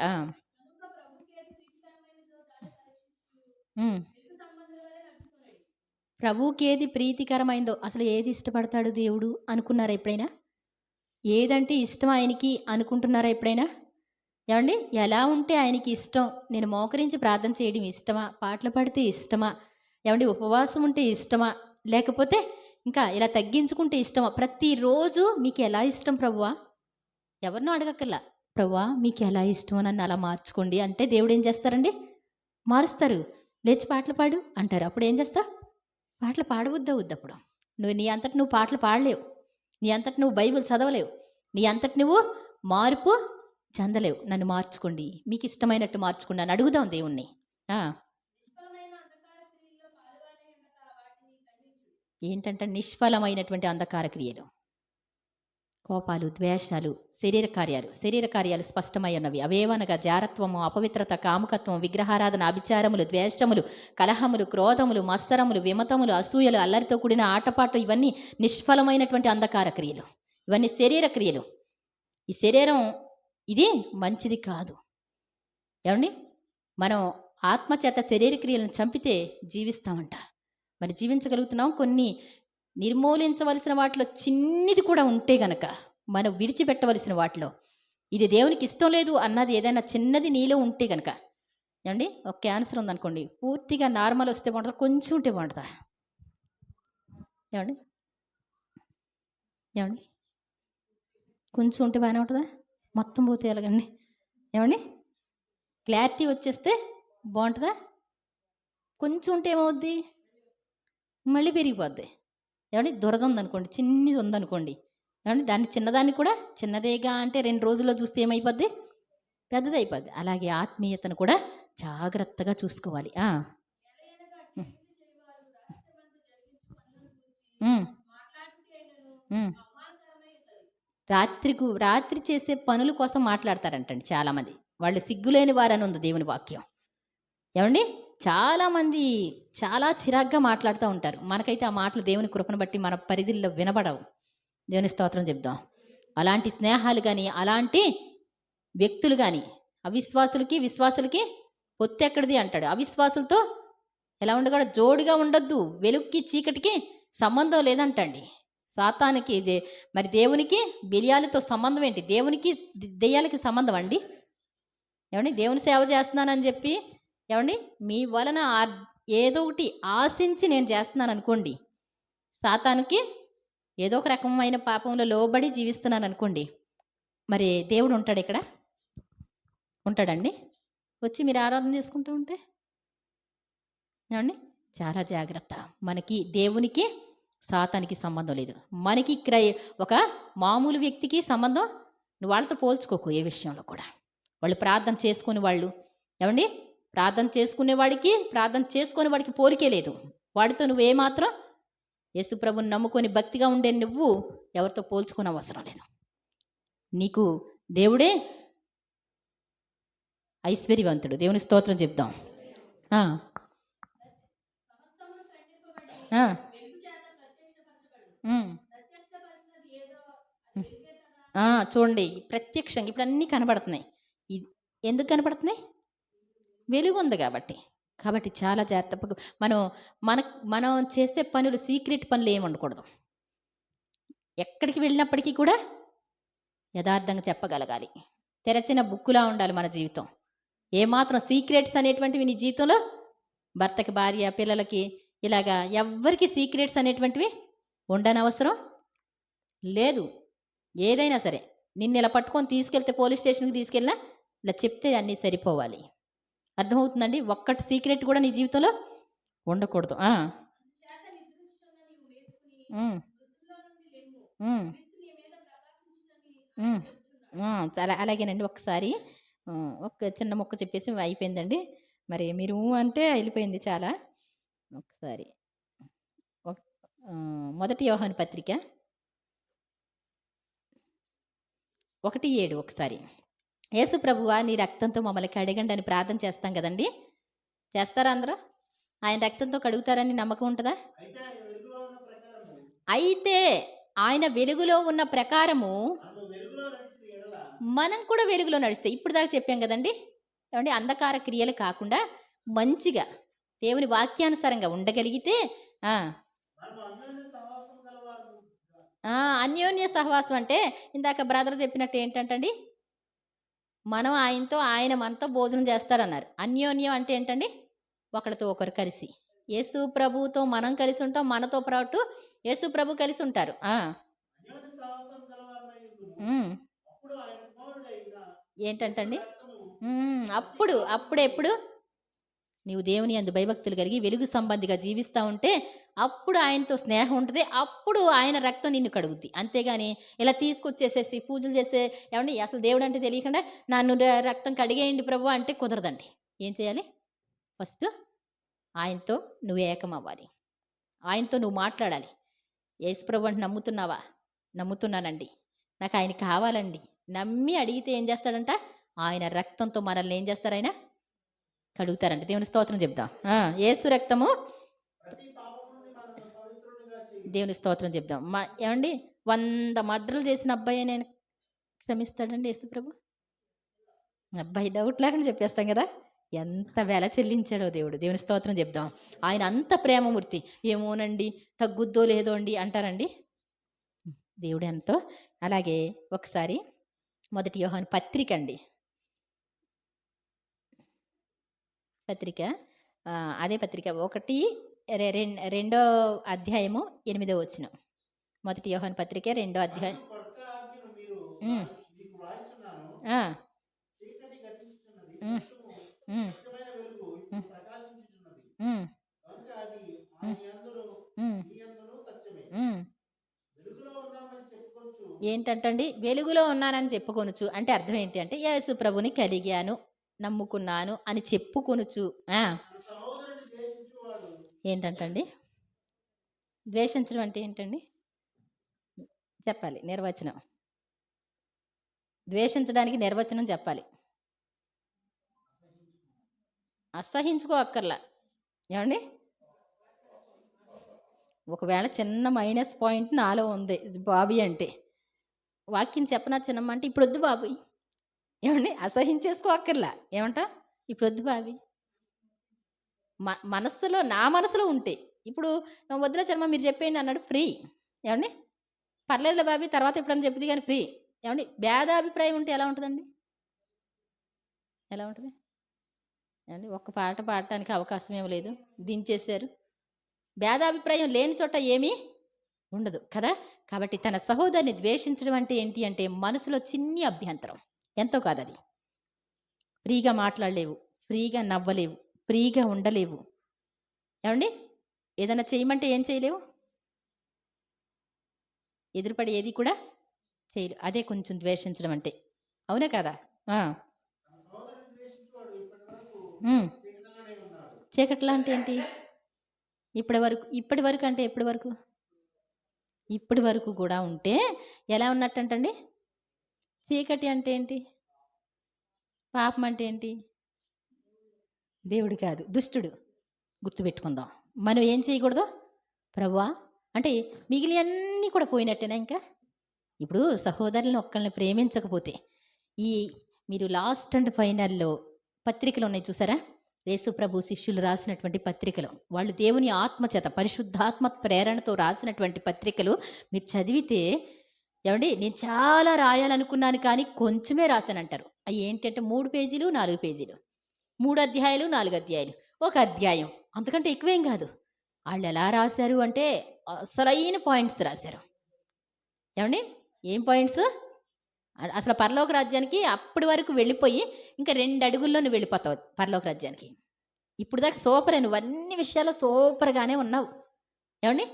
ప్రభువుకి ఏది ప్రీతికరమైందో, అసలు ఏది ఇష్టపడతాడు దేవుడు అనుకున్నారా ఎప్పుడైనా? ఏదంటే ఇష్టం ఆయనకి అనుకుంటున్నారా ఎప్పుడైనా? ఏమండి ఎలా ఉంటే ఆయనకి ఇష్టం? నేను మోకరించి ప్రార్థన చేయడం ఇష్టమా? పాటలు పాడితే ఇష్టమా? ఏమండి ఉపవాసం ఉంటే ఇష్టమా? లేకపోతే ఇంకా ఇలా తగ్గించుకుంటే ఇష్టమా? ప్రతిరోజు మీకు ఎలా ఇష్టం ప్రభువా? ఎవరినో అడగక్కర్లా, ప్రభువా మీకు ఎలా ఇష్టమో నన్ను అలా మార్చుకోండి అంటే దేవుడు ఏం చేస్తారండి? మారుస్తారు. లేచి పాటలు పాడు అంటారు. అప్పుడు ఏం చేస్తావు? పాటలు పాడవద్దా వద్దు అప్పుడు. నీ అంతట నువ్వు పాటలు పాడలేవు. నీ అంతట నువ్వు బైబిల్ చదవలేవు. నీ అంతట నువ్వు మార్పు చెందలేవు. నన్ను మార్చుకోండి, మీకు ఇష్టమైనట్టు మార్చుకోండి అని అడుగుదాం దేవుణ్ణి. ఆ, ఏంటంటే నిష్ఫలమైనటువంటి అంధకార క్రియలు, కోపాలు, ద్వేషాలు, శరీర కార్యాలు స్పష్టమై ఉన్నవి. అవేవనగా జారత్వము, అపవిత్రత, కాముకత్వం, విగ్రహారాధన, అభిచారములు, ద్వేషములు, కలహములు, క్రోధములు, మత్సరములు, విమతములు, అసూయలు, అల్లరితో కూడిన ఆటపాటలు, ఇవన్నీ నిష్ఫలమైనటువంటి అంధకార క్రియలు. ఇవన్నీ శరీర క్రియలు. ఈ శరీరం ఇది మంచిది కాదు. ఏమండి, మనం ఆత్మచేత శరీర క్రియలను చంపితే జీవిస్తామంట. మరి జీవించగలుగుతున్నాం. కొన్ని నిర్మూలించవలసిన వాటిలో చిన్నది కూడా ఉంటే గనక, మనం విడిచిపెట్టవలసిన వాటిలో ఇది దేవునికి ఇష్టం లేదు అన్నది ఏదైనా చిన్నది నీలో ఉంటే గనక, ఏమండి, ఒక క్యాన్సర్ ఉందనుకోండి, పూర్తిగా నార్మల్ వస్తే బాగుంటుందా, కొంచెం ఉంటే బాగుంటుందా? ఏమండి ఏమండి కొంచెం ఉంటే బాగానే ఉంటుందా? మొత్తం పోతే ఎలాగండి? ఏమండి, క్లారిటీ వచ్చేస్తే బాగుంటుందా? కొంచెం ఉంటే ఏమవుద్ది? మళ్ళీ పెరిగిపోద్ది. ఏమండి, దురద ఉందనుకోండి, చిన్నది ఉందనుకోండి, ఏమండి, దాన్ని చిన్నదాన్ని కూడా చిన్నదేగా అంటే 2 రోజుల్లో చూస్తే ఏమైపోద్ది? పెద్దది అయిపోద్ది. అలాగే ఆత్మీయతను కూడా జాగ్రత్తగా చూసుకోవాలి. ఉమ్, ఉమ్. రాత్రి చేసే పనుల కోసం మాట్లాడతారంటండి చాలామంది. వాళ్ళు సిగ్గులేని వారని ఉంది దేవుని వాక్యం. ఏమండి, చాలామంది చాలా చిరాగ్గా మాట్లాడుతూ ఉంటారు. మనకైతే ఆ మాటలు దేవుని కృపను బట్టి మన పరిధిలో వినబడవు. దేవుని స్తోత్రం చెప్దాం. అలాంటి స్నేహాలు కానీ, అలాంటి వ్యక్తులు కానీ, అవిశ్వాసులకి విశ్వాసులకి పొత్తు ఎక్కడిది అంటాడు. అవిశ్వాసులతో ఎలా ఉండకూడదు? జోడుగా ఉండొద్దు. వెలుగుకి చీకటికి సంబంధం లేదంటండి. సాతానికి మరి దేవునికి బెలియాలతో సంబంధం ఏంటి? దేవునికి దెయ్యాలకి సంబంధం అండి? ఏమండి, దేవుని సేవ చేస్తున్నానని చెప్పి, ఏమండి, మీ వలన ఏదో ఒకటి ఆశించి నేను చేస్తున్నాను అనుకోండి, సాతానుకి ఏదో ఒక రకమైన పాపంలో లోబడి జీవిస్తున్నాను అనుకోండి, మరి దేవుడు ఉంటాడు ఇక్కడ? ఉంటాడండి? వచ్చి మీరు ఆరాధన చేసుకుంటూ ఉంటే? ఏమండి, చాలా జాగ్రత్త. మనకి దేవునికి సాతానికి సంబంధం లేదు. మనకి ఒక మామూలు వ్యక్తికి సంబంధం. నువ్వు వాళ్ళతో పోల్చుకోకు ఏ విషయంలో కూడా. వాళ్ళు ప్రార్థన చేసుకునే వాళ్ళు, ఏమండి, ప్రార్థన చేసుకునే వాడికి పోలికే లేదు. వాడితో నువ్వు ఏమాత్రం యేసు ప్రభుని నమ్ముకొని భక్తిగా ఉండే నువ్వు ఎవరితో పోల్చుకునే అవసరం లేదు. నీకు దేవుడే ఐశ్వర్యవంతుడు. దేవుని స్తోత్రం చెప్దాం. చూడండి, ప్రత్యక్షంగా ఇప్పుడు అన్నీ కనబడుతున్నాయి. ఎందుకు కనబడుతున్నాయి? వెలుగు ఉంది కాబట్టి. చాలా జాగ్రత్త. మనం చేసే పనులు, సీక్రెట్ పనులు ఏమి ఉండకూడదు. ఎక్కడికి వెళ్ళినప్పటికీ కూడా యథార్థంగా చెప్పగలగాలి. తెరచిన బుక్కులా ఉండాలి మన జీవితం. ఏమాత్రం సీక్రెట్స్ అనేటువంటివి నీ జీవితంలో, భర్తకి, భార్య, పిల్లలకి, ఇలాగా ఎవ్వరికి సీక్రెట్స్ అనేటువంటివి ఉండనవసరం లేదు. ఏదైనా సరే నిన్ను ఇలా పట్టుకొని తీసుకెళ్తే, పోలీస్ స్టేషన్కి తీసుకెళ్ళినా ఇలా చెప్తే అన్నీ సరిపోవాలి. అర్థమవుతుందండి? ఒక్కటి సీక్రెట్ కూడా నీ జీవితంలో ఉండకూడదు. చాలా అలాగేనండి. ఒకసారి ఒక చిన్న మొక్క చెప్పేసి అయిపోయిందండి. మరి మీరు అంటే వెళ్ళిపోయింది చాలా. ఒకసారి మొదటి యోహాను పత్రిక 1:7 ఒకసారి, యేసు ప్రభువా నీ రక్తంతో మమ్మల్ని కడగండి అని ప్రార్థన చేస్తాం కదండి. చేస్తారా అందరూ? ఆయన రక్తంతో కడుగుతారని నమ్మకం ఉంటుందా? అయితే ఆయన వెలుగులో ఉన్న ప్రకారము మనం కూడా వెలుగులో నడిస్తే, ఇప్పుడు దాకా చెప్పాం కదండి. ఏమండి, అంధకార క్రియలు కాకుండా మంచిగా దేవుని వాక్యానుసారంగా ఉండగలిగితే అన్యోన్య సహవాసం అంటే ఇందాక బ్రదర్ చెప్పినట్టు ఏంటంటండి, మనం ఆయనతో, ఆయన మనతో భోజనం చేస్తారన్నారు. అన్యోన్యం అంటే ఏంటండి? ఒకరితో ఒకరు కలిసి. యేసు ప్రభుతో మనం కలిసి ఉంటాం, మనతో పాటు యేసు ప్రభు కలిసి ఉంటారు. ఏంటంటండి? అప్పుడు ఎప్పుడు నీవు దేవుని యందు భయభక్తులు కలిగి వెలుగు సంబంధిగా జీవిస్తూ ఉంటే అప్పుడు ఆయనతో స్నేహం ఉంటుంది, అప్పుడు ఆయన రక్తం నిన్ను కడుగుద్ది. అంతేగాని ఇలా తీసుకొచ్చేసేసి పూజలు చేసే ఏమండి అసలు దేవుడు అంటే తెలియకుండా నన్ను రక్తం కడిగేయండి ప్రభు అంటే కుదరదండి. ఏం చేయాలి? ఫస్ట్ ఆయనతో నువ్వు ఏకం అవ్వాలి, ఆయనతో నువ్వు మాట్లాడాలి. యేసు ప్రభు అంటే నమ్ముతున్నావా? నమ్ముతున్నానండి, నాకు ఆయన కావాలండి. నమ్మి అడిగితే ఏం చేస్తాడంట? ఆయన రక్తంతో మనల్ని ఏం చేస్తారు? ఆయన కడుగుతారంట. దేవుని స్తోత్రం చెప్దాం. యేసు రక్తము, దేవుని స్తోత్రం చెప్దాం. ఏమండి 100 మర్డర్లు చేసిన అబ్బాయి నేను క్షమిస్తాడండి యేసు ప్రభు? అబ్బాయి డౌట్ లేకుండా చెప్పేస్తాం కదా. ఎంత వెల చెల్లించాడో దేవుడు. దేవుని స్తోత్రం చెప్దాం. ఆయన అంత ప్రేమమూర్తి. ఏమోనండి తగ్గుద్దో లేదో అండి అంటారండి. దేవుడు ఎంతో. అలాగే ఒకసారి 1 యోహాను పత్రిక అండి, పత్రిక అదే పత్రిక 2వ అధ్యాయము 8వ వచనం. 1 యోహాను పత్రిక 2వ అధ్యాయం. ఆ, ఉమ్, ఉమ్, ఉమ్, ఉమ్, ఉమ్. ఏంటంటండి? వెలుగులో ఉన్నానని చెప్పుకొనుచు అంటే అర్థం ఏంటి అంటే యేసు ప్రభుని కలిగాను, నమ్ముకున్నాను అని చెప్పుకొనుచు. ఏంటంటండి ద్వేషించడం అంటే ఏంటండి? చెప్పాలి నిర్వచనం. ద్వేషించడానికి నిర్వచనం చెప్పాలి. అసహించుకో అక్కర్లా. ఏమండి? ఒకవేళ చిన్న మైనస్ పాయింట్ నాలో ఉంది బాబీ అంటే, వాక్యం చెప్పనా చిన్నమ్మ అంటే ఇప్పుడు వద్దు బాబీ. ఏమండి? అసహించేసుకో అక్కర్లా. ఏమంటా? ఇప్పుడు వద్దు బాబీ. మనస్సులో నా మనసులో ఉంటే ఇప్పుడు వద్దులే చిన్నమ్మ మీరు చెప్పేయండి అన్నాడు, ఫ్రీ. ఏమండి? పర్లేదులే బాబీ తర్వాత ఎప్పుడన్నా చెప్పింది కానీ ఫ్రీ. ఏమండి? భేదాభిప్రాయం ఉంటే ఎలా ఉంటుందండి? ఎలా ఉంటుంది? ఏమండి? ఒక్క పాట పాడటానికి అవకాశం ఏమి లేదు, దించేశారు. భేదాభిప్రాయం లేని చోట ఏమీ ఉండదు కదా. కాబట్టి తన సహోదరిని ద్వేషించడం అంటే ఏంటి అంటే మనసులో చిన్ని అభ్యంతరం, ఎంతో కాదు అది. ఫ్రీగా మాట్లాడలేవు, ఫ్రీగా నవ్వలేవు, ఫ్రీగా ఉండలేవు. ఏమండి? ఏదైనా చేయమంటే ఏం చేయలేవు, ఎదురుపడి ఏది కూడా చేయలేవు. అదే కొంచెం ద్వేషించడం అంటే. అవునా కదా? చీకట్లా అంటే ఏంటి? ఇప్పటి వరకు అంటే ఎప్పటి వరకు? ఇప్పటి వరకు కూడా ఉంటే ఎలా ఉన్నట్టంటండి? చీకటి అంటే ఏంటి? పాపం అంటే ఏంటి? దేవుడు కాదు, దుష్టుడు. గుర్తుపెట్టుకుందాం. మనం ఏం చేయకూడదు? ప్రభువా అంటే మిగిలి అన్నీ కూడా పోయినట్టేనా? ఇంకా ఇప్పుడు సహోదరులను ఒక్కరిని ప్రేమించకపోతే, ఈ మీరు లాస్ట్ అండ్ ఫైనల్లో పత్రికలు ఉన్నాయి చూసారా, యేసు ప్రభు శిష్యులు రాసినటువంటి పత్రికలు, వాళ్ళు దేవుని ఆత్మచేత పరిశుద్ధాత్మ ప్రేరణతో రాసినటువంటి పత్రికలు మీరు చదివితే, ఏమండి నేను చాలా రాయాలనుకున్నాను కానీ కొంచెమే రాశానంటారు. అవి ఏంటంటే 3 పేజీలు 4 పేజీలు, 3 అధ్యాయాలు 4 అధ్యాయాలు, 1 అధ్యాయం, అంతకంటే ఎక్కువేం కాదు. వాళ్ళు ఎలా రాశారు అంటే అసలైన పాయింట్స్ రాశారు. ఏమండి? ఏం పాయింట్స్? అసలు పరలోక రాజ్యానికి అప్పటి వరకు వెళ్ళిపోయి ఇంకా 2 అడుగుల్లో నువ్వు వెళ్ళిపోతావు పరలోక రాజ్యానికి. ఇప్పుడు దాకా సూపర్, నువ్వు అన్ని విషయాల్లో సూపర్గానే ఉన్నావు. ఏమండి?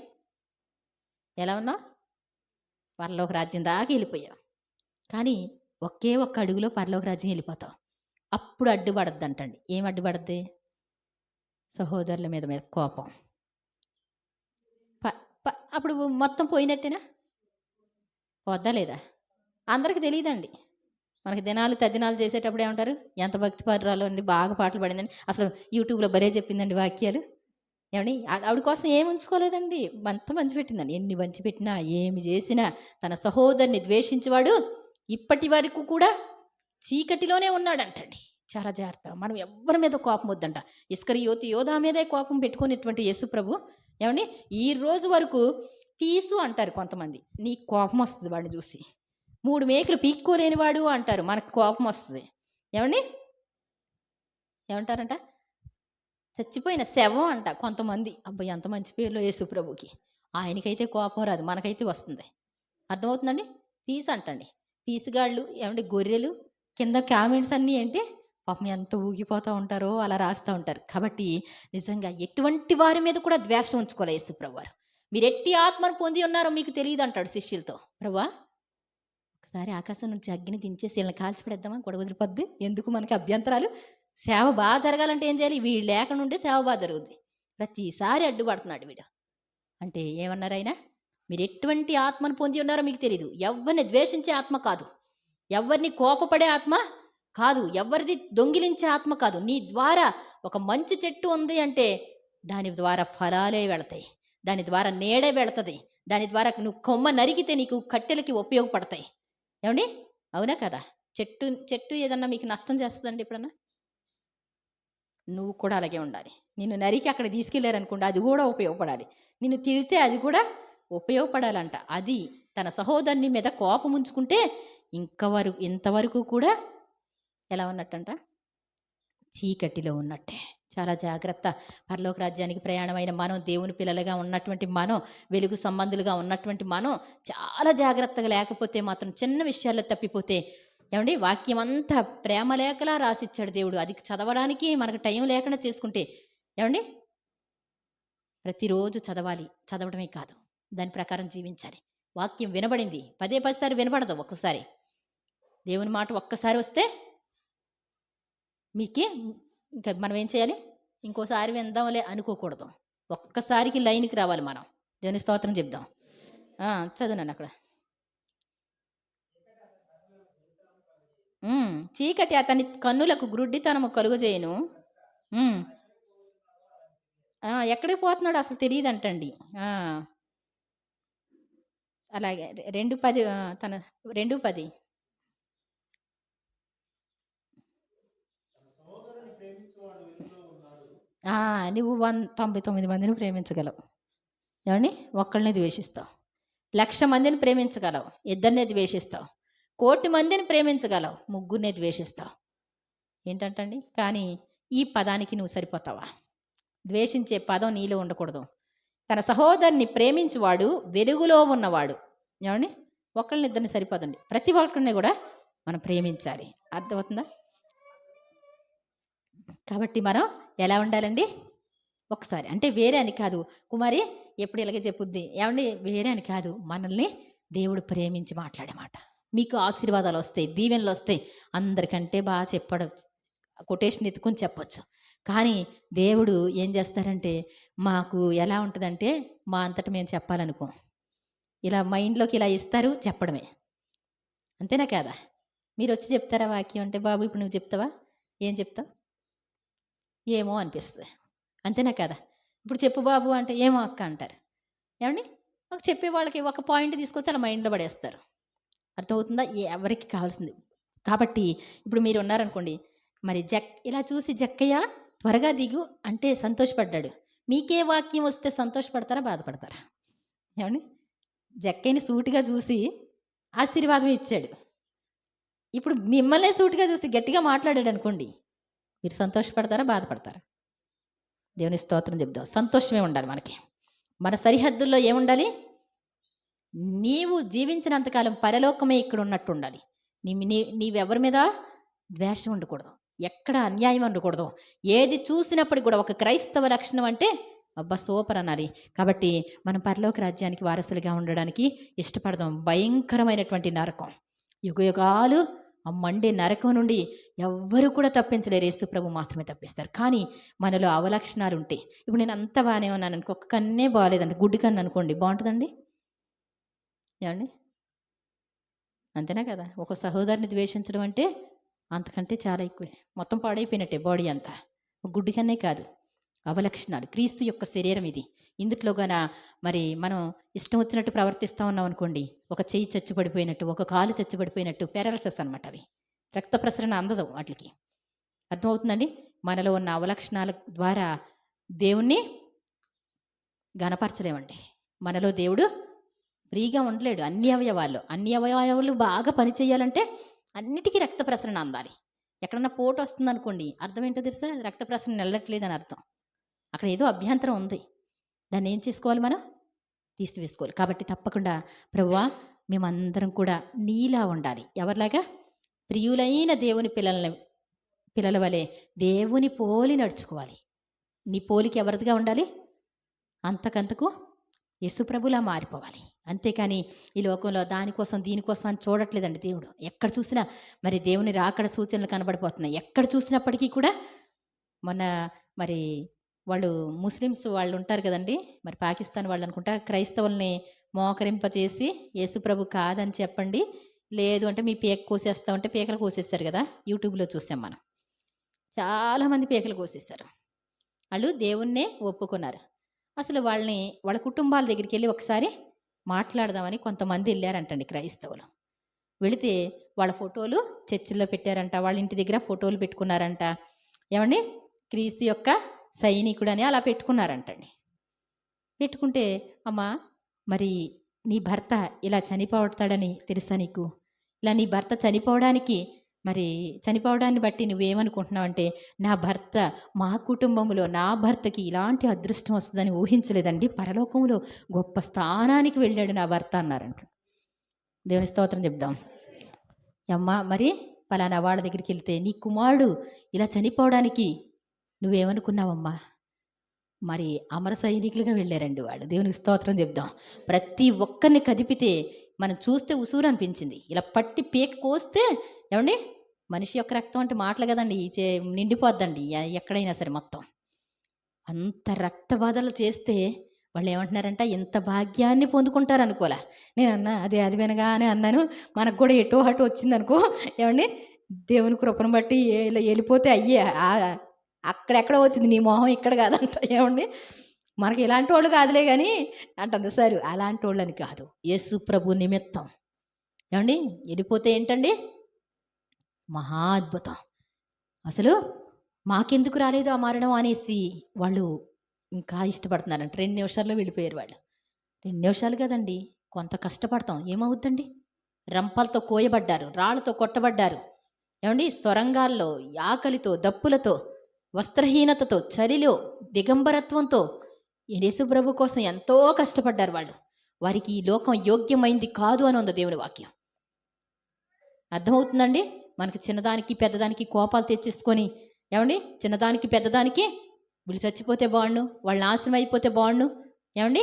ఎలా ఉన్నావు? పరలోక రాజ్యం దాకా వెళ్ళిపోయావు. కానీ ఒకే ఒక్క అడుగులో పరలోక రాజ్యం వెళ్ళిపోతావు. అప్పుడు అడ్డుపడద్దు అంటండి. ఏం అడ్డుపడద్ది? సహోదరుల మీద కోపం. అప్పుడు మొత్తం పోయినట్టేనా? పోద్దా లేదా? అందరికి తెలియదండి. మనకి దినాలు తద్దినాలు చేసేటప్పుడు ఏమంటారు? ఎంత భక్తి పరురాలు అండి, బాగా పాటలు పాడిందండి, అసలు యూట్యూబ్లో బరే చెప్పిందండి వాక్యాలు. ఏమండి? ఆవిడ కోసం ఏమి ఉంచుకోలేదండి, అంత పంచిపెట్టిందండి. ఎన్ని పంచిపెట్టినా ఏమి చేసినా తన సహోదరిని ద్వేషించేవాడు ఇప్పటి వరకు కూడా చీకటిలోనే ఉన్నాడంటండి. చాలా జాగ్రత్త. మనం ఎవరి మీద కోపం వద్దంట. ఇస్కరియోతు యోధా మీదే కోపం పెట్టుకునేటువంటి యేసు ప్రభు ఏమండి ఈ రోజు వరకు పీసు అంటారు కొంతమంది. నీకు కోపం వస్తుంది వాడిని చూసి. 3 మేకలు పీక్కోలేని వాడు అంటారు, మనకు కోపం వస్తుంది. ఏమండి? ఏమంటారంట? చచ్చిపోయిన శవం అంట కొంతమంది. అబ్బాయి ఎంత మంచి పేర్లో యేసు ప్రభుకి. ఆయనకైతే కోపం రాదు, మనకైతే వస్తుంది. అర్థమవుతుందండి? పీసు అంటండి. పీసుగాళ్ళు ఏమండి? గొర్రెలు. కింద కామెంట్స్ అన్నీ ఏంటి? పాపం ఎంత ఊగిపోతూ ఉంటారో అలా రాస్తూ ఉంటారు. కాబట్టి నిజంగా ఎటువంటి వారి మీద కూడా ద్వేషం ఉంచుకోలే యేసుప్రభు వారు. మీరు ఎట్టి ఆత్మను పొంది ఉన్నారో మీకు తెలియదు అంటాడు శిష్యులతో. ప్రభువా ఒకసారి ఆకాశం నుంచి అగ్ని దించేసి వీళ్ళని కాల్చిపడేద్దామా, గొడవ వదిలిపోద్ది, ఎందుకు మనకి అభ్యంతరాలు, సేవ బాగా జరగాలంటే ఏం చేయాలి, వీళ్ళు లేకుండా సేవ బాగా జరుగుద్ది. ప్రతిసారి అడ్డుపడుతున్నాడు వీడు. అంటే ఏమన్నారు ఆయన, మీరు ఎటువంటి ఆత్మను పొంది ఉన్నారో మీకు తెలియదు. ఎవరిని ద్వేషించే ఆత్మ కాదు, ఎవరిని కోపపడే ఆత్మ కాదు, ఎవరిది దొంగిలించే ఆత్మ కాదు. నీ ద్వారా ఒక మంచి చెట్టు ఉంది అంటే దాని ద్వారా ఫలాలే వెళతాయి, దాని ద్వారా నీడే వెళుతుంది, దాని ద్వారా నువ్వు కొమ్మ నరికితే నీకు కట్టెలకి ఉపయోగపడతాయి. ఏమండి అవునా కదా? చెట్టు చెట్టు ఏదన్నా మీకు నష్టం చేస్తుందండి ఎప్పుడన్నా? నువ్వు కూడా అలాగే ఉండాలి. నిన్ను నరికి అక్కడ తీసుకెళ్ళారనుకోండి, అది కూడా ఉపయోగపడాలి. నిన్ను తిడితే అది కూడా ఉపయోగపడాలంట. అది తన సహోదరుని మీద కోపం ఉంచుకుంటే ఇంతవరకు కూడా ఎలా ఉన్నట్టంట, చీకటిలో ఉన్నట్టే. చాలా జాగ్రత్త. పరలోక రాజ్యానికి ప్రయాణమైన మనం, దేవుని పిల్లలుగా ఉన్నటువంటి మనం, వెలుగు సంబంధులుగా ఉన్నటువంటి మనం చాలా జాగ్రత్తగా లేకపోతే మాత్రం, చిన్న విషయాల్లో తప్పిపోతే, ఏమండి వాక్యం అంతా ప్రేమ లేఖలా రాసిచ్చాడు దేవుడు. అది చదవడానికి మనకు టైం లేకుండా చేసుకుంటే, ఏమండి ప్రతిరోజు చదవాలి. చదవడమే కాదు, దాని ప్రకారం జీవించాలి. వాక్యం వినబడింది, 10 సార్లు వినబడదు. ఒక్కసారి దేవుని మాట ఒక్కసారి వస్తే మీకే ఇంకా మనం ఏం చేయాలి, ఇంకోసారి విందాంలే అనుకోకూడదు. ఒక్కసారికి లైన్కి రావాలి మనం. దేవుని స్తోత్రం చెప్దాం. చదువునాను అక్కడ. చీకటి అతని కన్నులకు గ్రుడ్డితనము కలుగజేయను. ఎక్కడికి పోతున్నాడో అసలు తెలియదంటండి. అలాగే 2:10 తన 2:10 నువ్వు 99 మందిని ప్రేమించగలవు. ఏమండి ఒక్కళ్ళని ద్వేషిస్తావు. 1,00,000 మందిని ప్రేమించగలవు, 2 ద్వేషిస్తావు. 1,00,00,000 మందిని ప్రేమించగలవు, 3 ద్వేషిస్తావు. ఏంటంటండి, కానీ ఈ పదానికి నువ్వు సరిపోతావా? ద్వేషించే పదం నీలో ఉండకూడదు. తన సహోదరుని ప్రేమించువాడు వెలుగులో ఉన్నవాడు. ఏమండి 1,2 సరిపోదండి, ప్రతి ఒక్కరిని కూడా మనం ప్రేమించాలి. అర్థమవుతుందా? కాబట్టి మనం ఎలా ఉండాలండి, ఒకసారి అంటే వేరే అని కాదు. కుమారి ఎప్పుడు ఇలాగే చెప్పుద్ది, ఏమండి వేరే అని కాదు, మనల్ని దేవుడు ప్రేమించి మాట్లాడే మాట. మీకు ఆశీర్వాదాలు వస్తాయి, దీవెనలు వస్తాయి. అందరికంటే బాగా చెప్పడం, కొటేషన్ ఎత్తుకొని చెప్పొచ్చు. కానీ దేవుడు ఏం చేస్తారంటే, మాకు ఎలా ఉంటుందంటే, మా అంతటా మేము చెప్పాలనుకో, ఇలా మైండ్లోకి ఇలా ఇస్తారు, చెప్పడమే. అంతేనా కాదా? మీరు వచ్చి చెప్తారా వాక్యం అంటే, బాబు ఇప్పుడు నువ్వు చెప్తావా, ఏం చెప్తావు, ఏమో అనిపిస్తుంది. అంతేనా కదా? ఇప్పుడు చెప్పు బాబు అంటే ఏమో అక్క అంటారు. ఏమండి మాకు చెప్పే వాళ్ళకి ఒక పాయింట్ తీసుకొచ్చి అలా మైండ్లో పడేస్తారు. అర్థమవుతుందా? ఎవరికి కావాల్సింది. కాబట్టి ఇప్పుడు మీరు ఉన్నారనుకోండి, మరి ఇలా చూసి జక్కయ్య త్వరగా దిగు అంటే సంతోషపడ్డాడు. మీకే వాక్యం వస్తే సంతోషపడతారా, బాధపడతారా? ఏమండి జక్కయ్యని సూటిగా చూసి ఆశీర్వాదం ఇచ్చాడు. ఇప్పుడు మిమ్మల్నే సూటిగా చూసి గట్టిగా మాట్లాడాడు అనుకోండి, మీరు సంతోషపడతారా, బాధపడతారా? దేవుని స్తోత్రం చెప్దాం. సంతోషమే ఉండాలి మనకి. మన సరిహద్దుల్లో ఏముండాలి, నీవు జీవించినంతకాలం పరలోకమే ఇక్కడ ఉన్నట్టు ఉండాలి. నీవెవరి మీద ద్వేషం ఉండకూడదు, ఎక్కడ అన్యాయం ఉండకూడదు. ఏది చూసినప్పటికి కూడా ఒక క్రైస్తవ లక్షణం అంటే అబ్బా సూపర్ అనాలి. కాబట్టి మనం పరలోక రాజ్యానికి వారసులుగా ఉండడానికి ఇష్టపడదాం. భయంకరమైనటువంటి నరకం, యుగయుగాలు ఆ మండే నరకం నుండి ఎవ్వరూ కూడా తప్పించలేరు, యేసు ప్రభు మాత్రమే తప్పిస్తారు. కానీ మనలో అవలక్షణాలు ఉంటాయి. ఇప్పుడు నేను అంత బాగానే ఉన్నాను అనుకో, ఒక్క కన్నే బాగాలేదండి, గుడ్డి కన్ను అనుకోండి, బాగుంటుందండి? ఏమండి అంతేనా కదా? ఒక సహోదరుని ద్వేషించడం అంటే అంతకంటే చాలా ఎక్కువే, మొత్తం పాడైపోయినట్టే బాడీ అంతా. గుడ్డి కన్నే కాదు, అవలక్షణాలు. క్రీస్తు యొక్క శరీరం ఇది. ఇందుట్లోగాన మరి మనం ఇష్టం వచ్చినట్టు ప్రవర్తిస్తూ ఉన్నాం అనుకోండి, ఒక చెయ్యి చచ్చుపడిపోయినట్టు, ఒక కాలు చచ్చుపడిపోయినట్టు, పారాలిసిస్ అనమాట. అవి రక్త ప్రసరణ అందదు వాటికి. అర్థమవుతుందండి? మనలో ఉన్న అవలక్షణాల ద్వారా దేవుణ్ణి గణపరచలేమండి. మనలో దేవుడు ఫ్రీగా ఉండలేడు. అన్ని అవయవాలు బాగా పనిచేయాలంటే అన్నిటికీ రక్త ప్రసరణ అందాలి. ఎక్కడన్నా పోటు వస్తుంది అనుకోండి, అర్థం ఏంటో తెలుసా? రక్త ప్రసరణ వెళ్ళట్లేదని అర్థం. అక్కడ ఏదో అభ్యంతరం ఉంది. దాన్ని ఏం చేసుకోవాలి, మనం తీసివేసుకోవాలి. కాబట్టి తప్పకుండా ప్రభువా మేమందరం కూడా నీలా ఉండాలి. ఎవరిలాగా? ప్రియులైన దేవుని పిల్లల్ని పిల్లల వలె దేవుని పోలి నడుచుకోవాలి. నీ పోలిక ఎవరిదిగా ఉండాలి? అంతకంతకు యేసుప్రభులా మారిపోవాలి. అంతేకాని ఈ లోకంలో దానికోసం దీనికోసం అని చూడట్లేదండి దేవుడు. ఎక్కడ చూసినా మరి దేవుని రాకడ సూచనలు కనబడిపోతున్నాయి. ఎక్కడ చూసినప్పటికీ కూడా మొన్న మరి వాళ్ళు ముస్లిమ్స్ వాళ్ళు ఉంటారు కదండి, మరి పాకిస్తాన్ వాళ్ళు అనుకుంటా, క్రైస్తవుల్ని మోకరింపచేసి యేసుప్రభు కాదని చెప్పండి, లేదు అంటే మీ పీక కోసేస్తామంటే పీకలు కోసేస్తారు కదా, యూట్యూబ్లో చూసాం మనం. చాలామంది పీకలు కోసేశారు. వాళ్ళు దేవుణ్ణే ఒప్పుకున్నారు. అసలు వాళ్ళని వాళ్ళ కుటుంబాల దగ్గరికి వెళ్ళి ఒకసారి మాట్లాడదామని కొంతమంది వెళ్ళారంటండి క్రైస్తవులు. వెళితే వాళ్ళ ఫోటోలు చర్చిల్లో పెట్టారంట, వాళ్ళ ఇంటి దగ్గర ఫోటోలు పెట్టుకున్నారంట. ఏమండి, క్రీస్తు యొక్క సైనికుడు అని అలా పెట్టుకున్నారంటండి. పెట్టుకుంటే, అమ్మా మరి నీ భర్త ఇలా చనిపోతాడని తెలుసా నీకు? ఇలా నీ భర్త చనిపోవడాన్ని బట్టి నువ్వేమనుకుంటున్నావు అంటే, నా భర్త మా కుటుంబంలో నా భర్తకి ఇలాంటి అదృష్టం వస్తుందని ఊహించలేదండి, పరలోకంలో గొప్ప స్థానానికి వెళ్ళాడు నా భర్త అన్నారంట. దేవుని స్తోత్రం చెప్దాం. అమ్మ మరి పలానా వాళ్ళ దగ్గరికి వెళ్తే నీ కుమారుడు ఇలా చనిపోవడానికి నువ్వేమనుకున్నావమ్మా? మరి అమర సైనికులుగా వెళ్ళారండి వాళ్ళు. దేవునికి స్తోత్రం చెప్దాం. ప్రతి ఒక్కరిని కదిపితే మనం చూస్తే ఉసూరు అనిపించింది. ఇలా పట్టి పీక కోస్తే ఏమండి, మనిషి యొక్క రక్తం అంటే మాటలు కదండి, నిండిపోద్దండి ఎక్కడైనా సరే మొత్తం. అంత రక్తబాధలు చేస్తే వాళ్ళు ఏమంటున్నారంట, ఇంత భాగ్యాన్ని పొందుకుంటారు అనుకోలే. నేను అన్నా అది వినగానే అన్నాను, మనకు కూడా ఎటో అటు వచ్చిందనుకో ఏమండి, దేవుని కృపను బట్టి వెళ్ళిపోతే అయ్యే అక్కడెక్కడ వచ్చింది, నీ మొహం ఇక్కడ కాదంట. ఏమండి, మనకి ఇలాంటి వాళ్ళు కాదులే కానీ అంటుంది సార్, అలాంటి వాళ్ళని కాదు, యేసు ప్రభు నిమిత్తం ఏమండి వెళ్ళిపోతే ఏంటండి మహా అద్భుతం. అసలు మాకెందుకు రాలేదు ఆ మరణం అనేసి వాళ్ళు ఇంకా ఇష్టపడుతున్నారంట. 2 నిమిషాల్లో వెళ్ళిపోయారు వాళ్ళు. 2 నిమిషాలు కదండి, కొంత కష్టపడతాం, ఏమవుద్దండి? రంపాలతో కోయబడ్డారు, రాళ్లతో కొట్టబడ్డారు, ఏమండి సొరంగాల్లో, ఆకలితో, దప్పులతో, వస్త్రహీనతతో, చలిలో, దిగంబరత్వంతో యేసుప్రభు కోసం ఎంతో కష్టపడ్డారు వాళ్ళు. వారికి ఈ లోకం యోగ్యమైంది కాదు అని ఉంది దేవుని వాక్యం. అర్థమవుతుందండి? మనకి చిన్నదానికి పెద్దదానికి కోపాలు తెచ్చేసుకొని ఏమండి, చిన్నదానికి పెద్దదానికి వీళ్ళు చచ్చిపోతే బాగుండు, వాళ్ళు నాశనం అయిపోతే బాగుండు, ఏమండి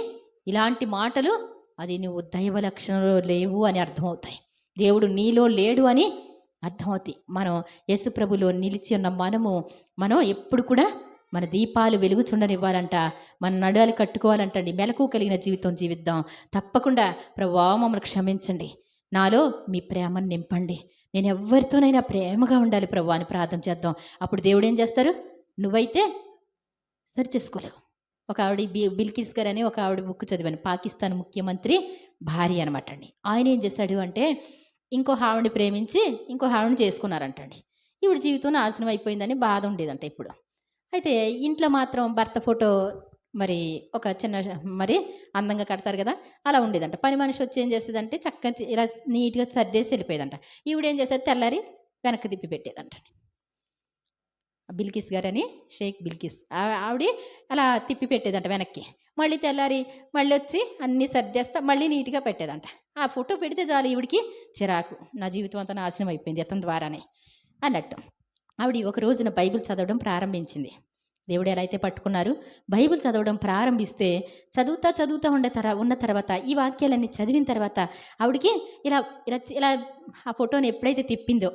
ఇలాంటి మాటలు అది నువ్వు దైవ లక్షణంలో లేవు అని అర్థమవుతాయి. దేవుడు నీలో లేడు అని అర్థమవుతాయి. మనం యేసుప్రభులో నిలిచి ఉన్న మనం ఎప్పుడు కూడా మన దీపాలు వెలుగుచుండనివ్వాలంట, మన నడులు కట్టుకోవాలంటండి. మెలకు కలిగిన జీవితం జీవిద్దాం. తప్పకుండా ప్రభువా మమ్మల్ని క్షమించండి, నాలో మీ ప్రేమను నింపండి, నేను ఎవరితోనైనా ప్రేమగా ఉండాలి ప్రభు అని ప్రార్థన చేద్దాం. అప్పుడు దేవుడు ఏం చేస్తారు? నువ్వైతే సరి చేసుకోలేవు. ఒక ఆవిడ బిల్కిస్ గారు అని ఒక ఆవిడ బుక్ చదివాను, పాకిస్తాన్ ముఖ్యమంత్రి భార్య అనమాట అండి. ఆయన ఏం చేశాడు అంటే, ఇంకో ఆవిడని ప్రేమించి ఇంకో ఆవిడని చేసుకున్నారంటండి. ఈవిడ జీవితం నాశనం అయిపోయిందని బాధ ఉండేదంట ఇప్పుడు. అయితే ఇంట్లో మాత్రం భర్త ఫోటో మరి ఒక చిన్న మరి అందంగా కడతారు కదా, అలా ఉండేదంట. పని మనిషి వచ్చి ఏం చేసేదంటే చక్కగా ఇలా నీట్గా సర్దేసి వెళ్ళిపోయేదంట. ఈవిడేం చేసేది, తెల్లారి వెనక్కి తిప్పి పెట్టేదంట. బిల్కిస్ గారని, షేక్ బిల్కిస్ ఆవిడ అలా తిప్పి పెట్టేదంట వెనక్కి. మళ్ళీ తెల్లారి మళ్ళీ వచ్చి అన్నీ సర్దేస్తా మళ్ళీ నీట్గా పెట్టేదంట. ఆ ఫోటో పెడితే చాలు ఈవిడికి చిరాకు, నా జీవితం అంతా నాశనం అయిపోయింది అతని ద్వారానే అన్నట్టు. ఆవిడ ఒక రోజున బైబిల్ చదవడం ప్రారంభించింది. దేవుడు ఎలా అయితే పట్టుకున్నారు, బైబిల్ చదవడం ప్రారంభిస్తే చదువుతా ఉన్న తర్వాత ఈ వాక్యాలన్నీ చదివిన తర్వాత ఆవిడికి ఇలా ఇలా ఇలా ఆ ఫోటోని ఎప్పుడైతే తిప్పిందో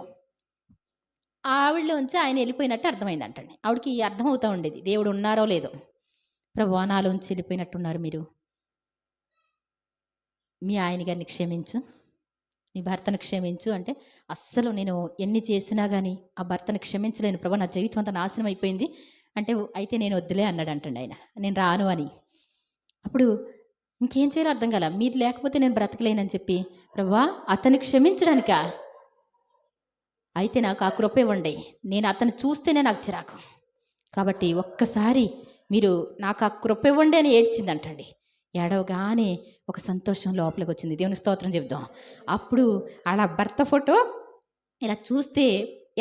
ఆవిడలోంచి ఆయన వెళ్ళిపోయినట్టు అర్థమైందంటండి. ఆవిడకి అర్థమవుతూ ఉండేది, దేవుడు ఉన్నారో లేదో. ప్రభువా నాలోంచి వెళ్ళిపోయినట్టున్నారు మీరు, మీ ఆయన గారిని క్షమించు, నీ భర్తను క్షమించు అంటే, అస్సలు నేను ఎన్ని చేసినా కానీ ఆ భర్తను క్షమించలేను ప్రభు, నా జీవితం అంతా నాశనం అయిపోయింది అంటే, అయితే నేను వద్దులే అన్నాడు అంటండి ఆయన, నేను రాను అని. అప్పుడు ఇంకేం చేయాలో అర్థం కాల, మీరు లేకపోతే నేను బ్రతకలేనని చెప్పి, ప్రభువా అతన్ని క్షమించడానికా, అయితే నాకు ఆ కృప ఇవ్వండి, నేను అతను చూస్తేనే నాకు చిరాకు, కాబట్టి ఒక్కసారి మీరు నాకు ఆ కృప ఇవ్వండి అని ఏడ్చిందంటండి. ఏడవగానే ఒక సంతోషం లోపలికి వచ్చింది. దేవుని స్తోత్రం చెప్దాం. అప్పుడు అలా భర్త ఫోటో ఇలా చూస్తే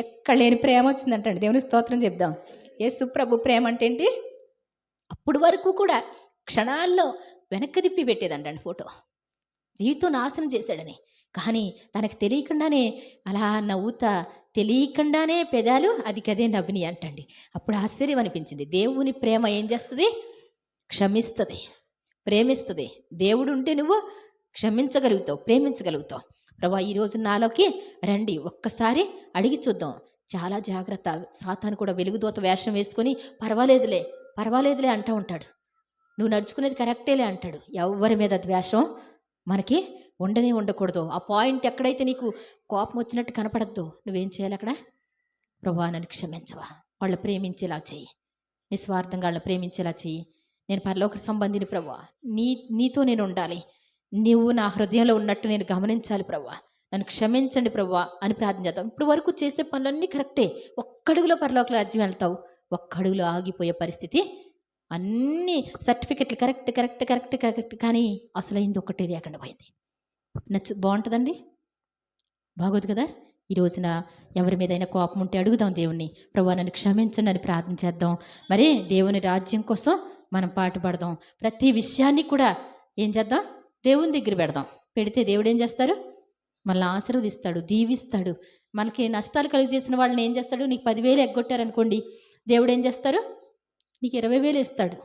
ఎక్కడ లేని ప్రేమ వచ్చిందంటండి. దేవుని స్తోత్రం చెప్దాం. యేసు ప్రభు ప్రేమ అంటే ఏంటి? అప్పుడు వరకు కూడా క్షణాల్లో వెనక్కి తిప్పి పెట్టేదంటండి ఫోటో, జీవితం నాశనం చేశాడని. కానీ తనకు తెలియకుండానే అలా నవ్వుతా తెలియకుండానే పెదాలు అది కదే నవ్విని అంటండి. అప్పుడు ఆశ్చర్యం అనిపించింది. దేవుని ప్రేమ ఏం చేస్తుంది? క్షమిస్తుంది, ప్రేమిస్తుంది. దేవుడు ఉంటే నువ్వు క్షమించగలుగుతావు, ప్రేమించగలుగుతావు. ప్రభా ఈరోజు నాలోకి రండి, ఒక్కసారి అడిగి చూద్దాం. చాలా జాగ్రత్త. సాతాను కూడా వెలుగుదోత వేషం వేసుకొని పర్వాలేదులే పర్వాలేదులే అంటూ ఉంటాడు. నువ్వు నడుచుకునేది కరెక్టేలే అంటాడు. ఎవరి మీద ద్వేషం మనకి ఉండకూడదు. ఆ పాయింట్ ఎక్కడైతే నీకు కోపం వచ్చినట్టు కనపడద్దు, నువ్వేం చేయాలి అక్కడ? ప్రభా నన్ను క్షమించవా, వాళ్ళు ప్రేమించేలా చెయ్యి, నిస్వార్థంగా వాళ్ళని ప్రేమించేలా చెయ్యి. నేను పరలోక సంబంధిని ప్రభా, నీతో నేను ఉండాలి, నీవు నా హృదయంలో ఉన్నట్టు నేను గమనించాలి ప్రభా, నన్ను క్షమించండి ప్రభా అని ప్రార్థన చేద్దాం. ఇప్పుడు వరకు చేసే పనులన్నీ కరెక్టే, ఒక్కడుగులో పరలోక రాజ్యం వెళ్తావు, ఒక్కడుగులో ఆగిపోయే పరిస్థితి. అన్నీ సర్టిఫికెట్లు కరెక్ట్ కానీ అసలు అయింది ఒక్కటే లేకుండా పోయింది. బాగుంటుందండి? బాగోదు కదా? ఈ రోజున ఎవరి మీదైనా కోపం ఉంటే అడుగుదాం దేవుణ్ణి, ప్రభా నన్ను క్షమించండి అని ప్రార్థన చేద్దాం. మరి దేవుని రాజ్యం కోసం మనం పాటుపడదాం. ప్రతి విషయాన్ని కూడా ఏం చేద్దాం? దేవుని దగ్గర పెడితే దేవుడు ఏం చేస్తారు? మళ్ళీ ఆశీర్వదిస్తాడు, దీవిస్తాడు. మనకి నష్టాలు కలిగి చేసిన వాళ్ళని ఏం చేస్తాడు? నీకు 10,000 ఎగ్గొట్టారనుకోండి, దేవుడు ఏం చేస్తారు? నీకు 20,000 ఇస్తాడు.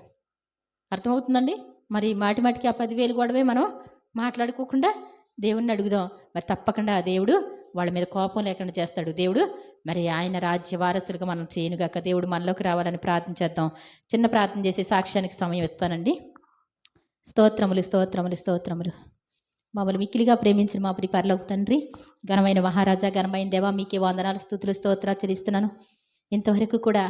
అర్థమవుతుందండి? మరి మాటికి ఆ 10,000 గొడవే మనం మాట్లాడుకోకుండా దేవుణ్ణి అడుగుదాం. మరి తప్పకుండా ఆ దేవుడు వాళ్ళ మీద కోపం లేకుండా చేస్తాడు. దేవుడు మరి ఆయన రాజ్య వారసులుగా మనం చేయనుగాక. దేవుడు మనలోకి రావాలని ప్రార్థన చేద్దాం. చిన్న ప్రార్థన చేసి సాక్ష్యానికి సమయం ఇస్తానండి. స్తోత్రములు మమ్మల్ని మిక్కిలిగా ప్రేమించిన మా ప్రియ పరలోక తండ్రి, ఘనమైన మహారాజా, ఘనమైన దేవా, మీకే వందనాలు, స్తుతులు, స్తోత్రాలు చెల్లిస్తున్నాను. ఇంతవరకు కూడా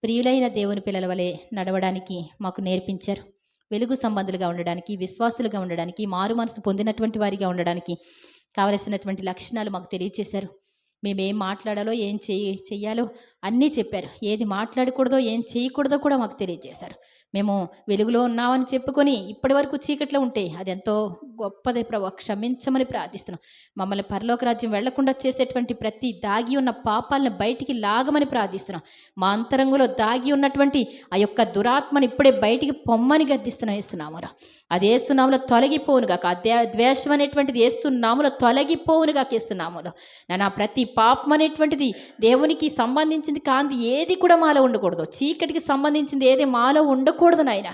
ప్రియులైన దేవుని పిల్లల వలె నడవడానికి మాకు నేర్పించారు. వెలుగు సంబంధులుగా ఉండడానికి, విశ్వాసులుగా ఉండడానికి, మారు మనసు పొందినటువంటి వారిగా ఉండడానికి కావలసినటువంటి లక్షణాలు మాకు తెలియచేశారు. మేమేం మాట్లాడాలో, ఏం చెయ్యాలో అన్నీ చెప్పారు. ఏది మాట్లాడకూడదో, ఏం చేయకూడదో కూడా మాకు తెలియజేశారు. మేము వెలుగులో ఉన్నామని చెప్పుకొని ఇప్పటి వరకు చీకట్లో ఉంటే అది ఎంతో గొప్పదే ప్రభు, క్షమించమని ప్రార్థిస్తున్నాం. మమ్మల్ని పరలోక రాజ్యం వెళ్లకుండా చేసేటువంటి ప్రతి దాగి ఉన్న పాపాలను బయటికి లాగమని ప్రార్థిస్తున్నాం. మా అంతరంగంలో దాగి ఉన్నటువంటి ఆ యొక్క దురాత్మని ఇప్పుడే బయటికి పొమ్మని గద్దిస్తున్నాము. అది యేసునామములో తొలగిపోవునుగాక. ఆ ద్వేషం అనేటువంటిది యేసునామములో తొలగిపోవునుగాక. యేసునామములో నా ప్రతి పాపం అనేటువంటిది దేవునికి సంబంధించింది కాంతి ఏది కూడా మాలో ఉండకూడదు. చీకటికి సంబంధించింది ఏది మాలో ఉండకూడదు నాయన.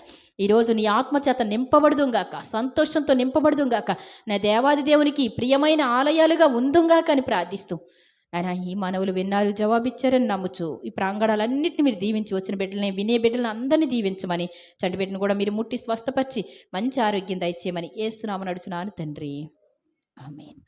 ఈరోజు నీ ఆత్మచేత నింపబడుదుగాక, సంతోషంతో నింపబడుదుగాక, నా దేవాది దేవునికి ప్రియమైన ఆలయాలుగా ఉందుగాక అని ప్రార్థిస్తూ ఆయన ఈ మానవులు విన్నారు, జవాబిచ్చారని నమ్ముచు ఈ ప్రాంగణాలన్నింటినీ మీరు దీవించి, వచ్చిన బిడ్డలని, వినే బిడ్డలను అందరినీ దీవించమని, చంటి బిడ్డను కూడా మీరు ముట్టి స్వస్థపరిచి మంచి ఆరోగ్యం దయచేయమని యేసు నామమున అడుగుచున్నాను తండ్రి. ఆమేన్.